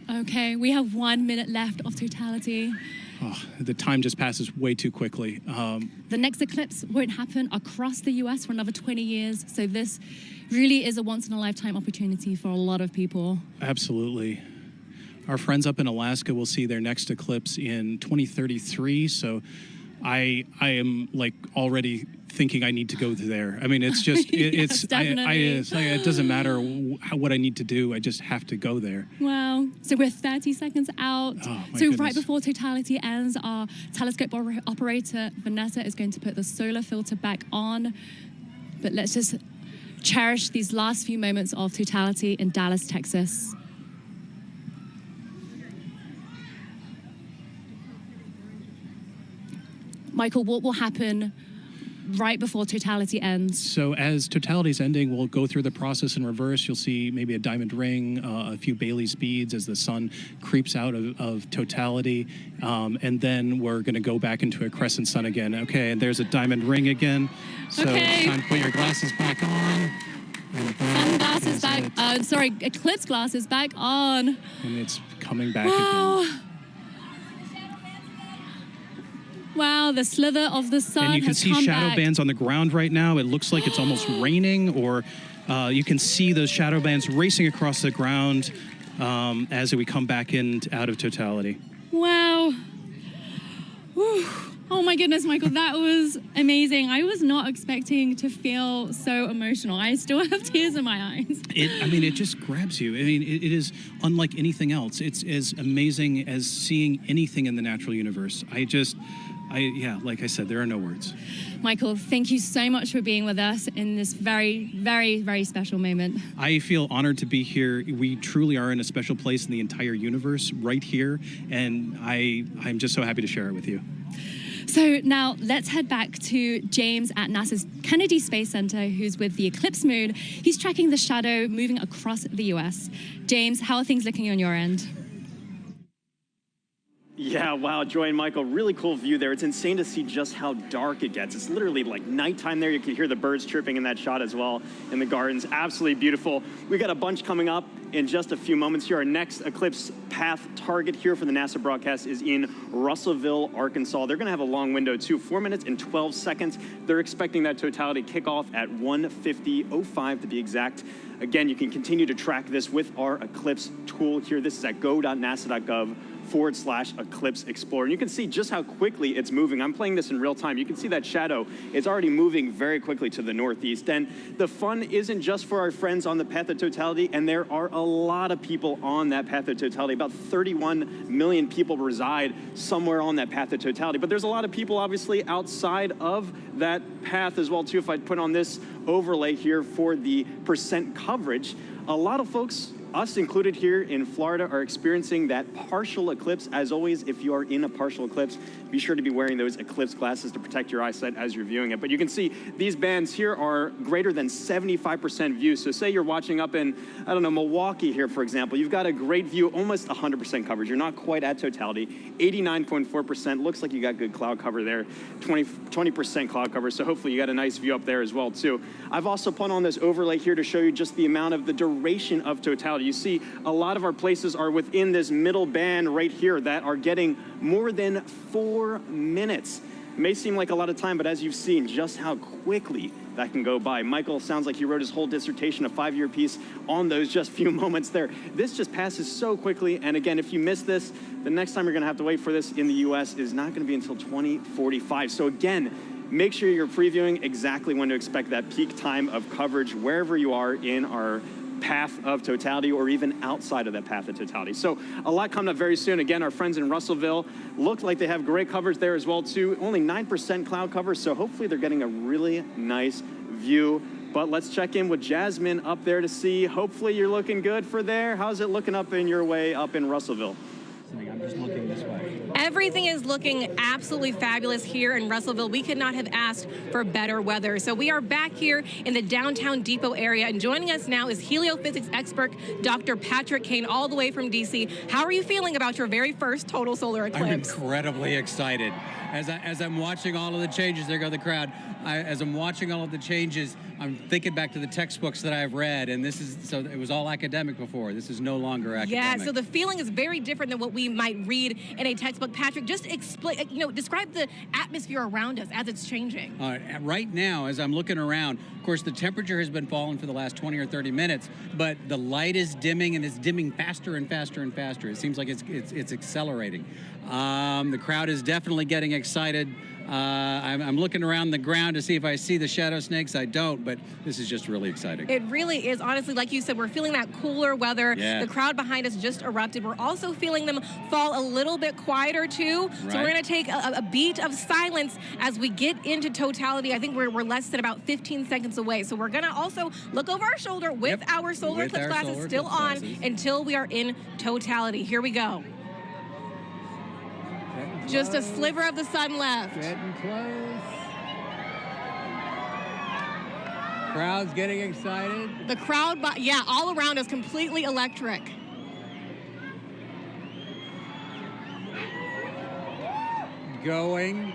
Okay, we have 1 minute left of totality. Oh, the time just passes way too quickly. The next eclipse won't happen across the US for another 20 years, so this really is a once-in-a-lifetime opportunity for a lot of people. Absolutely. Our friends up in Alaska will see their next eclipse in 2033, so I am like already thinking I need to go there. I mean, it's just, Yes, it doesn't matter what I need to do, I just have to go there. Wow, so we're 30 seconds out. Oh, my so goodness. right before totality ends, our telescope operator, Vanessa, is going to put the solar filter back on. But let's just cherish these last few moments of totality in Dallas, Texas. Michael, what will happen right before totality ends? So as totality's ending, we'll go through the process in reverse. You'll see maybe a diamond ring, a few Bailey's beads as the sun creeps out of totality. And then we're going to go back into a crescent sun again. Okay, and there's a diamond ring again. So it's time to put your glasses back on. Sunglasses back, sorry, eclipse glasses back on. And it's coming back again. Wow, the slither of the sun. And you can see shadow bands on the ground right now. It looks like it's almost raining, or you can see those shadow bands racing across the ground as we come back in out of totality. Wow. Whew. Oh my goodness, Michael, that was amazing. I was not expecting to feel so emotional. I still have tears in my eyes. I mean, it just grabs you. I mean, it is unlike anything else. It's as amazing as seeing anything in the natural universe. Yeah, like I said, there are no words. Michael, thank you so much for being with us in this very, very, very special moment. I feel honored to be here. We truly are in a special place in the entire universe right here, and I'm just so happy to share it with you. So now let's head back to James at NASA's Kennedy Space Center, who's with the Eclipse moon. He's tracking the shadow moving across the US. James, how are things looking on your end? Yeah, wow, Joy and Michael, really cool view there. It's insane to see just how dark it gets. It's literally like nighttime there. You can hear the birds chirping in that shot as well in the gardens. Absolutely beautiful. We got a bunch coming up in just a few moments here. Our next eclipse path target here for the NASA broadcast is in Russellville, Arkansas. They're going to have a long window too, 4 minutes and 12 seconds. They're expecting that totality kickoff at 1:50:05 to be exact. Again, you can continue to track this with our Eclipse tool here. This is at go.nasa.gov/Eclipse Explorer. And you can see just how quickly it's moving. I'm playing this in real time. You can see that shadow. It's already moving very quickly to the northeast. And the fun isn't just for our friends on the path of totality, and there are a lot of people on that path of totality. About 31 million people reside somewhere on that path of totality. But there's a lot of people obviously outside of that path as well too. If I put on this overlay here for the percent coverage, a lot of folks, us included here in Florida, are experiencing that partial eclipse. As always, if you are in a partial eclipse, be sure to be wearing those eclipse glasses to protect your eyesight as you're viewing it. But you can see these bands here are greater than 75% view. So say you're watching up in, I don't know, Milwaukee here, for example. You've got a great view, almost 100% coverage. You're not quite at totality. 89.4%. Looks like you got good cloud cover there. 20% cloud cover. So hopefully you got a nice view up there as well, too. I've also put on this overlay here to show you just the amount of the duration of totality. You see a lot of our places are within this middle band right here that are getting more than 4 minutes. It may seem like a lot of time, but as you've seen just how quickly that can go by. Michael sounds like he wrote his whole dissertation, a 5-year piece on those just few moments there. This just passes so quickly. And again, if you miss this, the next time you're going to have to wait for this in the U.S. is not going to be until 2045. So again, make sure you're previewing exactly when to expect that peak time of coverage wherever you are in our path of totality or even outside of that path of totality. So a lot coming up very soon. Again, our friends in Russellville look like they have great coverage there as well too. Only 9% cloud cover, so hopefully they're getting a really nice view. But let's check in with Jasmine up there to see. Hopefully you're looking good for there. How's it looking up in your way up in Russellville? I'm just looking this way. Everything is looking absolutely fabulous here in Russellville. We could not have asked for better weather. So we are back here in the downtown depot area, and joining us now is heliophysics expert Dr. Patrick Kane, all the way from DC. How are you feeling about your very first total solar eclipse? I'm incredibly excited. As I'm watching all of the changes, there go the crowd. As I'm watching all of the changes, I'm thinking back to the textbooks that I've read, and this is, so it was all academic before. This is no longer academic. Yeah, so the feeling is very different than what we might read in a textbook. Patrick, just explain, describe the atmosphere around us as it's changing. Right now, as I'm looking around, of course, the temperature has been falling for the last 20 or 30 minutes, but the light is dimming, and it's dimming faster and faster and faster. It seems like it's accelerating. The crowd is definitely getting excited. I'm looking around the ground to see if I see the shadow snakes. I don't, but this is just really exciting. It really is. Honestly, like you said, we're feeling that cooler weather. Yeah. The crowd behind us just erupted. We're also feeling them fall a little bit quieter, too. Right. So we're going to take a beat of silence as we get into totality. I think we're less than about 15 seconds away. So we're going to also look over our shoulder with our solar eclipse glasses still on until we are in totality. Here we go. Just a sliver of the sun left. Getting close. Crowd's getting excited. The crowd, yeah, all around us, completely electric. Going.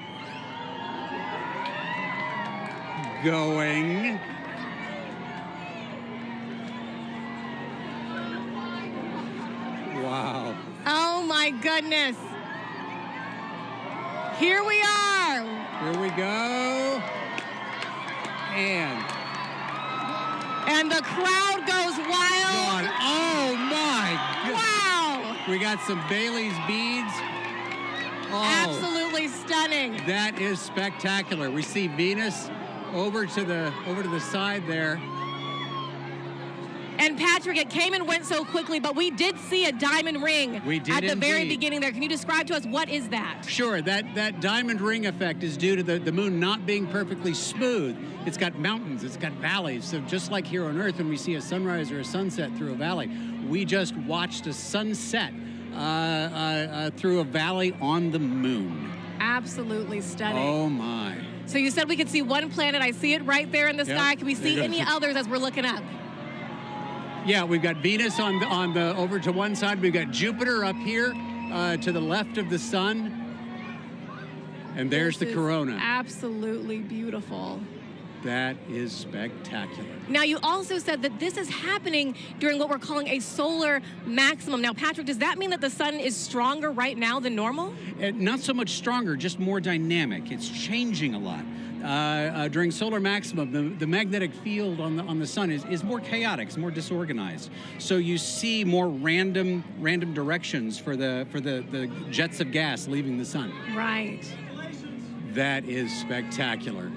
Wow. Oh my goodness. Here we are. Here we go. And the crowd goes wild. Oh my God. Wow. We got some Bailey's beads. Oh, absolutely stunning. That is spectacular. We see Venus over to the side there. And Patrick, it came and went so quickly, but we did see a diamond ring at the very beginning there. Can you describe to us what is that? Sure, that diamond ring effect is due to the moon not being perfectly smooth. It's got mountains, it's got valleys. So just like here on Earth, when we see a sunrise or a sunset through a valley, we just watched a sunset through a valley on the moon. Absolutely stunning. Oh my. So you said we could see one planet. I see it right there in the sky. Can we see any others as we're looking up? Yeah, we've got Venus on the over to one side. We've got Jupiter up here to the left of the sun. And there's the corona. Absolutely beautiful. That is spectacular. Now, you also said that this is happening during what we're calling a solar maximum. Now, Patrick, does that mean that the sun is stronger right now than normal? Not so much stronger, just more dynamic. It's changing a lot. During solar maximum, the magnetic field on the sun is more chaotic, it's more disorganized. So you see more random directions for the jets of gas leaving the sun. Right. That is spectacular.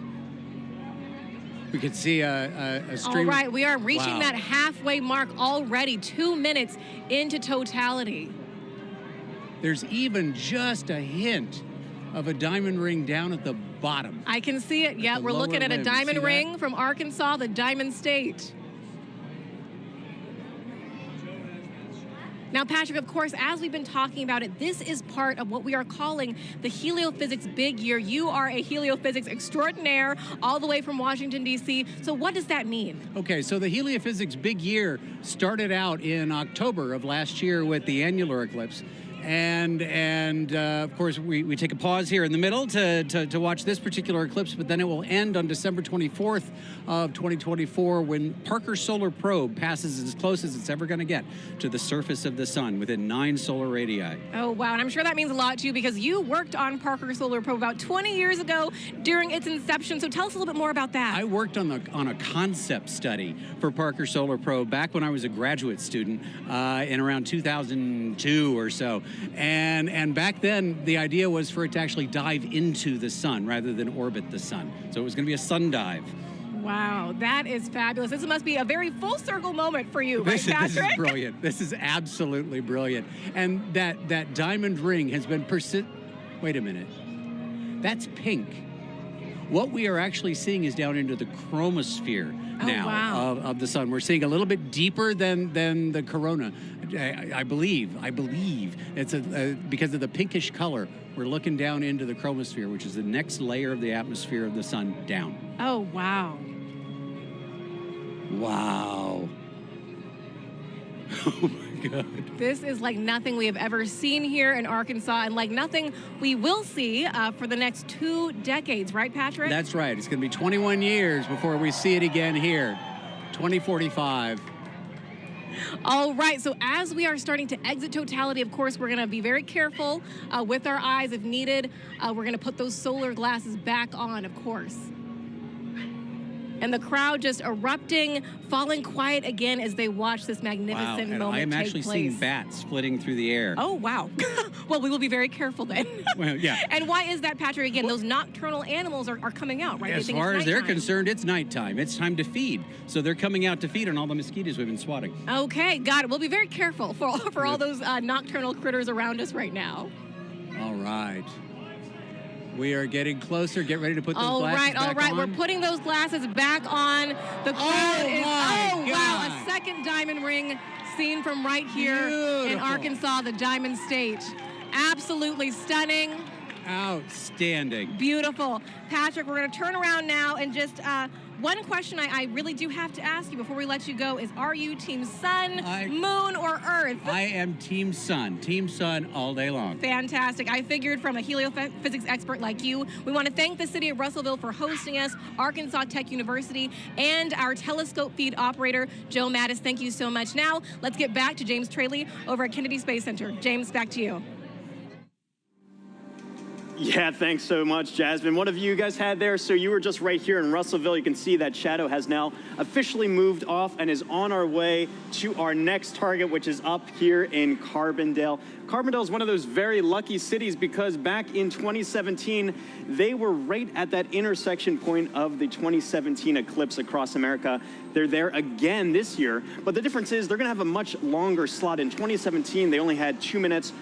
We could see a stream. All right, we are reaching that halfway mark already, 2 minutes into totality. There's even just a hint of a diamond ring down at the bottom. I can see it. Yeah, we're looking at a diamond ring from Arkansas, the Diamond State. Now, Patrick, of course, as we've been talking about it, this is part of what we are calling the heliophysics big year. You are a heliophysics extraordinaire all the way from Washington, D.C. So what does that mean? Okay, so the heliophysics big year started out in October of last year with the annular eclipse. And of course, we take a pause here in the middle to watch this particular eclipse, but then it will end on December 24th of 2024 when Parker's solar probe passes as close as it's ever going to get to the surface of the sun within 9 solar radii. Oh, wow. And I'm sure that means a lot to you because you worked on Parker's solar probe about 20 years ago during its inception. So tell us a little bit more about that. I worked on a concept study for Parker's solar probe back when I was a graduate student in around 2002 or so. And back then, the idea was for it to actually dive into the sun rather than orbit the sun. So it was going to be a sun dive. Wow, that is fabulous. This must be a very full circle moment for you, right, Patrick? This is brilliant. This is absolutely brilliant. And that diamond ring has been Wait a minute. That's pink. What we are actually seeing is down into the chromosphere now of the sun. We're seeing a little bit deeper than the corona. I believe it's because of the pinkish color. We're looking down into the chromosphere, which is the next layer of the atmosphere of the sun down. Oh, wow. Wow. Oh my God. This is like nothing we have ever seen here in Arkansas and like nothing we will see for the next 2 decades, right, Patrick? That's right. It's going to be 21 years before we see it again here. 2045. All right, so as we are starting to exit Totality, of course, we're going to be very careful with our eyes if needed. We're going to put those solar glasses back on, of course. And the crowd just erupting, falling quiet again as they watch this magnificent moment I am take actually place. seeing bats flitting through the air. Oh, wow. Well, we will be very careful then. Well, yeah. And why is that, Patrick? Again, those nocturnal animals are coming out, right? As far as they're concerned, it's nighttime. It's time to feed. So they're coming out to feed on all the mosquitoes we've been swatting. Okay, got it. We'll be very careful for all those nocturnal critters around us right now. All right. We are getting closer. Get ready to put those glasses back on. All right. We're putting those glasses back on. The crowd is... Oh, wow. A second diamond ring seen from right here in Arkansas, the Diamond State. Absolutely stunning. Outstanding. Beautiful. Patrick, we're going to turn around now and just... one question I really do have to ask you before we let you go is, are you Team Sun, Moon, or Earth? I am Team Sun. Team Sun all day long. Fantastic. I figured from a heliophysics expert like you. We want to thank the city of Russellville for hosting us, Arkansas Tech University, and our telescope feed operator, Joe Mattis. Thank you so much. Now, let's get back to James Traley over at Kennedy Space Center. James, back to you. Yeah, thanks so much, Jasmine. What have you guys had there? So you were just right here in Russellville. You can see that shadow has now officially moved off and is on our way to our next target, which is up here in Carbondale. Carbondale is one of those very lucky cities because back in 2017, they were right at that intersection point of the 2017 eclipse across America. They're there again this year, but the difference is they're going to have a much longer slot. In 2017, they only had 2 minutes